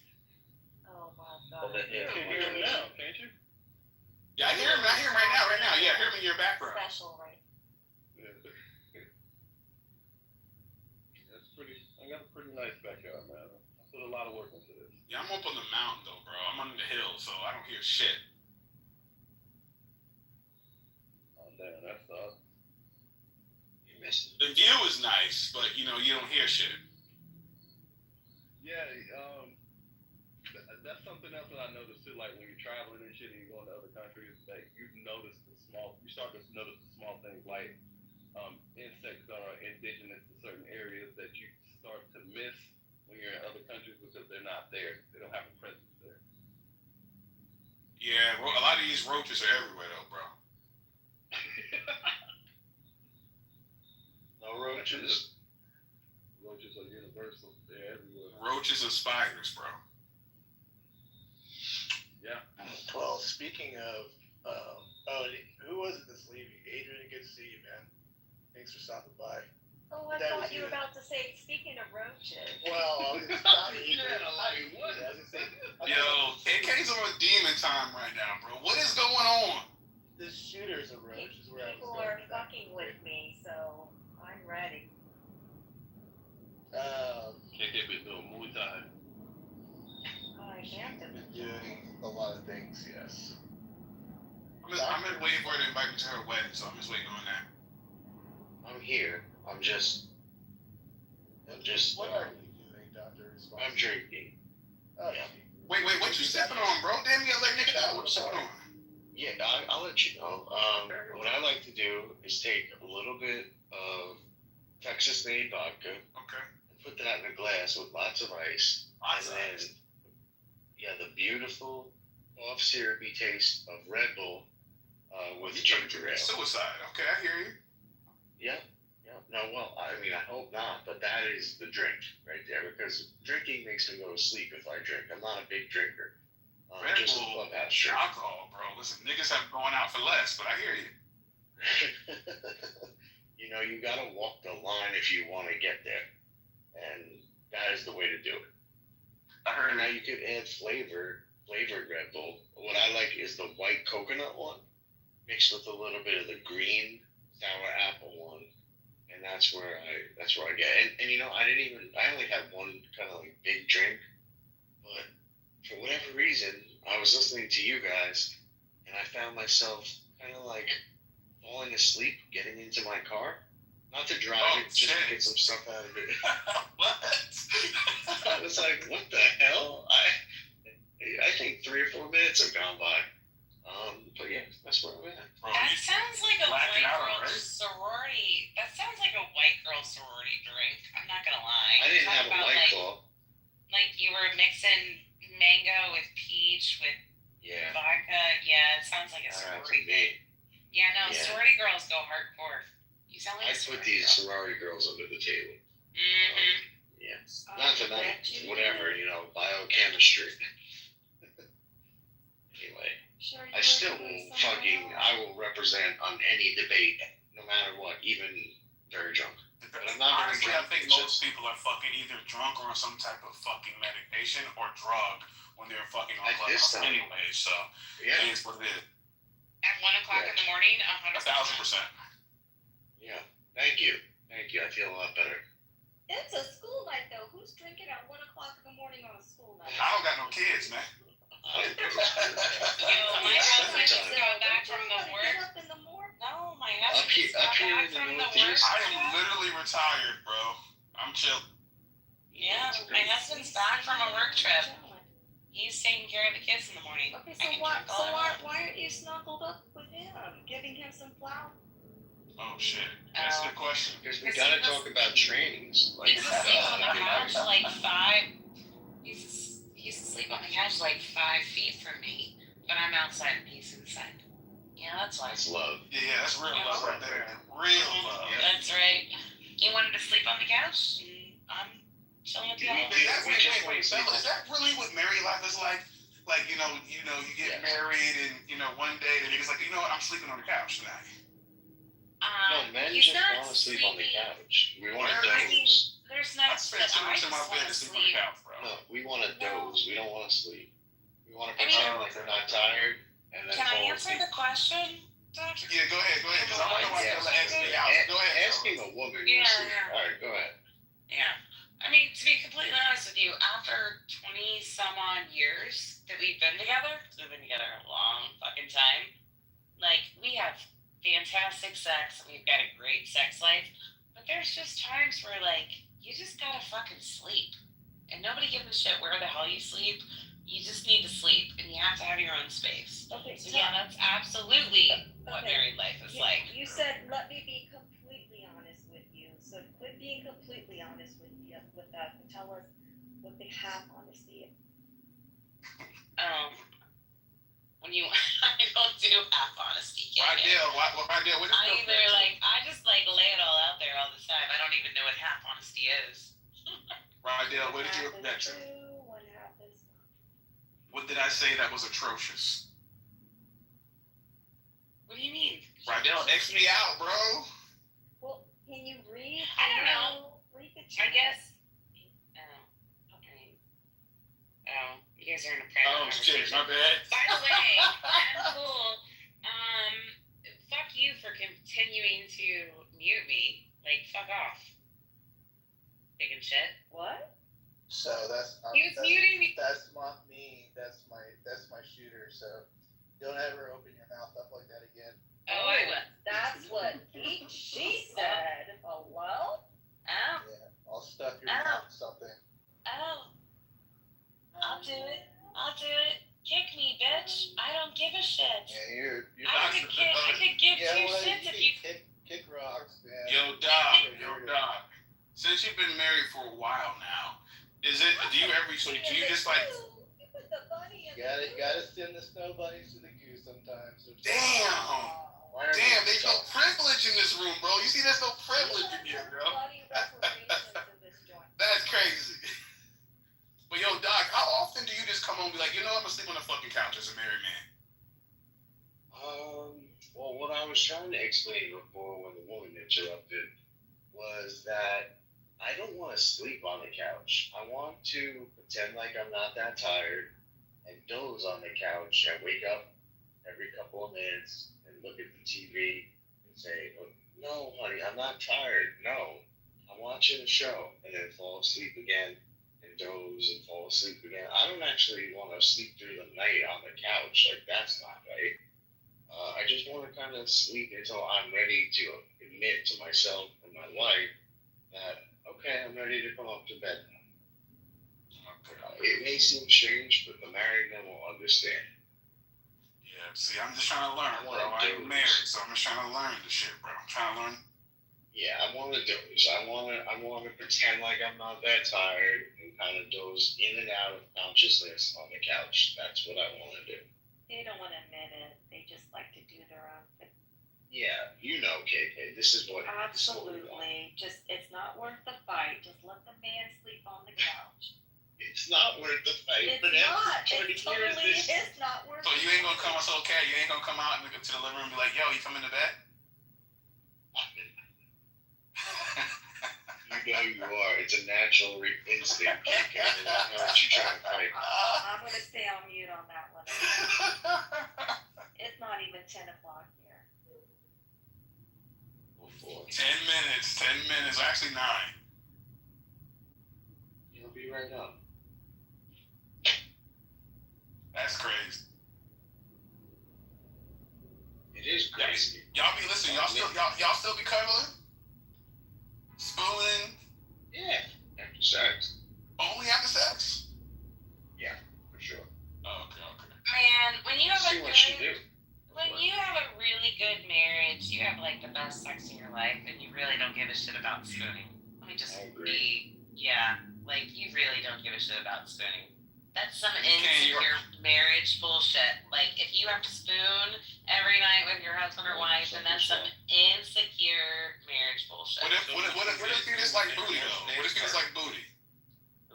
Oh my Well, god. you can hear him now, can't you? Yeah, I hear him. I hear him right now. Yeah, I hear him in your background. Special, right? Yeah. That's pretty. I got a pretty nice backyard, man. I put a lot of work into this. Yeah, I'm up on the mountain though, bro. I'm on the hill, so I don't hear shit. Oh damn, that's up. You missed it. The view is nice, but you know you don't hear shit. Yeah, that's something else that I noticed too. Like when you're traveling and shit, and you go into other countries, that you start to notice the small things like insects that are indigenous to certain areas that you start to miss when you're in other countries because they're not there. They don't have a presence there. Yeah, a lot of these roaches are everywhere though, bro. No roaches. Roaches are universal. They're everywhere. Roaches and spiders, bro. Yeah. Well, speaking of, who was it that's leaving? Adrian, good to see you, man. Thanks for stopping by. Oh, I That thought was you were good. about to say, speaking of roaches. Well, I was just talking to you. What? Yo, KK's on demon time right now, bro. What is going on? The shooters of roaches is where I was People going are with that. fucking with me, so I'm ready. KK been doing Muay Thai. I have to. Been doing a lot of things, yes. I'm just waiting for her to invite me to her wedding, so I'm just waiting on that. I'm here. I'm just. What are you doing, Doctor? I'm drinking. Oh, Yeah. Wait, what you sipping on, bro? Damn, you gotta let nigga know what you sipping on. Yeah, I'll let you know. What I like to do is take a little bit of Texas-made vodka. Okay. And put that in a glass with lots of ice. The beautiful, off syrupy taste of Red Bull with ginger ale. Suicide. Okay, I hear you. Yeah. No, well, I mean, I hope not, but that is the drink right there, because drinking makes me go to sleep if I drink. I'm not a big drinker. Red Just a Bull, clubhouse drink. alcohol, bro. Listen, niggas have going out for less, but I hear you. You gotta walk the line if you want to get there, and that is the way to do it. I heard. Now you could add flavored Red Bull. What I like is the white coconut one, mixed with a little bit of the green sour apple one, and that's where I get. And I only had one kind of like big drink, but for whatever reason, I was listening to you guys, and I found myself kind of like falling asleep getting into my car. Not to drive it, just to get some stuff out of it. What? I was like, what the hell? I think 3 or 4 minutes have gone by. But yeah, that's where I'm at. That sounds like a white out, girl right? sorority. That sounds like a white girl sorority drink. I'm not gonna lie. I didn't Talk have a about, White Claw. Like you were mixing mango with peach with vodka. Yeah, it sounds like a sorority thing. Yeah, no, sorority girls go hardcore. You sound like I put these sorority girls under the table. Mm-hmm. Yeah. Not tonight, whatever, biochemistry. Anyway, I still I will represent on any debate, no matter what, even very drunk. But I'm not Honestly, very I drunk. think most people are fucking either drunk or on some type of fucking medication or drug when they're fucking on At this Clubhouse time. anyway, so Yeah. it is what it is. At 1 o'clock in the morning, 1,000%. Yeah. Thank you. I feel a lot better. It's a school night though. Who's drinking at 1 o'clock in the morning on a school night? I don't got no kids, man. my husband just got back from the work. Up in the morning? No, my husband just got back from the work. I am literally retired, bro. I'm chill. Yeah, my husband's back from a work trip. He's taking care of the kids in the morning. Okay, so why aren't you snuggled up with him, giving him some flowers? Oh shit, that's the question. Because we gotta talk about trainings. He's asleep on the couch like 5. He's asleep on the couch like 5 feet from me, but I'm outside and he's inside. Yeah, that's why. That's love. Yeah, that's real love right there. Real love. That's right. He wanted to sleep on the couch, and I'm chilling with the other. Wait, fellas, is that really what married life is like? Like, you get married and, one day the nigga's like, you know what, I'm sleeping on the couch tonight. No, men just want to sleep on the couch. We want to doze. There's nights that I just want to sleep. No, we want to doze. We don't want to sleep. We want to pretend like we're not tired and then Can I fall answer asleep. the question, Doctor? Yeah, go ahead. Because I want to know why you're asking me out. Go ahead. Asking a woman. Yeah. All right, go ahead. Yeah. I mean, to be completely honest with you, after 20 some odd years that we've been together, because we've been together a long fucking time, we have fantastic sex, we've got a great sex life, but there's just times where, you just gotta fucking sleep. And nobody gives a shit where the hell you sleep. You just need to sleep, and you have to have your own space. Okay, so yeah, that's absolutely what married life is like. You said, let me be completely honest with you. So quit being completely honest with us and tell us what the half honesty is. When you, I don't do half honesty. What is I either I just lay it all out there all the time. I don't even know what half honesty is. Rydell, what did you object to? What did I say that was atrocious? What do you mean? Rydell, X me out, bro. Well, can you read? I don't know. Read the chat. I guess. You guys are in a private shit, my bad. By the way, that's cool. Fuck you for continuing to mute me. Fuck off. Taking shit. What? So that's He was muting me. That's not me. That's my shooter. So don't ever open your mouth up like that again. Oh, I would. That's what she said. Hello? Oh. Yeah, I'll stuff your mouth with something. Oh. I'll do it. I'll do it. Kick me, bitch. I don't give a shit. Yeah, you're I could give two shits if you kick rocks, man. Yo, Doc. Since you've been married for a while now, do you just like? You gotta send the snow bunnies to the goose sometimes. Damn, there's no privilege in this room, bro. You see, there's no privilege in here, bro. That's crazy. But yo, Doc, how often do you just come home and be like, you know, I'm gonna sleep on the fucking couch as a married man? Well, what I was trying to explain before when the woman interrupted was that I don't want to sleep on the couch. I want to pretend like I'm not that tired and doze on the couch and wake up every couple of minutes and look at the TV and say, oh, no, honey, I'm not tired. No, I'm watching a show, and then fall asleep again and doze and fall asleep again. I don't actually want to sleep through the night on the couch. Like, that's not right. I just want to kind of sleep until I'm ready to admit to myself and my wife that, okay, I'm ready to come up to bed now. It may seem strange, but the married men will understand. Yeah, see, I'm just trying to learn, bro. I ain't married, so I'm just trying to learn the shit, bro. I'm trying to learn. Yeah, I want to doze. I want to pretend like I'm not that tired and kind of doze in and out of consciousness on the couch. That's what I want to do. They don't want to admit it. They just like to do their own thing. Yeah, you know, KK, this is what. Absolutely. It's not worth the fight. Just let the man sleep on the couch. It's not worth the fight. It's not. It totally is not worth. So you ain't gonna come. It's okay. You ain't gonna come out and go to the living room and be like, "Yo, you coming to bed?" You know you are. It's a natural instinct, KK. I know what you're trying to fight. I'm going to stay on mute on that one. It's not even 10 o'clock here. 10 minutes. Actually, 9. You'll be right up. That's crazy. It is crazy. Y'all be listening. Y'all still be cuddling? Spooning? Yeah. After sex. Only after sex? Yeah, for sure. Oh, okay. Man, when you have See what she do. when you have a really good marriage, you have like the best sex in your life, and you really don't give a shit about spooning. Let me just like you really don't give a shit about spooning. That's some insecure marriage bullshit. Like, if you have to spoon every night with your husband or wife, then that's some insecure marriage bullshit. What if you just like booty, though? What if you just like booty?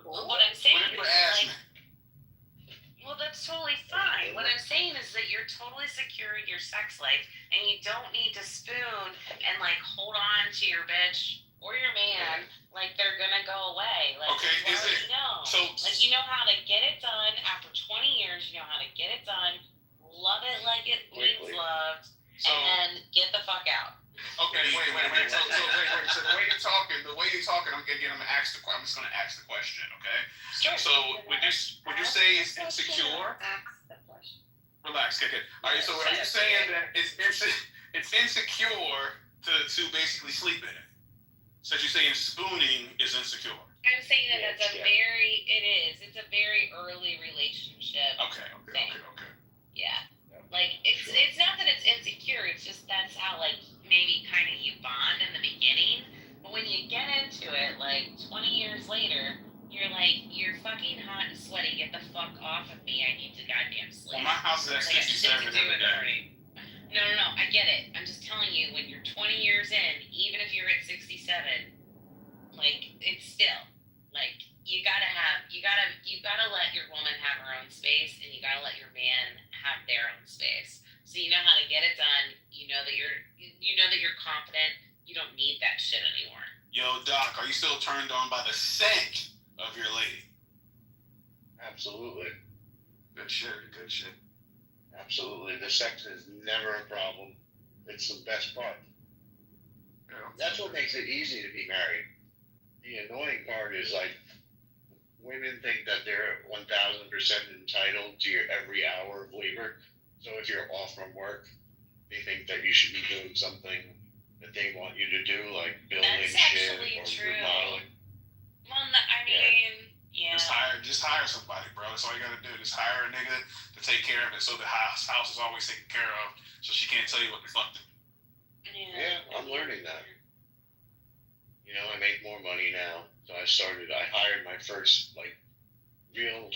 What I'm saying What if is, you're ass like, well, that's totally fine. What I'm saying is that you're totally secure in your sex life, and you don't need to spoon and, like, hold on to your bitch or your man like they're gonna go away. Like, okay, you already know. Like, you know how to get it done after 20 years. You know how to get it done. Love it like it needs loved, and then get the fuck out. Okay, wait. So the way you're talking, I'm gonna ask the question. I'm just gonna ask the question, okay? Sure. So would you say it's insecure? Ask the question. Relax, okay. All right. So are you saying that it's insecure to basically sleep in it? So you're saying spooning is insecure? I'm saying that it's a very early relationship. Okay. Yeah. Like, it's not that it's insecure, it's just that's how, like, maybe kind of you bond in the beginning. But when you get into it, like, 20 years later, you're like, you're fucking hot and sweaty, get the fuck off of me, I need to goddamn sleep. Well, my house is at 67 every day. No, I get it. I'm just telling you, when you're 20 years in, even if you're at 67, like, it's still, like, you gotta let your woman have her own space, and you gotta let your man have their own space. So you know how to get it done. You know that you're confident. You don't need that shit anymore. Yo, Doc, are you still turned on by the scent of your lady? Absolutely. Good shit. Absolutely. The sex is never a problem. It's the best part. That's what makes it easy to be married. The annoying part is, like, women think that they're 1,000% entitled to your every hour of labor. So if you're off from work, they think that you should be doing something that they want you to do, like building That's shit actually or true. remodeling. Well, I mean, yeah. Just hire somebody, bro. That's all you gotta do. Just hire a nigga to take care of it, so the house is always taken care of, so she can't tell you what the fuck to do. Yeah, I'm learning that. You know, I make more money now, so I hired my first, like, real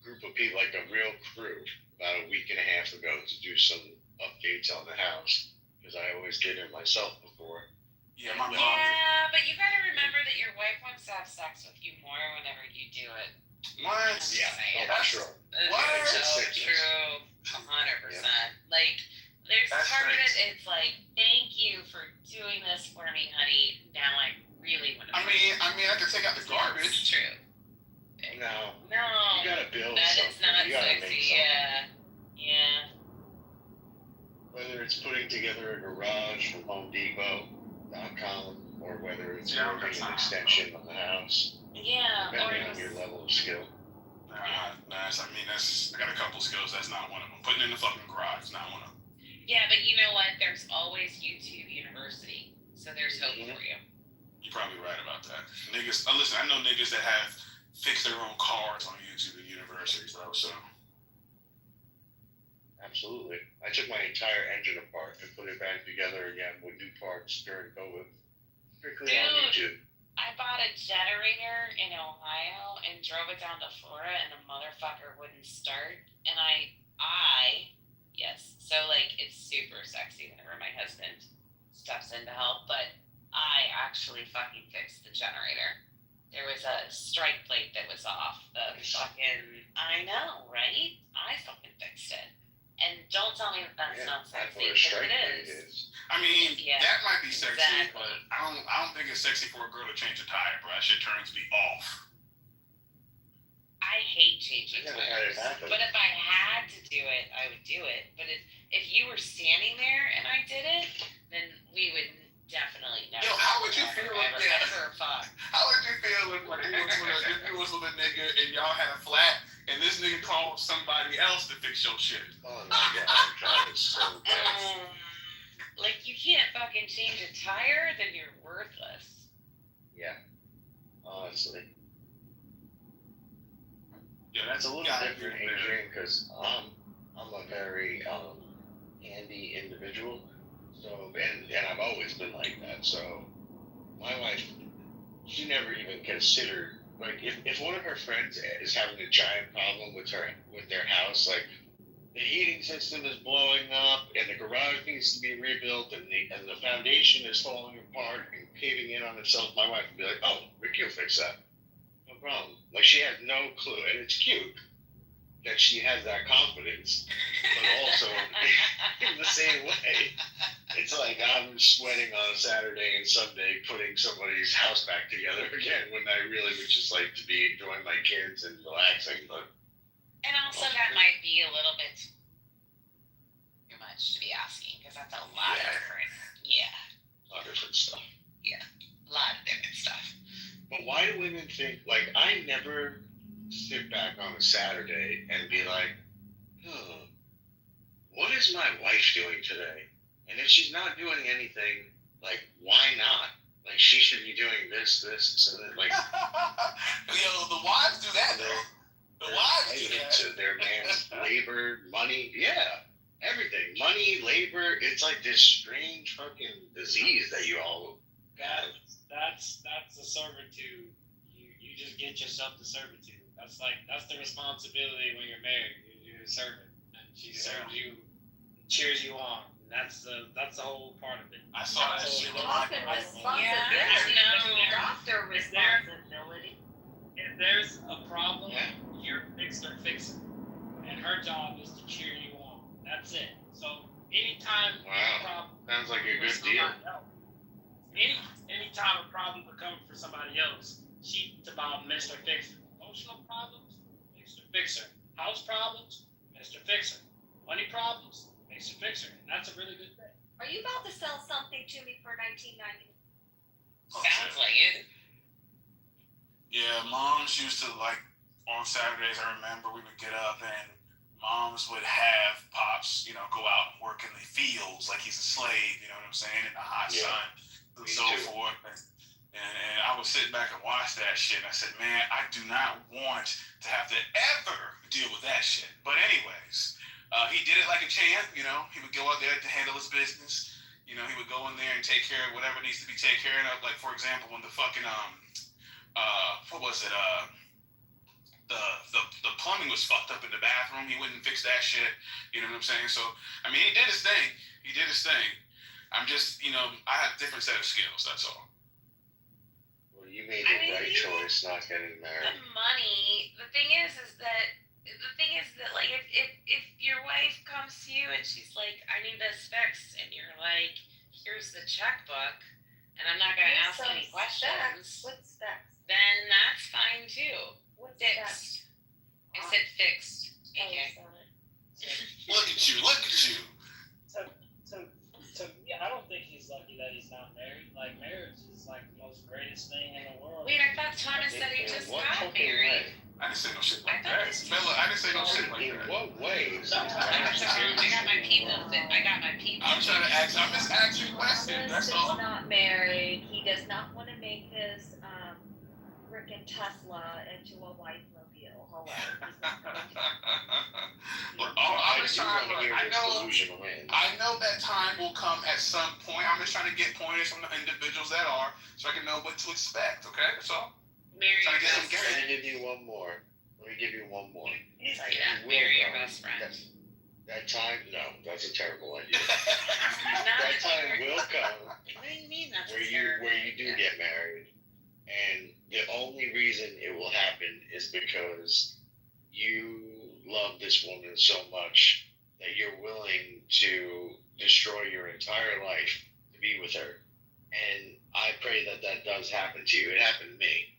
group of people, like a real crew, about a week and a half ago to do some updates on the house, because I always did it myself before. Yeah, my mom. Yeah, but you gotta remember that your wife wants to have sex with you more whenever you do it. What? Yeah, that's true. What? It's So sickness. true. 100%. Like, there's That's part of crazy. it, it's like, thank you for doing this for me, honey. Now I really want to. I mean, I can take out the garbage. It's true. No. No. You gotta build That something. is not You gotta make sexy. something. Yeah. Whether it's putting together a garage from HomeDepot.com or whether it's building an extension on the house, Yeah. depending on your level of skill. I got a couple skills. That's not one of them. Putting in the fucking garage is not one of them. Yeah, but you know what? There's always YouTube University, so there's hope for you. You're probably right about that. Niggas, listen, I know niggas that have fixed their own cars on YouTube at universities, though, so. Absolutely. I took my entire engine apart and put it back together again with new parts during COVID. Strictly on YouTube. I bought a generator in Ohio and drove it down to Florida, and the motherfucker wouldn't start. And yes, so like it's super sexy whenever my husband steps in to help, but I actually fucking fixed the generator. There was a strike plate that was off. I know, right? I fucking fixed it. And don't tell me that that's not sexy, because it is. I mean, that might be sexy, exactly. but I don't think it's sexy for a girl to change a tire, bro. That shit turns me off. I hate changing tires. But if I had to do it, I would do it. But if you were standing there and I did it, then we would definitely never. Yo, how would you feel if ever fuck? How would you feel if you was with a nigga and y'all had a flat and this nigga called somebody else to fix your shit? Oh my god, that is so bad. Like, you can't fucking change a tire, then you're worthless. Yeah, honestly. Yeah, that's a little different, Adrian, because I'm a very handy individual. So, and I've always been like that. So, my wife, she never even considered, like, if one of her friends is having a giant problem with their house, like, the heating system is blowing up, and the garage needs to be rebuilt, and the foundation is falling apart and caving in on itself, my wife would be like, "Oh, Rick, you'll fix that. No problem." Like, she has no clue, and it's cute that she has that confidence, but also in the same way, it's like I'm sweating on a Saturday and Sunday putting somebody's house back together again when I really would just like to be enjoying my kids and relaxing. But and also that might be a little bit too much to be asking, because that's a lot of different, a lot of different stuff. Yeah, a lot of different stuff. But why do women think, like, I never sit back on a Saturday and be like, what is my wife doing today? And if she's not doing anything, like, why not? Like, she should be doing this, so that, like... Yo, the wives do that, though. The wives do that. To their man's labor, money, everything. Money, labor, it's like this strange fucking disease that you all got. That's the servitude. You just get yourself to servitude. That's the responsibility when you're married. You're a servant, and she serves you, cheers you on. That's the whole part of it. I saw that shit. Doctor responsibility. If there's a problem, you're fixed or fix it, and her job is to cheer you on. That's it. So anytime a problem sounds like a good deal. Anytime a problem would come for somebody else, she's about Mr. Fixer. Emotional problems, Mr. Fixer. House problems, Mr. Fixer. Money problems, Mr. Fixer. And that's a really good thing. Are you about to sell something to me for $19.90? Sounds like it. Yeah, moms used to, like, on Saturdays, I remember we would get up and moms would have pops, go out and work in the fields like he's a slave, you know what I'm saying, in the hot sun and so forth. And I would sit back and watch that shit, and I said, man, I do not want to have to ever deal with that shit. But anyways, he did it like a champ, he would go out there to handle his business. He would go in there and take care of whatever needs to be taken care of. Like, for example, when the fucking, what was it, the plumbing was fucked up in the bathroom, he wouldn't fix that shit, you know what I'm saying? So, I mean, he did his thing. I'm just, I have a different set of skills, that's all. Well, you made the right choice not getting married. The money, the thing is that like if your wife comes to you and she's like, I need this fixed, and you're like, here's the checkbook, and I'm not gonna ask any questions. What's specs? Then that's fine too. What's fixed? I said fixed. Okay. Look at you. So yeah, I don't think he's lucky that he's not married. Like, marriage is like the most greatest thing in the world. Wait, I thought Thomas said he just got married. I didn't say no shit like that. Fella, I didn't say no shit like that. In what way? I got my people. I'm trying to ask. I'm just asking questions. That's all. He's not married. He does not want to make his frickin' Tesla into a wife mobile. Hello. I'm just trying to. I know that time will come at some point. I'm just trying to get pointers from the individuals that are, so I can know what to expect. Okay, that's all. Let me give you one more. Marry your best friend. That time, no, that's a terrible idea. That time will come. What do you mean that's where you do get married, and the only reason it will happen is because you love this woman so much that you're willing to destroy your entire life to be with her. And I pray that does happen to you. It happened to me.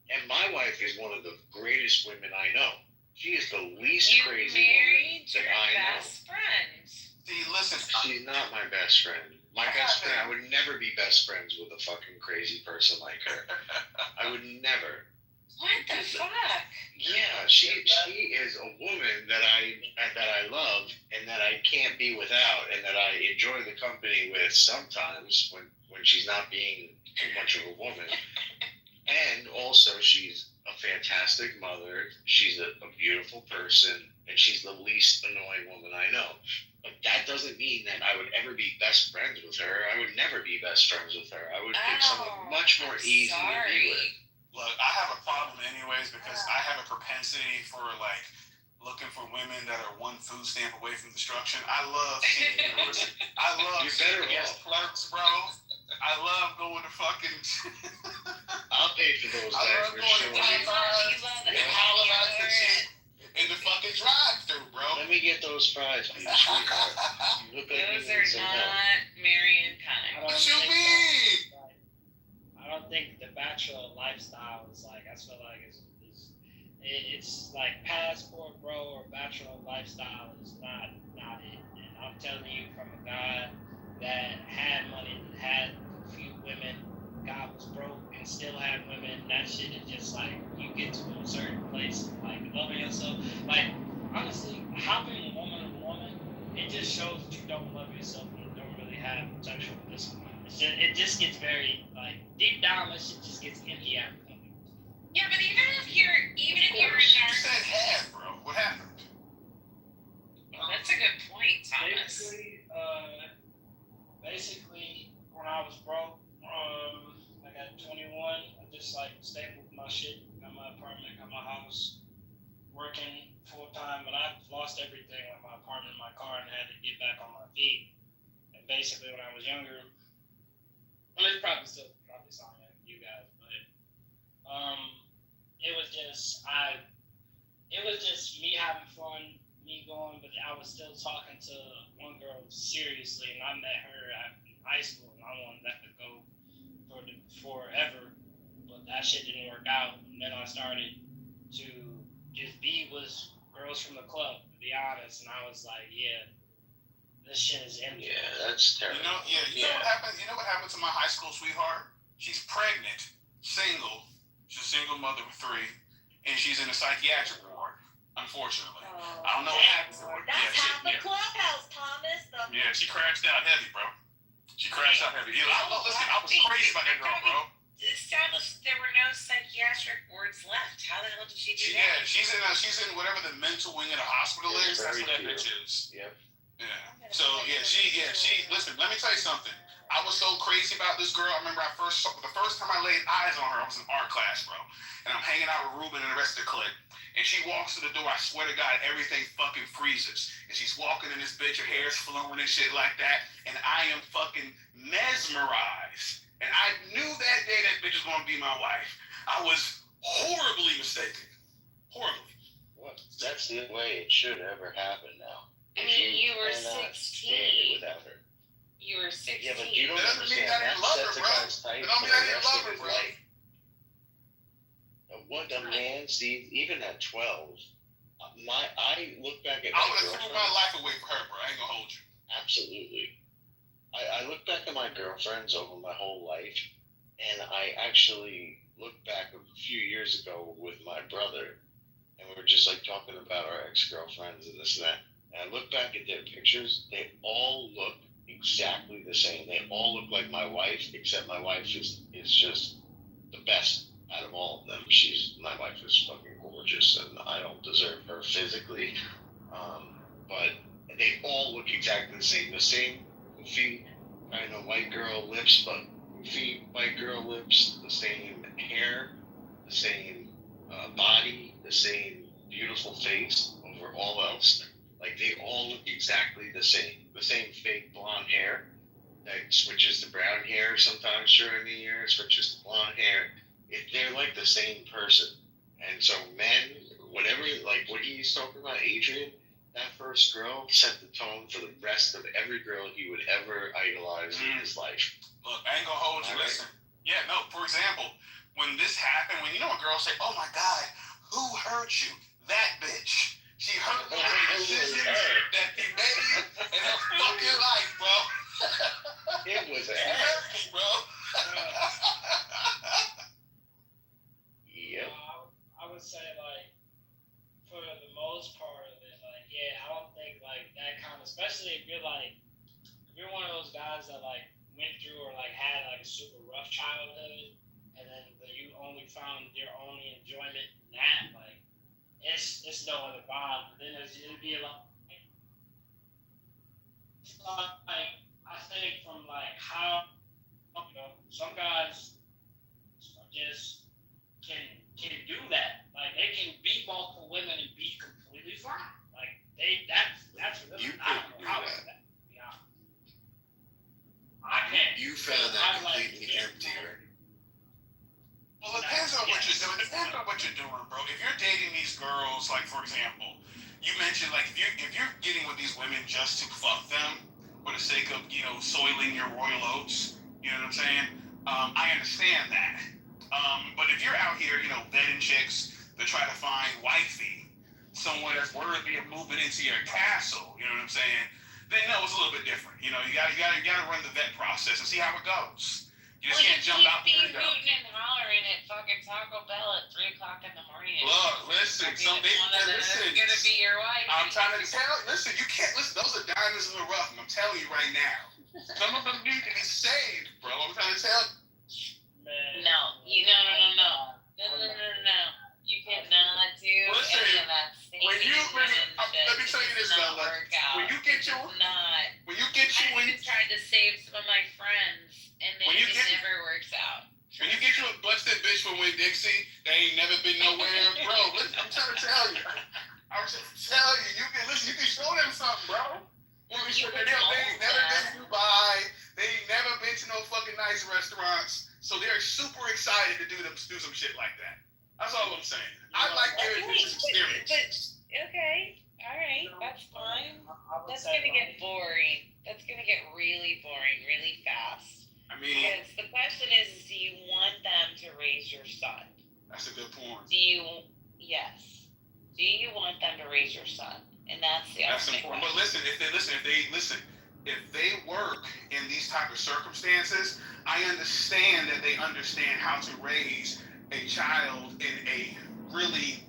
And my wife is one of the greatest women I know. She is the least crazy woman that I know. Best friend. See, listen. She's not my best friend. My best friend, I would never be best friends with a fucking crazy person like her. I would never. What the fuck? Yeah, she is a woman that I love and that I can't be without, and that I enjoy the company with sometimes when she's not being too much of a woman. And also, she's a fantastic mother. She's a beautiful person, and she's the least annoying woman I know. But that doesn't mean that I would ever be best friends with her. I would never be best friends with her. I would pick someone much more easy to be with. Look, I have a problem anyways because I have a propensity for looking for women that are one food stamp away from destruction. I love seeing clerks, bro. I love going to fucking. I'll pay for those guys for sure. In the fucking drive-thru, bro. Let me get those fries for you, sweetheart. You look like Those you are need some help. not marrying kind. What you mean? I don't think the bachelor lifestyle is like, I feel like it's like passport bro or bachelor lifestyle is not it. And I'm telling you from a guy that had money, that had a few women, God was broke and still had women, that shit is just like, you get to a certain place, like loving yourself. Like, honestly, hopping woman to woman, it just shows that you don't love yourself and you don't really have sexual discipline. It just gets very, like, deep down, that shit just gets empty at me. Yeah, but even if you're a You said half, bro. What happened? That's a good point, Thomas. Basically, when I was broke, I got 21. I just like stapled my shit, got my apartment, got my house, working full time, but I lost everything, like my apartment, my car, and had to get back on my feet. And basically, when I was younger, well, it's probably something like you guys, but it was just me having fun, me going, but I was still talking to one girl seriously, and I met her in high school, and I wanted that to go forever, but that shit didn't work out. And then I started to just be with girls from the club, to be honest, and I was like, yeah, this shit is empty. Yeah, that's terrible. You know what happened? You know what happened to my high school sweetheart? She's pregnant, single. She's a single mother of 3, and she's in a psychiatric ward. I'm unfortunately. Oh, I don't know what happened. that's half the clubhouse, Thomas. Yeah, she crashed out heavy, bro. She crashed out heavy. Yeah, listen, I was crazy about that girl, bro. Established there were no psychiatric wards left. How the hell did she do that? Yeah, she's in whatever the mental wing of the hospital is. That's what that bitch is. Yep. Yeah. So she. Listen, let me tell you something. I was so crazy about this girl. I remember the first time I laid eyes on her, I was in art class, bro. And I'm hanging out with Ruben and the rest of the clique. And she walks to the door. I swear to God, everything fucking freezes. And she's walking in this bitch, her hair's flowing and shit like that. And I am fucking mesmerized. And I knew that day that bitch was gonna be my wife. I was horribly mistaken. Horribly. What? That's the way it should ever happen now. I mean, you were cannot 16. without her. You were 16. Yeah, but you don't That doesn't mean understand. I didn't That love her, sets a bro. guy's type That don't for mean I the didn't rest love of her, his bro. life. What a man, Steve, even at 12, I look back at I my would have threw my girlfriends. life away for her, bro. I ain't gonna hold you. Absolutely. I look back at my girlfriends over my whole life, and I actually look back a few years ago with my brother, and we were just like talking about our ex-girlfriends and this and that. And I look back at their pictures, they all look exactly the same. They all look like my wife, except my wife is just the best out of all of them. My wife is fucking gorgeous, and I don't deserve her physically. But they all look exactly the same. The same goofy kind of white girl lips, but goofy white girl lips, the same hair, the same body, the same beautiful face over all else. Like, they all look exactly the same. The same fake blonde hair that switches to brown hair sometimes during the year, switches to blonde hair. They're like the same person. And so men, whatever, like what he's talking about, Adrian, that first girl set the tone for the rest of every girl he would ever idolize in his life. Look, I ain't gonna hold you. Listen. Yeah, no, for example, when this happened, when you know a girl say, oh my God, who hurt you? That bitch. She hurt me with decisions that they made in her fucking life, bro. It was She hurt me, bro. Yep. I would say, like, for the most part of it, like, yeah, I don't think, like, that kind of, especially if you're one of those guys that, like, went through or, like, had, like, a super rough childhood, and then you only found your only enjoyment in that, like, it's no other vibe. But then it'd be a lot, like, I think from, like, how, you know, some guys just can do that. Like, they can beat multiple women and be completely fine. Like, that's really, I don't know how it's that. Yeah. I can't. You found that completely empty, right? Well, it depends on what you're doing. It depends on what you're doing, bro. If you're dating these girls, like, for example, you mentioned, like, if you're getting with these women just to fuck them for the sake of, you know, soiling your royal oats, you know what I'm saying? I understand that. But if you're out here, you know, vetting chicks to try to find wifey, someone that's worthy of moving into your castle, you know what I'm saying? Then no, it's a little bit different. You know, you gotta run the vet process and see how it goes. You just can't jump out the window. Hooting and hollering at fucking Taco Bell at 3 o'clock in the morning. Look, listen, Listen. Gonna be your wife. I'm trying to tell. Listen, you can't listen. Those are diamonds in the rough. I'm telling you right now. Some of them need to be saved, bro. I'm trying to tell you. No. You cannot do Listen, any of that. Let me tell you this, Bella. When you get your, I tried to save some of my friends, and then it never works out. When you get you a busted bitch from Winn Dixie, they ain't never been nowhere, bro. Listen, I'm trying to tell you. I'm trying to tell you. You can listen. You can show them something, bro. You can show them. They ain't never been to Dubai. They ain't never been to no fucking nice restaurants. So they're super excited to do some shit like that. That's all I'm saying. I like giving this experience. Okay, all right, that's fine. That's gonna get boring. That's gonna get really boring really fast. I mean, because the question is, do you want them to raise your son? That's a good point. Yes. Do you want them to raise your son? And that's the ultimate important. But listen, if they work in these type of circumstances, I understand that they understand how to raise a child in a really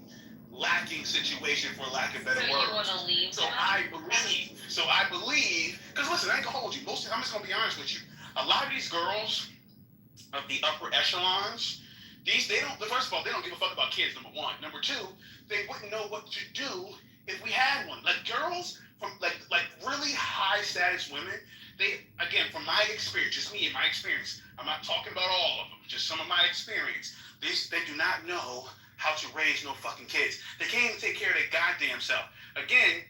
lacking situation, for lack of better So words. you want to leave So them? I believe, because listen, I ain't gonna hold you. I'm just gonna be honest with you. A lot of these girls of the upper echelons, they don't. First of all, they don't give a fuck about kids. Number one. Number two, they wouldn't know what to do if we had one. Like girls from like really high status women. They, again, from my experience, just me and my experience. I'm not talking about all of them. Just some of my experience. They do not know how to raise no fucking kids. They can't even take care of their goddamn self. Again,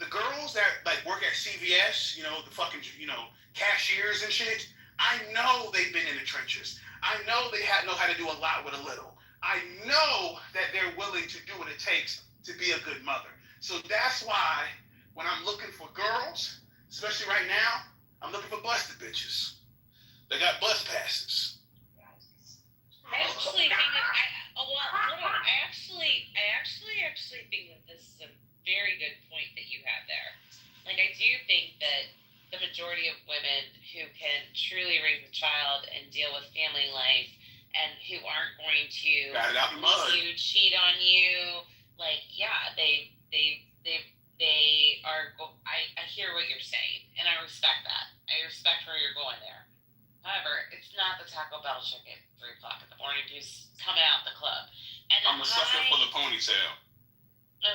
the girls that like work at CVS, the fucking, cashiers and shit, I know they've been in the trenches. I know they know how to do a lot with a little. I know that they're willing to do what it takes to be a good mother. So that's why when I'm looking for girls, especially right now, I'm looking for busted bitches. They got bus passes. Actually, I actually think that this is a very good point that you have there. Like, I do think that the majority of women who can truly raise a child and deal with family life and who aren't going to you, cheat on you, like, yeah, they are. I hear what you're saying, and I respect that. I respect where you're going there. However, it's not the Taco Bell chicken at 3 o'clock in the morning who's coming out the club. And I'm a sucker for the ponytail.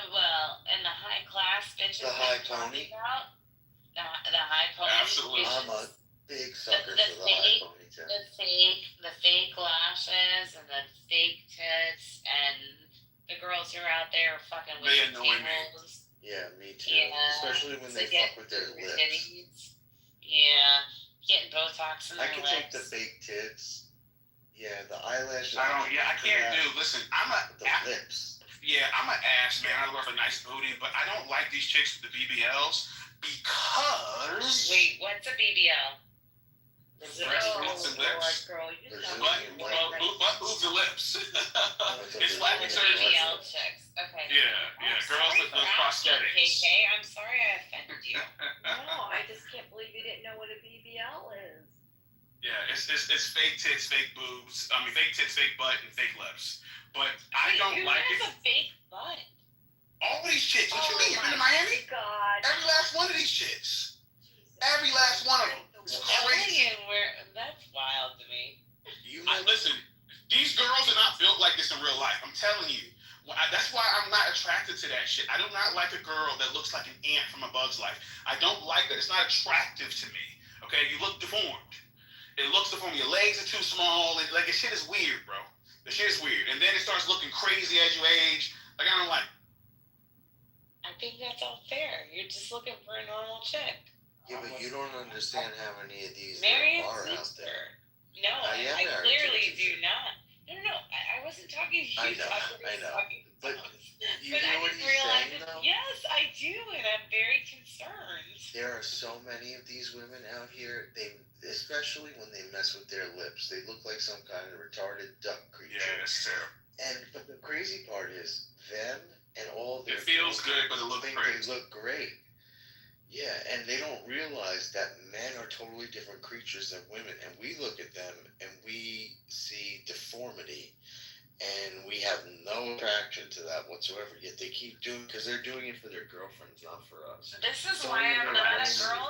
Well, and the high class bitches. The high pony. The high pony. Absolutely. I'm a big sucker for the high ponytail. The fake lashes and the fake tits and the girls who are out there fucking with they annoy me. Yeah, me too. Yeah, especially when they fuck with their lips. Titties. Yeah, getting Botox in their lips. I can take the fake tits. Yeah, the eyelashes. I can't do. Listen, the lips. Yeah, I'm an ass, man. I love a nice booty, but I don't like these chicks with the BBLs because. Wait, what's a BBL? Breast and lips. Girl, you But boobs and lips. It's like BBL chicks. Okay. Yeah, girls with those prosthetics. KK, I'm sorry I offended you. No, I just can't believe you didn't know what a BBL is. Yeah, it's fake tits, fake boobs. I mean, fake tits, fake butt, and fake lips. But I don't like it. Who has a fake butt? All these chicks. What you mean? You been to Miami? God. Every last one of these chicks. Every last one of them. It's crazy. That's wild to me. Listen, these girls are not built like this in real life. I'm telling you. That's why I'm not attracted to that shit. I do not like a girl that looks like an ant from A Bug's Life. I don't like that. It's not attractive to me. Okay, you look deformed. It looks deformed. Your legs are too small. The shit is weird, bro. The shit is weird. And then it starts looking crazy as you age. Like, I don't like it. I think that's all fair. You're just looking for a normal chick. Yeah, but you don't understand how many of these Marry there are a out there. No, I clearly do not. No, I wasn't talking to you. I know. But you but know I what didn't he's realize saying, it. though? Yes, I do, and I'm very concerned. There are so many of these women out here, especially when they mess with their lips. They look like some kind of retarded duck creature. Yeah, that's terrible. But the crazy part is, them and all their... It feels good, but it looks great. They look great. Yeah, and they don't realize that men are totally different creatures than women. And we look at them and we see deformity. And we have no attraction to that whatsoever. Yet they keep doing, because they're doing it for their girlfriends, not for us. This is why I'm not a girl's girl,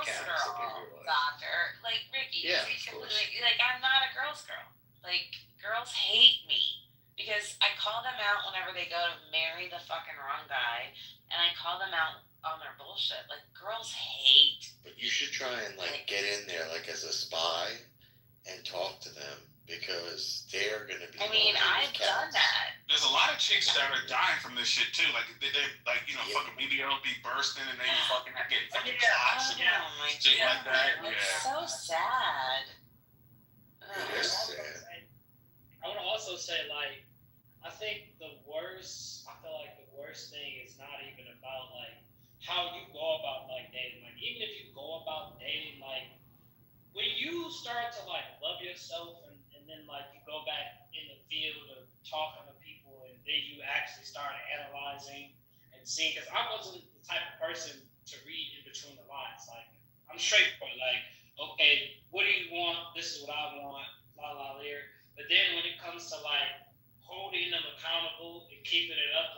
doctor. Like, Ricky, like, I'm not a girl's girl. Like, girls hate me. Because I call them out whenever they go to marry the fucking wrong guy. And I call them out on their bullshit. Like, girls hate. But you should try and get in there as a spy and talk to them, because they're gonna be. I mean, I've done that. There's a lot of chicks that are dying from this shit too. Like they fucking BBL be bursting and they fucking getting fucking clots and shit like that. It's so sad. It is sad. I want to also say, I think I feel like the worst thing is not even about how you go about dating. Even if you go about dating, when you start to love yourself and then you go back in the field of talking to people and then you actually start analyzing and seeing, because I wasn't the type of person to read in between the lines. I'm straightforward. Okay, what do you want? This is what I want. La la there. But then when it comes to holding them accountable and keeping it up,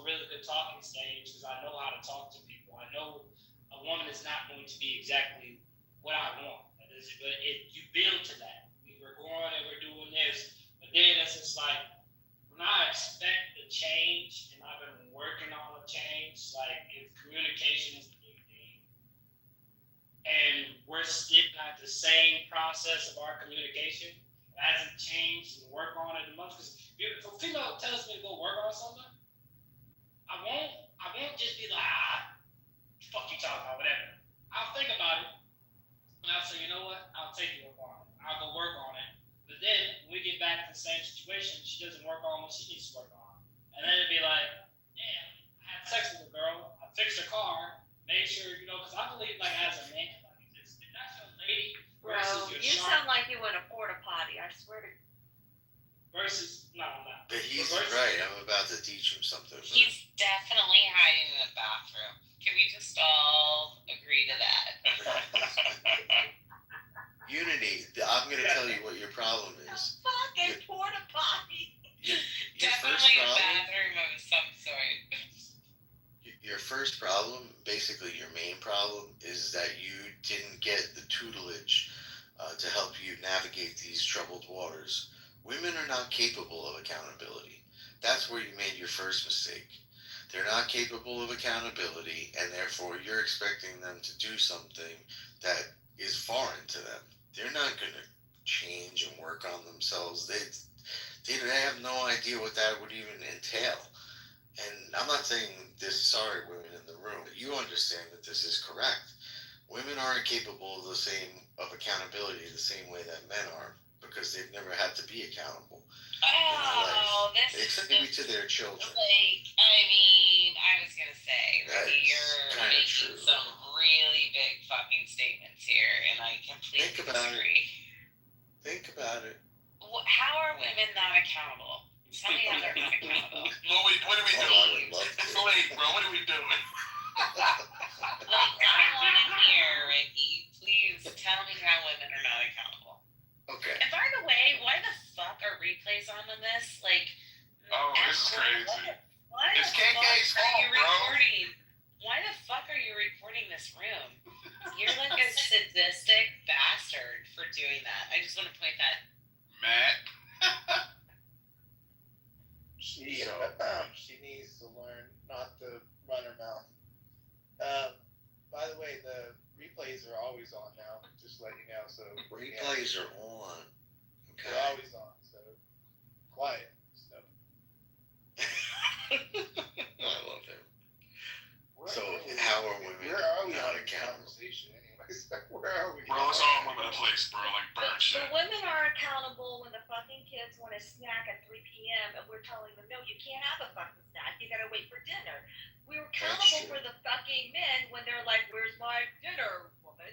really good talking stage because I know how to talk to people. I know a woman is not going to be exactly what I want, but you build to that. We're going and we're doing this, but then it's just like when I expect the change, and I've been working on the change. Like if communication is the big thing, and we're still at the same process of our communication. It hasn't changed and work on it much. Because if a female tells me to go work on something, I won't just be like, fuck you talking about, whatever. I'll think about it, and I'll say, you know what, I'll take you up on it. I'll go work on it. But then when we get back to the same situation, she doesn't work on what she needs to work on. And then it'd be like, damn, I had sex with a girl, I fixed her car, made sure, because I believe like as a man, like if that's your lady Bro, versus your you sound like you went a porta potty, I swear to versus no. But he's right. I'm about to teach him something. He's definitely hiding in the bathroom. Can we just all agree to that? Unity, I'm going to tell you what your problem is. fucking porta potty. Your Definitely a bathroom of some sort. Your first problem, basically your main problem, is that you didn't get the tutelage to help you navigate these troubled waters. Women are not capable of accountability. That's where you made your first mistake. They're not capable of accountability, and therefore you're expecting them to do something that is foreign to them. They're not going to change and work on themselves. They have no idea what that would even entail. And I'm not saying this, sorry, women in the room, but you understand that this is correct. Women aren't capable of accountability the same way that men are, because they've never had to be accountable. Except maybe to their children. Like, I mean, I was gonna say, Ricky, you're making some really big fucking statements here, and I completely disagree. Think about it. How are women not accountable? Tell me how they're not accountable. What are we doing? Wait, bro, what are we doing? Like, I want to hear, Ricky. Please tell me how women are not accountable. Okay. And by the way, why the fuck are replays on in this? Like, this is crazy. Why It's the fuck KK's are fault, you bro. recording? Why the fuck are you recording this room? You're like a sadistic bastard for doing that. I just want to point that. Matt. She needs to learn not to run her mouth. By the way, the replays are always on now. Just let you know. So replays are on. Okay. They're always on. So quiet. So. I love him. So how are women not accountable? Anyways, where are we? Bro, it's all over the place, bro. Like bird shit. The women are accountable when the fucking kids want a snack at 3 p.m. and we're telling them, no, you can't have a fucking snack. You gotta wait for dinner. We're accountable for the fucking men when they're like, where's my dinner, woman?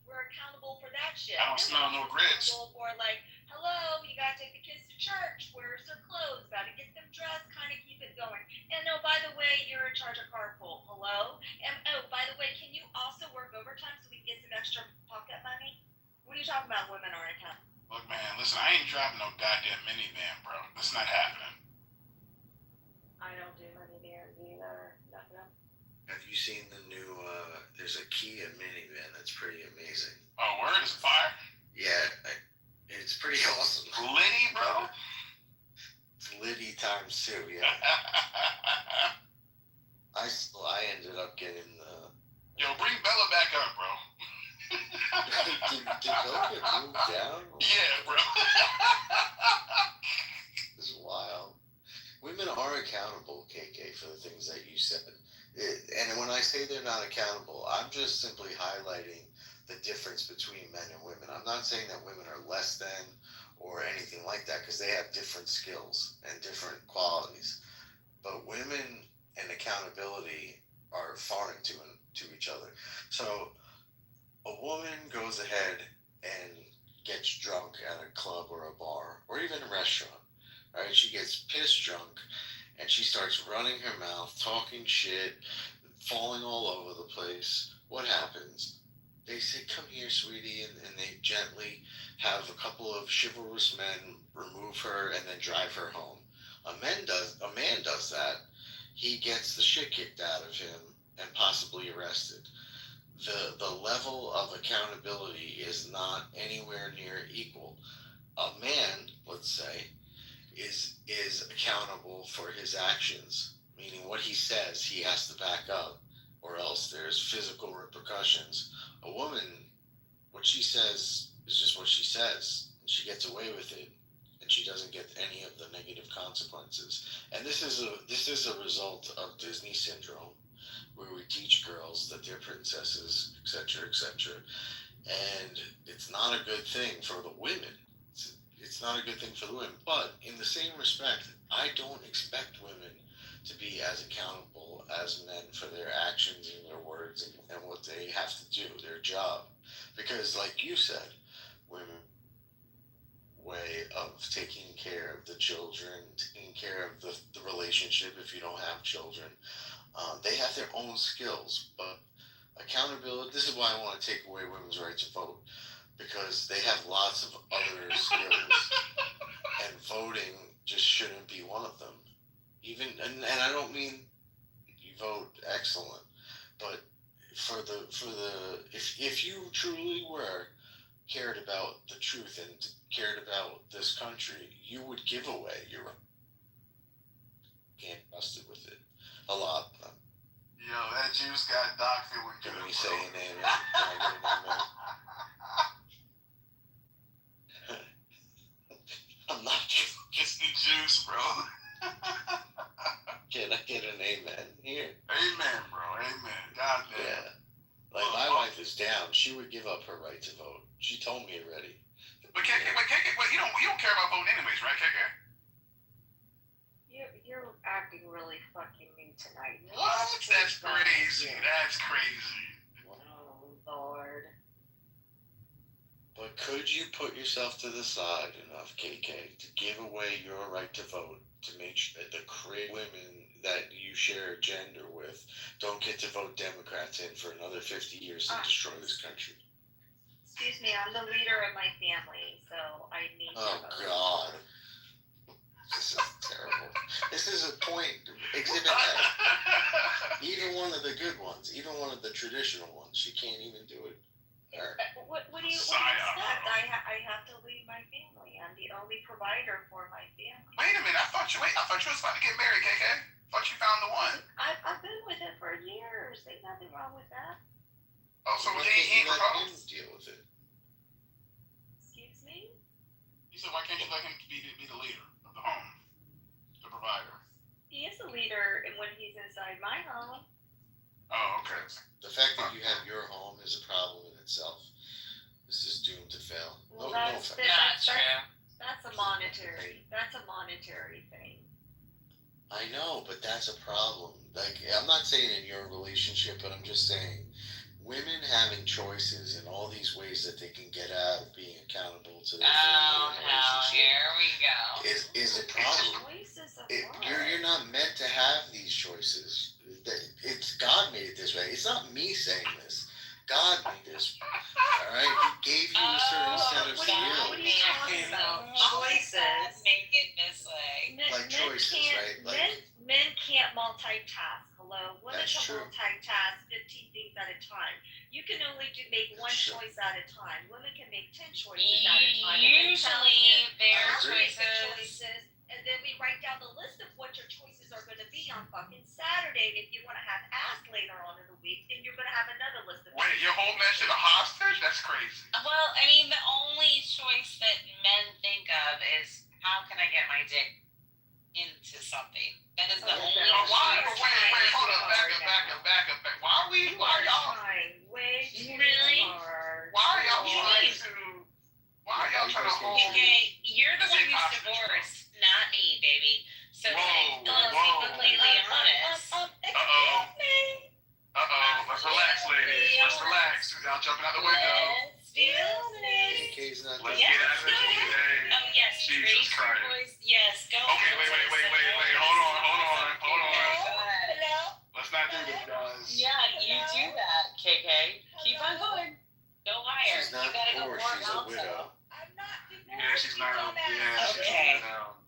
We're accountable for that shit. I don't smell no grits. For like, hello, you gotta take the kids to church. Where's their clothes? Gotta get them dressed. Kind of keep it going. And oh, by the way, you're in charge of carpool. Hello. And oh, by the way, can you also work overtime so we can get some extra pocket money? What are you talking about? Women aren't accountable. Look, man, listen, I ain't driving no goddamn minivan, bro. That's not happening. I don't do minivans either. Nothing. Have you seen the new, there's a Kia minivan that's pretty amazing. Oh, word is fire? Yeah, it's pretty awesome. Liddy, bro? It's Liddy times 2, yeah. I ended up getting the... Yo, bring Bella back up, bro. did Bella get moved down? Yeah, bro. It's wild. Women are accountable, KK, for the things that you said. And when I say they're not accountable, I'm just simply highlighting the difference between men and women. I'm not saying that women are less than or anything like that, because they have different skills and different qualities. But women and accountability are foreign to each other. So a woman goes ahead and gets drunk at a club or a bar or even a restaurant, right? She gets pissed drunk and she starts running her mouth, talking shit, falling all over the place. What happens? They say, come here, sweetie, and they gently have a couple of chivalrous men remove her and then drive her home. A man does that, he gets the shit kicked out of him and possibly arrested. The level of accountability is not anywhere near equal. A man, let's say, is accountable for his actions, meaning what he says he has to back up, or else there's physical repercussions. A woman, what she says is just what she says, and she gets away with it, and she doesn't get any of the negative consequences. And this is a result of Disney syndrome, where we teach girls that they're princesses, etc., etc. And it's not a good thing for the women. It's not a good thing for the women. But in the same respect, I don't expect women to be as accountable as men for their actions and their words and what they have to do, their job. Because, like you said, women way of taking care of the children, taking care of the relationship if you don't have children. They have their own skills, but accountability, this is why I want to take away women's right to vote, because they have lots of other skills, and voting just shouldn't be one of them. Even, and I don't mean you vote excellent, but if you truly cared about the truth and cared about this country, you would give away your right. Can't trust it with it. A lot. Yo, that juice got Doc feeling good. Can we say an amen? Can I get an amen? I'm not It's the juice, bro. Can I get an amen here? Amen, bro. Amen. God damn. Yeah. Like, my wife is down. She would give up her right to vote. She told me already. But you don't care about voting anyways, right, KK? You're acting really fucking mean tonight. What? That's crazy. That's crazy. Oh, Lord. But could you put yourself to the side enough, KK, to give away your right to vote, to make sure that the crazy women that you share a gender with don't get to vote Democrats in for another 50 years to destroy this country? Excuse me, I'm the leader of my family, so I need to Oh, vote. God. This is terrible. This is a point. Exhibit A. Even one of the good ones, even one of the traditional ones, she can't even do it. What do you expect? I have to lead my family. I'm the only provider for my family. Wait a minute. I thought you was about to get married, KK. Thought you found the one. I've been with him for years. There's nothing wrong with that. Oh, so why he can't you let him deal with it? Excuse me? He said, why can't you let him be the leader of the home, the provider? He is a leader when he's inside my home. Oh, okay. The fact that you have your home is a problem in itself. This is doomed to fail. Well, No that's offense. a monetary thing. I know, but that's a problem. Like, I'm not saying in your relationship, but I'm just saying women having choices in all these ways that they can get out of being accountable to their family and relationship. Here we go. Is a problem. Choices of You're not meant to have these choices. It's God made it this way. It's not me saying this. God made this. All right, He gave you a certain set of skills. What are you talking about? Choices. Make it this way. Like choices, right? Like, Men can't multitask. Hello, women That's can true. multitask 15 things at a time. You can only make one choice at a time. Women can make 10 choices at a time. Usually, their choices. And then we write down the list of what your choices are going to be on fucking Saturday. And if you want to have ass later on in the week, then you're going to have another list of. Wait, you're holding that shit a hostage? That's crazy. Well, I mean, the only choice that men think of is how can I get my dick into something. That is the only choice. Wait, hold up, back up. Why are y'all trying way too really hard? Why are y'all trying to hold? Okay, you're the one who's divorced, not me, baby. So let's be completely honest. Let's relax, ladies. Let's relax. Y'all jumping out the window. KK's not Let's get out of the way. Oh, yes. Jesus Christ. Voice. Yes, go. Okay, wait. Hold on. Hello? Let's not do this, guys. Yeah, you do that, KK. Keep on going. Don't hire. She's not You gotta go poor, work she's a also. widow. I'm not divorced. Yeah, she's not. Yeah, she's Okay. not.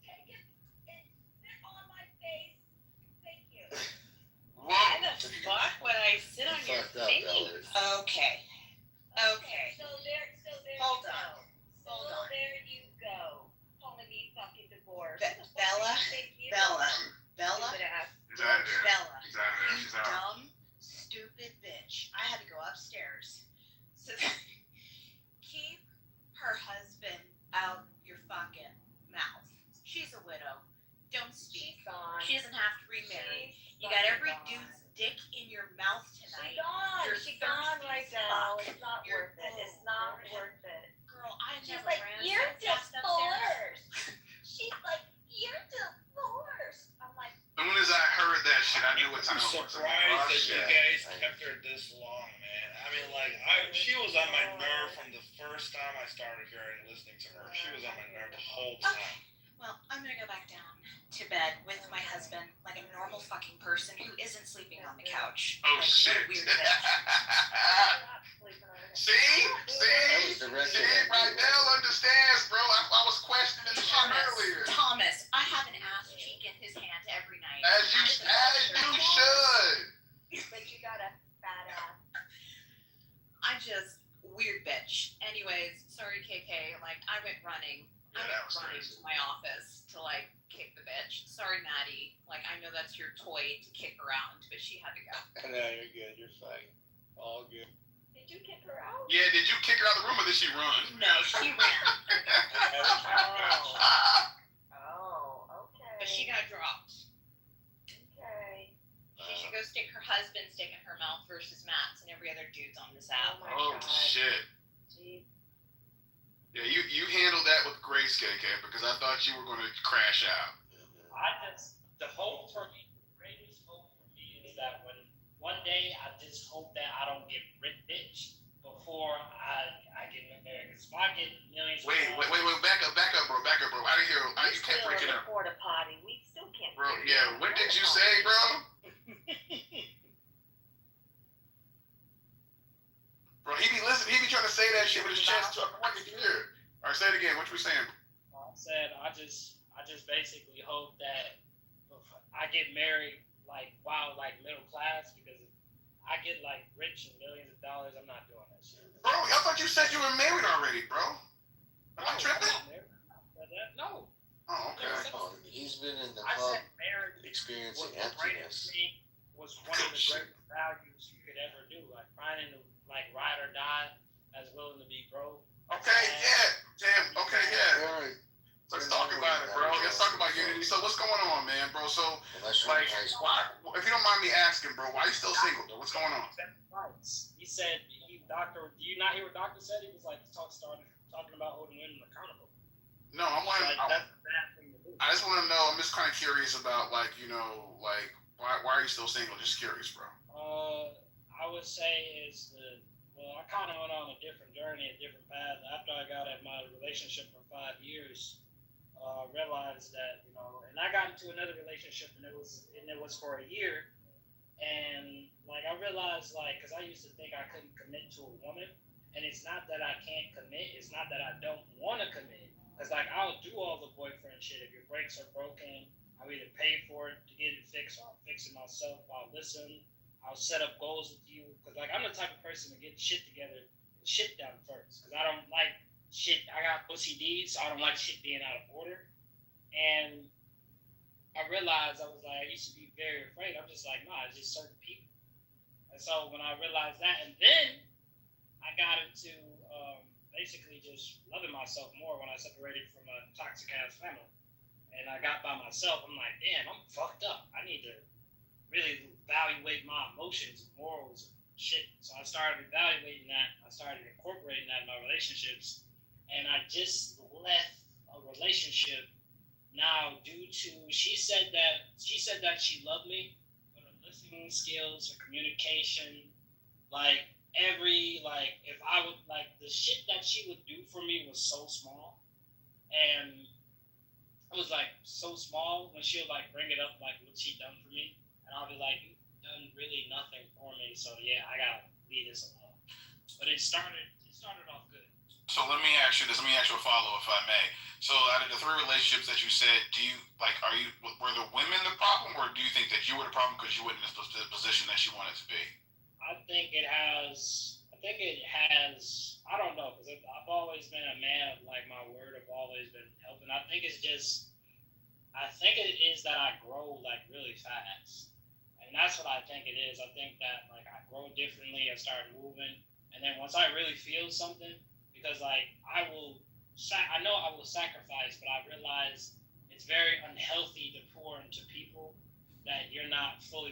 Take it and sit on my face the fuck would I sit on your Fucked up, face? Ellis. Okay. So there Hold you on. go. Hold So on. there you go. Calling me fucking divorced. Bella. Bella. He's out of there. Bella. He's out of there. You She's out. dumb, stupid bitch. I had to go upstairs. So keep her husband out your fucking mouth. She's a widow. Don't speak. She doesn't have to remarry. You got every dude's dick in your mouth tonight. She's gone right now. It's not worth it. It's not worth it. Girl, I She's never like, ran you're so fast upstairs. divorced. She's like, you're divorced. I'm like, As soon as I heard that shit, I knew what time I'm it was. surprised that you guys kept her this long, man. I mean, like, she was on my nerve from the first time I started hearing and listening to her. She was on my nerve the whole time. Well, I'm gonna go back down to bed with my husband like a normal fucking person who isn't sleeping on the couch. Oh, like, shit. What a weird bitch. See? Right now understands, bro. I was questioning the shit earlier. Thomas, I have an ass cheek in his hand every night. As you should. but you got a fat ass. I just weird bitch. Anyways, sorry KK. Like I went running. Yeah, I that went was running crazy. to my office to like kick the bitch. Sorry, Maddie. Like I know that's your toy to kick around, but she had to go. No, you're good. You're fine. All good. Did you kick her out? Yeah, did you kick her out of the room or did she run? No, she ran. Oh, okay. But she got dropped. Okay. She should go stick her husband's dick in her mouth versus Matt's and every other dude's on this app. Oh, shit. Gee. Yeah, you handled that with grace, KK, because I thought you were going to crash out. The hope for me, the greatest hope for me is that when one day I just hope that I don't get rich bitch before I get married. Because if I get millions. Wait, back up, bro. I didn't hear. You kept breaking up. Porta potty. We still can't. Bro, yeah, what did you say, bro? Bro, he be trying to say that shit with his chest tucked away. You hear? All right, say it again. What you saying? I said I just basically hope that I get married like middle class, because if I get like rich and millions of dollars, I'm not doing that shit. Bro, I thought you said you were married already, bro. Am I tripping? No. Oh, okay. He's been in the I club said marriage experiencing was the emptiness. greatest thing, was one of the greatest values you could ever do. Like finding like ride or die as willing to be broke. Okay, yeah. Damn, okay, yeah. Let's talk about it, bro. Let's talk about unity. So what's going on, man, bro? So, like, why, if you don't mind me asking, bro, why are you still single, bro? What's going on? He said, doctor, do you not hear what doctor said? He was like, started talking about holding women accountable. No, That's a bad thing to do. I just want to know. I'm just kind of curious about, like, you know, like, why are you still single? Just curious, bro. I would say I kind of went on a different journey, a different path. After I got at my relationship for 5 years, realized that, you know, and I got into another relationship, and it was for a year, and like I realized, like, because I used to think I couldn't commit to a woman, and it's not that I can't commit, it's not that I don't want to commit, because like I'll do all the boyfriend shit. If your brakes are broken, I'll either pay for it to get it fixed, or I'll fix it myself. I'll listen. I'll set up goals with you, because like I'm the type of person to get shit together and shit done first, because I don't like shit. I got OCD, so I don't like shit being out of order. And I realized I used to be very afraid. I'm just like, nah, it's just certain people. And so when I realized that, and then I got into basically just loving myself more when I separated from a toxic ass family, and I got by myself. I'm like, damn, I'm fucked up. I need to really evaluate my emotions, morals, and shit. So I started evaluating that. I started incorporating that in my relationships, and I just left a relationship now due to she said that she loved me, but her listening skills, her communication, if I would the shit that she would do for me was so small, and it was like so small when she would bring it up what she done for me. And I'll be like, you've done really nothing for me, so yeah, I gotta leave this alone. But it started off good. So let me ask you this. Let me ask you a follow, if I may. So out of the 3 relationships that you said, were the women the problem, or do you think that you were the problem because you weren't in the position that you wanted to be? I think it has. I think it has. I don't know because I've always been a man of like my word. I've always been helping. I think it's just. I think it is that I grow like really fast, and that's what I think it is. I think that like I grow differently. I start moving, and then once I really feel something, because like I will. I know I will sacrifice, but I realize it's very unhealthy to pour into people that you're not fully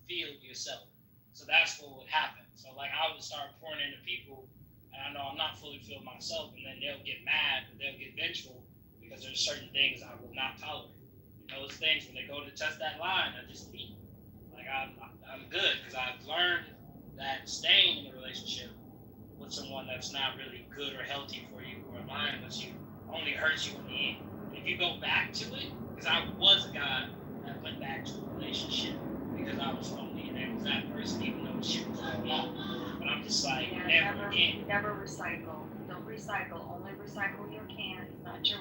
filled yourself. So that's what would happen. So like I would start pouring into people, and I know I'm not fully filled myself, and then they'll get mad or they'll get vengeful because there's certain things I will not tolerate. And those things when they go to test that line, I just leave. Like I'm good because I've learned that staying in a relationship with someone that's not really good or healthy for you or aligned with you only hurts you in the end. And if you go back to it, because I was a guy that went back to a relationship because I was lonely and it was that person even though shit was going on. But I'm just like, never again. Never recycle. Don't recycle. Only recycle your cans, not your.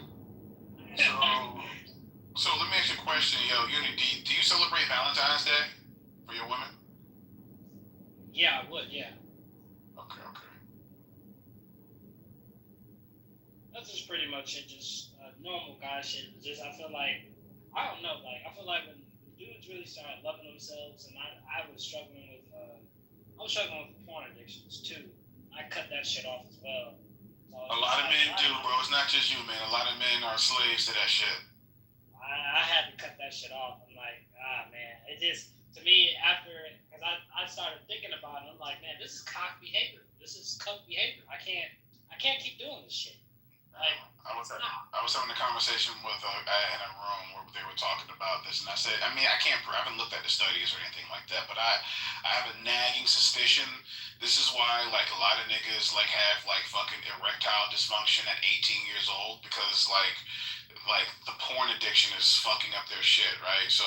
So let me ask you a question, yo. Do you celebrate Valentine's Day for your women? Yeah, I would. Yeah. Okay. That's just pretty much it. Just normal guy shit. Just I feel like I don't know. Like I feel like when dudes really start loving themselves, and I was struggling with porn addictions too. I cut that shit off as well. So a lot of men do, bro. It's not just you, man. A lot of men are slaves to that shit. I had to cut that shit off. I'm like, man. It just to me after because I started thinking about it. I'm like, man, this is cock behavior. This is cuck behavior. I can't keep doing this shit. Like, I was having a conversation with a guy in a room where they were talking about this, and I said, I haven't looked at the studies or anything like that, but I have a nagging suspicion. This is why like a lot of niggas like have like fucking erectile dysfunction at 18 years old because like the porn addiction is fucking up their shit, right? So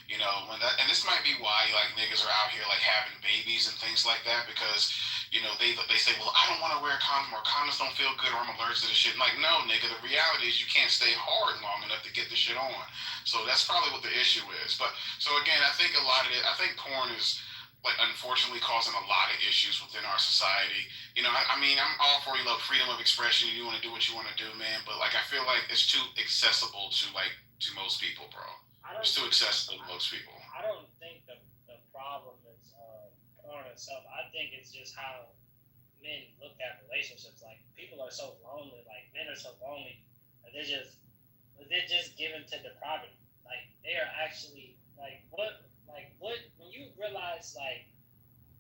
and this might be why like niggas are out here like having babies and things like that because. They say, well, I don't want to wear a condom or condoms don't feel good or I'm allergic to the shit. I'm like, no, nigga, the reality is you can't stay hard long enough to get the shit on. So that's probably what the issue is. But so again, I think I think porn is like unfortunately causing a lot of issues within our society. I'm all for freedom of expression. You want to do what you want to do, man. But like I feel like it's too accessible to most people, bro. It's too accessible to most people. I don't think the problem is porn itself. I think it's just how men look at relationships. Like people are so lonely. Like men are so lonely. They're just given to depravity. Like they are actually what when you realize like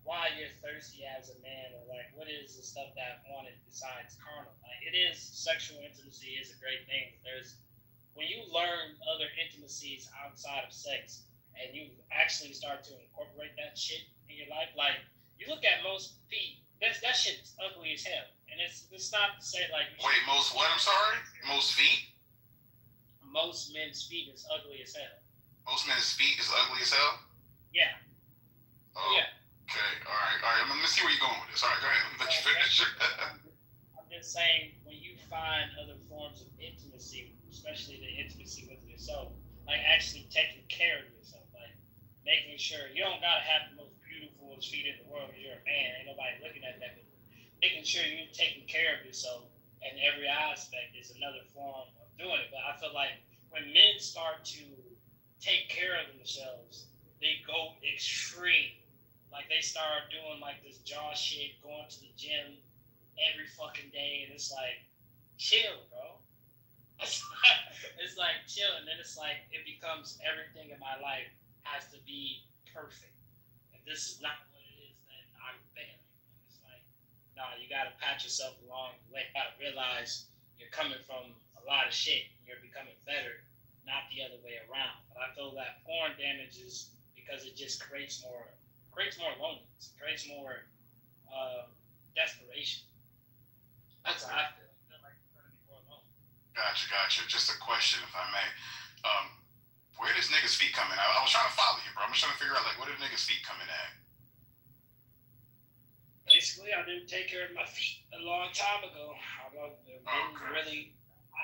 why you're thirsty as a man or like what is the stuff that wanted besides carnal. Like it is sexual intimacy is a great thing. But there's when you learn other intimacies outside of sex and you actually start to incorporate that shit in your life, like you look at most feet, that shit is ugly as hell. And it's not to say like wait, most what? I'm sorry? Most feet? Most men's feet is ugly as hell. Most men's feet is ugly as hell? Yeah. Oh, yeah. Okay, all right. I'm gonna see where you're going with this. All right, go ahead. Let you finish. I'm just saying when you find other forms of intimacy, especially the intimacy with yourself, like actually taking care of yourself, like making sure you don't gotta have the most beautiful feet in the world because you're a man. Ain't nobody looking at that. But making sure you're taking care of yourself in every aspect is another form of doing it. But I feel like when men start to take care of themselves, they go extreme. Like they start doing like this jaw shit, going to the gym every fucking day, and it's like, chill, bro. It's like chill, and then it's like it becomes everything in my life has to be perfect. If this is not what it is, then I'm failing. It's like, nah, you gotta pat yourself along the way. You gotta realize you're coming from a lot of shit, and you're becoming better, not the other way around. But I feel that porn damages because it just creates more loneliness, creates more desperation. That's how I feel. I feel like you're gonna be more alone. Gotcha. Just a question, if I may. Where does niggas' feet come in? I was trying to follow you, bro. I'm just trying to figure out like where did niggas' feet come in at? Basically, I didn't take care of my feet a long time ago.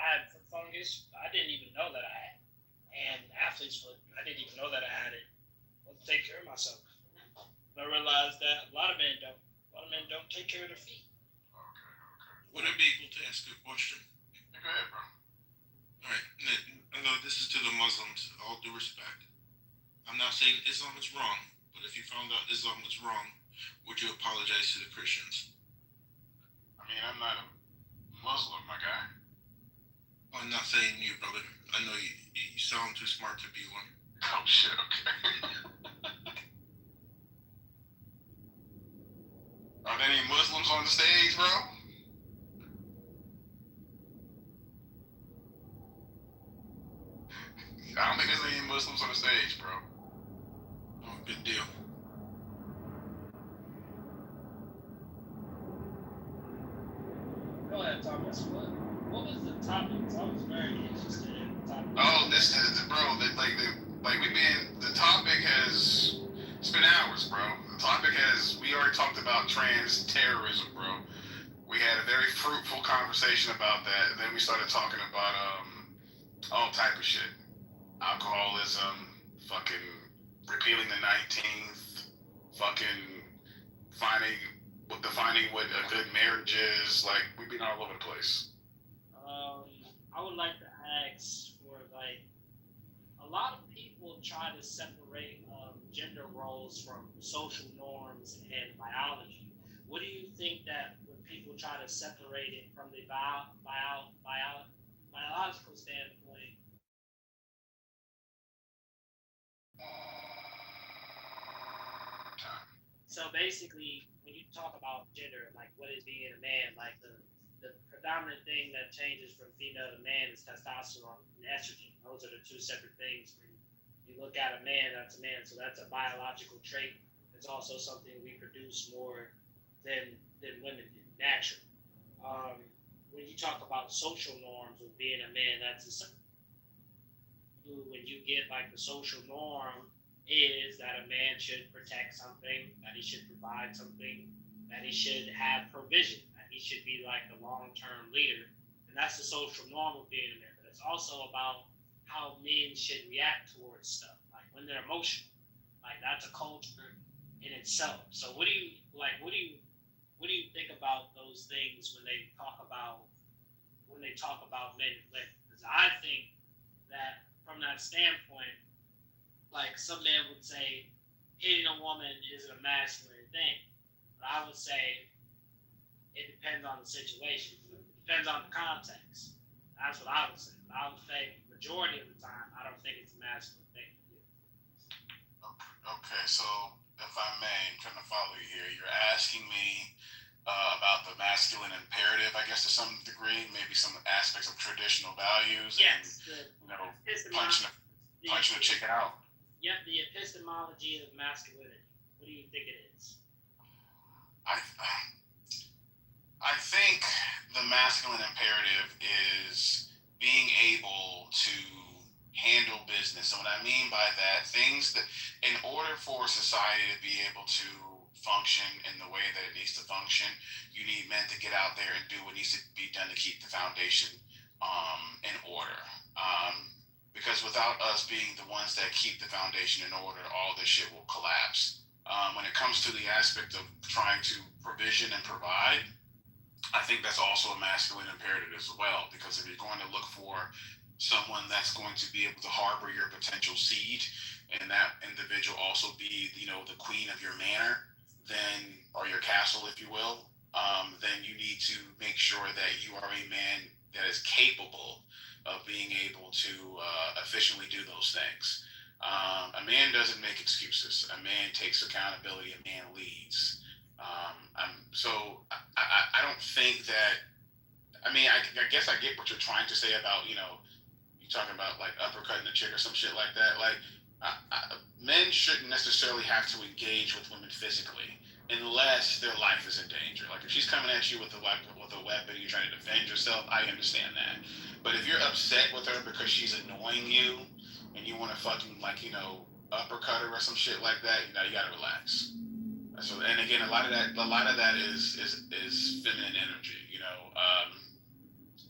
had foot fungus. I didn't even know that I had it. And athlete's foot, I didn't even know that I had it. I had to take care of myself. And I realized that a lot of men don't. A lot of men don't take care of their feet. Would I be able to ask a question? Go ahead, bro. Alright, I know this is to the Muslims, all due respect. I'm not saying Islam is wrong, but if you found out Islam was wrong, would you apologize to the Christians? I mean, I'm not a Muslim, my guy. I'm not saying you, brother. I know you sound too smart to be one. Oh, shit, okay. Are there any Muslims on the stage, bro? I don't think there's any Muslims on the stage, bro. Oh, good deal. Go ahead, Thomas. What was the topic? I was very interested in the topic. Oh, this is, bro, the topic has, it's been hours, bro. The topic has, we already talked about trans terrorism, bro. We had a very fruitful conversation about that, and then we started talking about, all type of shit. Alcoholism, fucking repealing the 19th, fucking defining what a good marriage is. Like, we've been all over the place. I would like to ask for, like, a lot of people try to separate gender roles from social norms and biology. What do you think that when people try to separate it from the biological standpoint? So basically, when you talk about gender, like what is being a man, like the predominant thing that changes from female to man is testosterone and estrogen. Those are the two separate things. When you look at a man, that's a man, so that's a biological trait. It's also something we produce more than women do naturally. When you talk about social norms of being a man, that's a when you get like the social norm is that a man should protect something, that he should provide something, that he should have provision, that he should be like the long-term leader. And that's the social norm of being a man. But it's also about how men should react towards stuff, like when they're emotional. Like that's a culture in itself. So what do you think about those things when they talk about men and women? Because I think that from that standpoint, like some men would say hitting a woman isn't a masculine thing. But I would say it depends on the situation. It depends on the context. That's what I would say. But I would say majority of the time, I don't think it's a masculine thing to do. Okay, so if I may, I'm trying to follow you here. You're asking me about the masculine imperative, I guess, to some degree, maybe some aspects of traditional values, yes, and punching a chick out. Yep, the epistemology of masculinity. What do you think it is? I think the masculine imperative is being able to handle business. And what I mean by that, things that, in order for society to be able to function in the way that it needs to function, you need men to get out there and do what needs to be done to keep the foundation in order. Because without us being the ones that keep the foundation in order, all this shit will collapse. When it comes to the aspect of trying to provision and provide, I think that's also a masculine imperative as well. Because if you're going to look for someone that's going to be able to harbor your potential seed, and that individual also be, the queen of your manor, then, or your castle, if you will, then you need to make sure that you are a man that is capable of being able to efficiently do those things. A man doesn't make excuses. A man takes accountability. A man leads. I don't think that. I mean, I guess I get what you're trying to say about, you're talking about like uppercutting a chick or some shit like that. Like, men shouldn't necessarily have to engage with women physically unless their life is in danger. Like, if she's coming at you with a weapon, you're trying to defend yourself, I understand that. But if you're upset with her because she's annoying you and you want to fucking, uppercut her or some shit like that, you gotta relax. So, and again, a lot of that is feminine energy.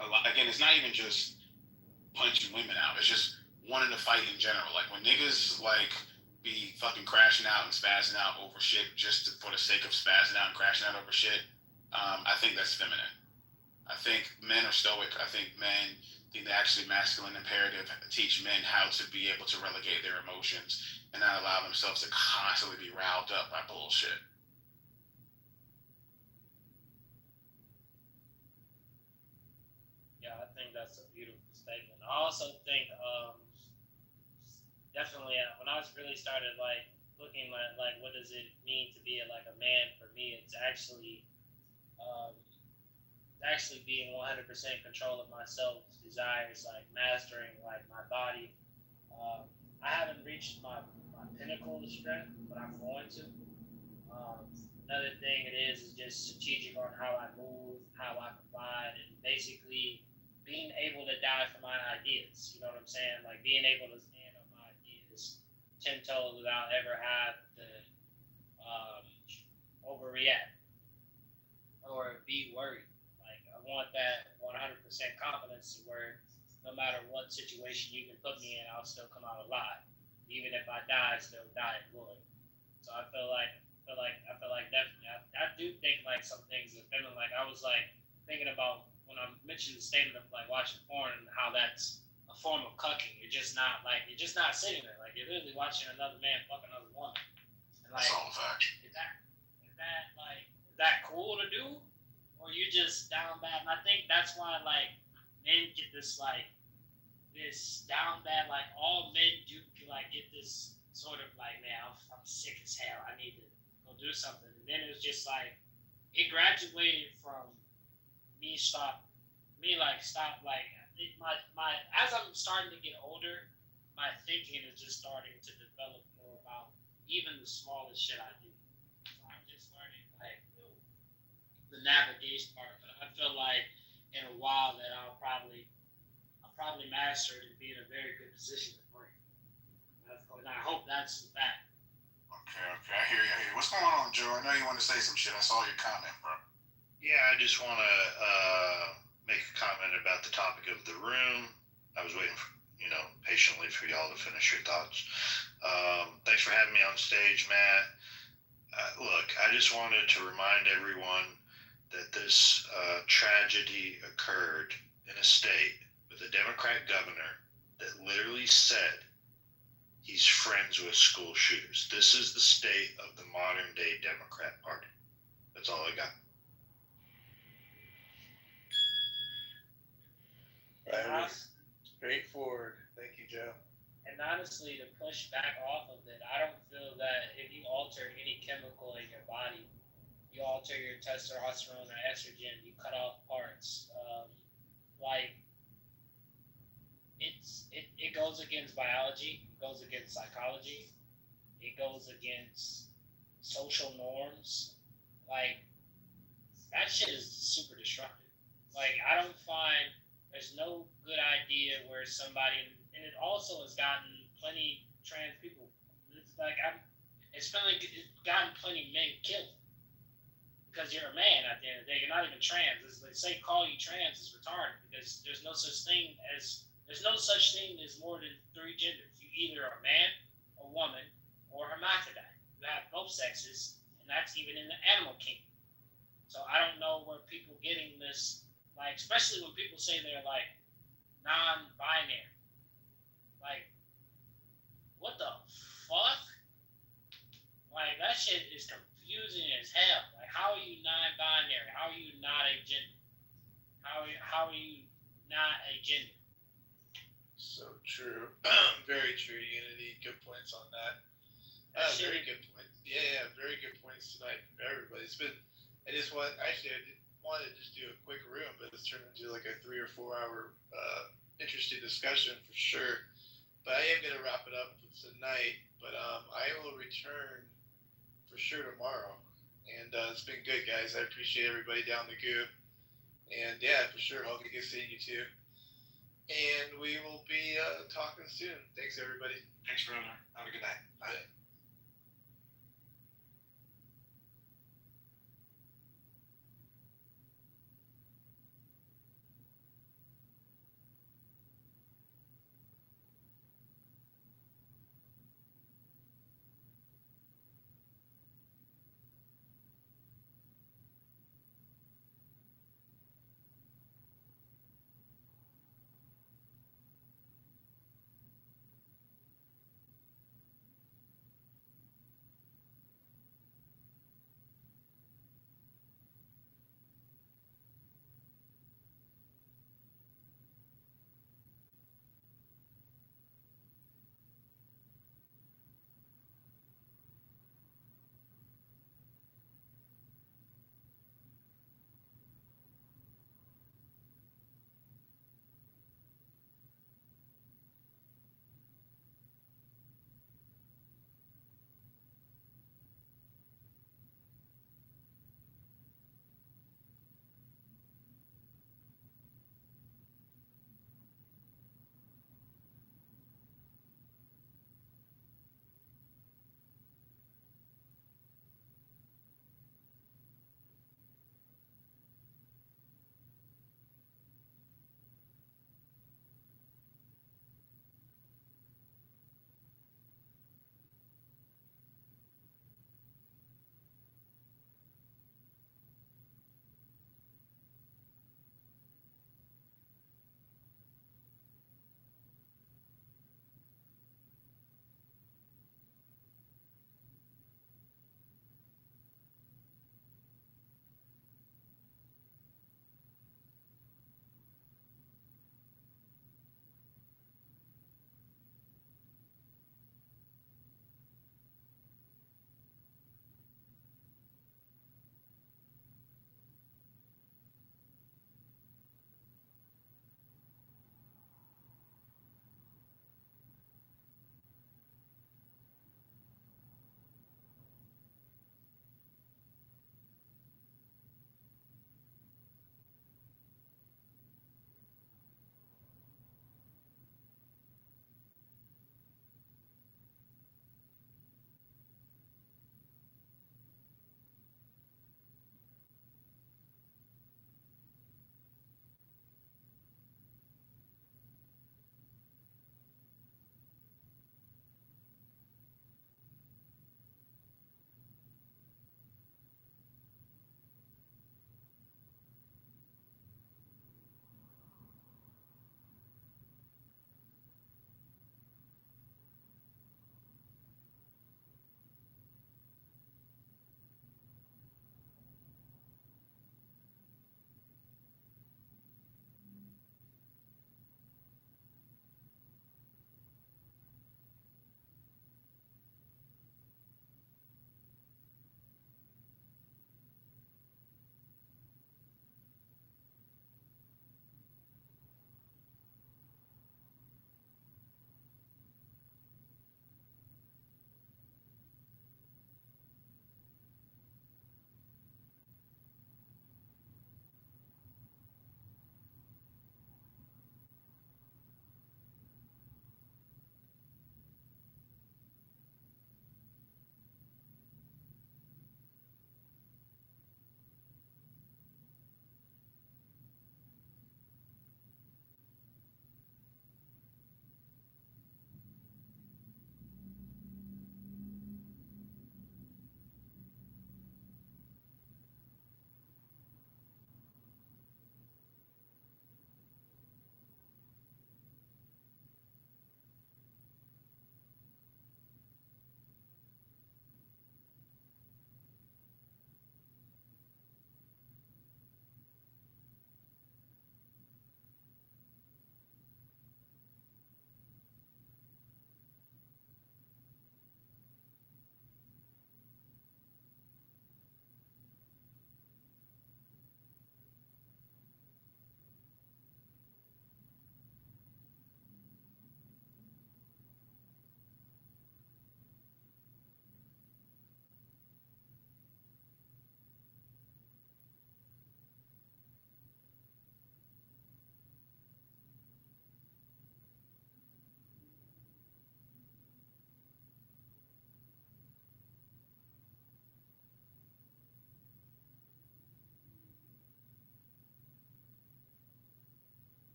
a lot. Again, it's not even just punching women out. It's just wanting to fight in general. Like when niggas like be fucking crashing out and spazzing out over shit for the sake of spazzing out and crashing out over shit. I think that's feminine. I think men are stoic. I think men think the actually masculine imperative teach men how to be able to relegate their emotions and not allow themselves to constantly be riled up by bullshit. Yeah, I think that's a beautiful statement. I also think definitely when I was really started like looking at like what does it mean to be like a man, for me it's actually being 100% control of myself, desires, like mastering like my body. I haven't reached my pinnacle of strength, but I'm going to. Um, Another thing it is just strategic on how I move, how I provide, and basically being able to die for my ideas. You know what I'm saying? Like being able to stand on my ideas 10 toes without ever have to overreact or be worried. Like I want that 100% confidence where no matter what situation you can put me in, I'll still come out alive. Even if I die, I still die in glory. So I feel like definitely I do think like some things are feminine. Like I was like thinking about when I mentioned the statement of like watching porn and how that's a form of cucking. You're just not sitting there. Like you're literally watching another man fuck another woman. And like That's all fact. Is that cool to do? Or you just down bad? And I think that's why like men get this like this down bad, like all men do like get this sort of like, man, I'm sick as hell. I need to go do something. And then it was just like it graduated from stop my as I'm starting to get older, my thinking is just starting to develop more about even the smallest shit I do. So I'm just learning like the navigation part, but I feel like in a while that I'll probably master it and be in a very good position to bring. And I hope that's the fact. Okay, I hear you. What's going on, Joe? I know you want to say some shit. I saw your comment, bro. Yeah, I just want to make a comment about the topic of the room. I was waiting, patiently for y'all to finish your thoughts. Thanks for having me on stage, Matt. Look, I just wanted to remind everyone that this tragedy occurred in a state with a Democrat governor that literally said he's friends with school shooters. This is the state of the modern day Democrat Party. That's all I got. Straightforward. Thank you, Joe. And honestly, to push back off of it, I don't feel that if you alter any chemical in your body, you alter your testosterone or estrogen, you cut off parts. It goes against biology, it goes against psychology, it goes against social norms. Like that shit is super destructive. Like I don't find there's no good idea where somebody, and it also has gotten plenty trans people. It's like it's gotten plenty men killed because you're a man at the end of the day. You're not even trans. They say call you trans is retarded because there's no such thing as more than 3 genders. You either are a man, a woman, or hermaphrodite. You have both sexes, and that's even in the animal kingdom. So I don't know where people getting this, like, especially when people say they're like non-binary. Like, what the fuck? Like, that shit is confusing as hell. Like, how are you non-binary? How are you not a gender? How are you not a gender? So true. Very true, Unity. Good points on that. Very good points. Yeah, very good points tonight from everybody. I didn't want to just do a quick room, but it's turned into like a 3 or 4 hour interesting discussion for sure. But I am going to wrap it up for tonight. But I will return for sure tomorrow. And it's been good, guys. I appreciate everybody down the goop. And yeah, for sure, hope to get seeing you too. And we will be talking soon. Thanks, everybody. Thanks, brother. Have a good night. Bye.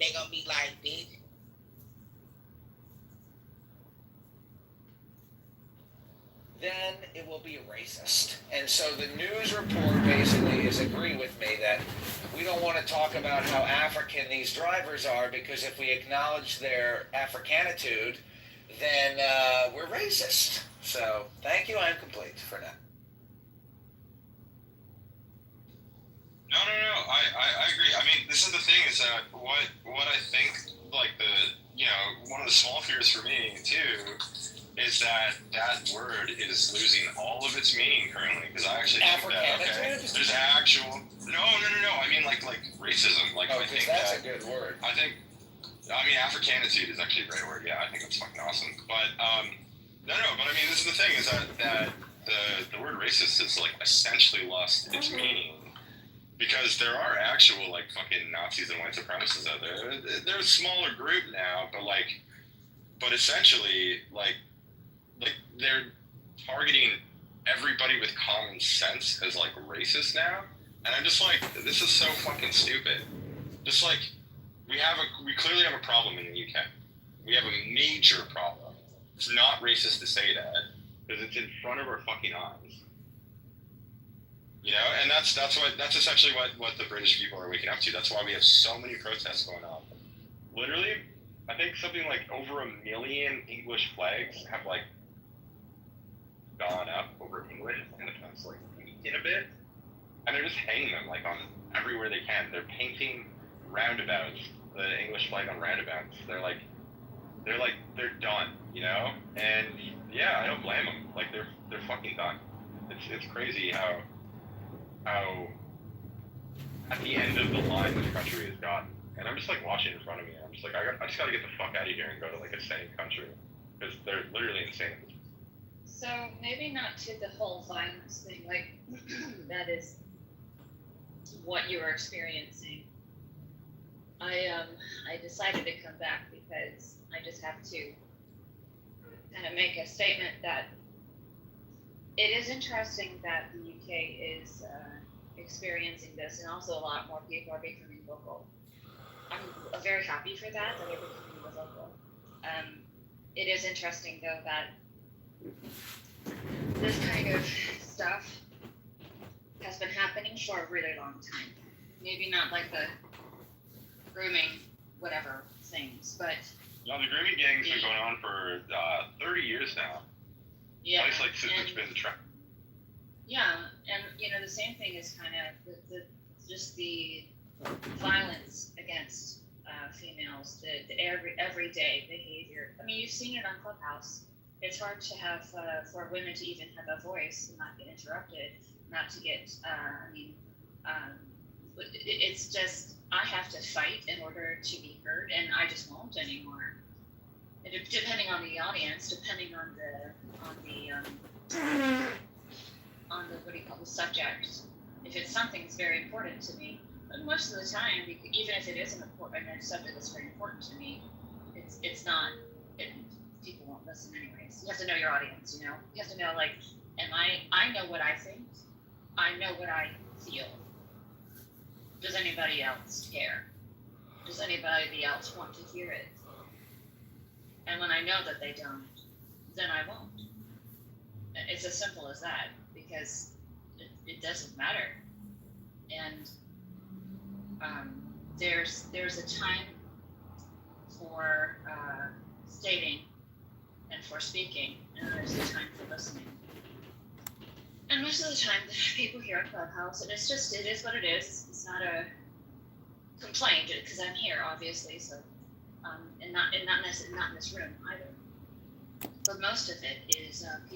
they gonna be like, bitch. Then it will be racist. And so the news report basically is agreeing with me that we don't want to talk about how African these drivers are, because if we acknowledge their Africanitude, then we're racist. So thank you, I'm complete for now. No. I agree. I mean, this is the thing is that what I think, like one of the small fears for me too, is that word is losing all of its meaning currently. Because I actually think that there's actual no. I mean like racism. Like I think that's a good word. I mean Africanitude is actually a great word. Yeah, I think that's fucking awesome. But no. But I mean, this is the thing is that the word racist has like essentially lost its meaning. Because there are actual like fucking Nazis and white supremacists out there. They're a smaller group now, but essentially like they're targeting everybody with common sense as like racist now, and I'm just like, this is so fucking stupid. Just like we clearly have a problem in the UK. We have a major problem. It's not racist to say that because it's in front of our fucking eyes. You know, and that's essentially what the British people are waking up to. That's why we have so many protests going on. Literally, I think something like over 1 million English flags have like gone up over England in the past like week and a bit, and they're just hanging them like on everywhere they can. They're painting roundabouts, the English flag on roundabouts. They're done, you know. And yeah, I don't blame them. Like they're fucking done. It's crazy how at the end of the line this country has gotten. And I'm just like watching in front of me. I'm just like, I just gotta get the fuck out of here and go to like a sane country because they're literally insane. So maybe not to the whole violence thing, like that is what you were experiencing. I decided to come back because I just have to kind of make a statement that it is interesting that the UK is experiencing this, and also a lot more people are becoming vocal. I'm very happy for that they're becoming more vocal. It is interesting though that this kind of stuff has been happening for a really long time. Maybe not like the grooming, whatever things, but no, the grooming gang's been going on for 30 years now. Yeah, at least like since it's been the trend. Yeah, and the same thing is kind of just the violence against females, the everyday behavior. I mean, you've seen it on Clubhouse. It's hard to have for women to even have a voice and not get interrupted, not to get. It's just I have to fight in order to be heard, and I just won't anymore. Depending on the audience, depending on the what do you call the subject. If it's something that's very important to me, but most of the time, even if it is a subject that's very important to me, it's not. People won't listen anyways. You have to know your audience. You have to know like, I know what I think. I know what I feel. Does anybody else care? Does anybody else want to hear it? And when I know that they don't, then I won't. It's as simple as that, because it doesn't matter. And there's a time for stating and for speaking, and there's a time for listening. And most of the time, the people here at Clubhouse, and it is what it is. It's not a complaint because I'm here, obviously. So, and not in this room either. But most of it is people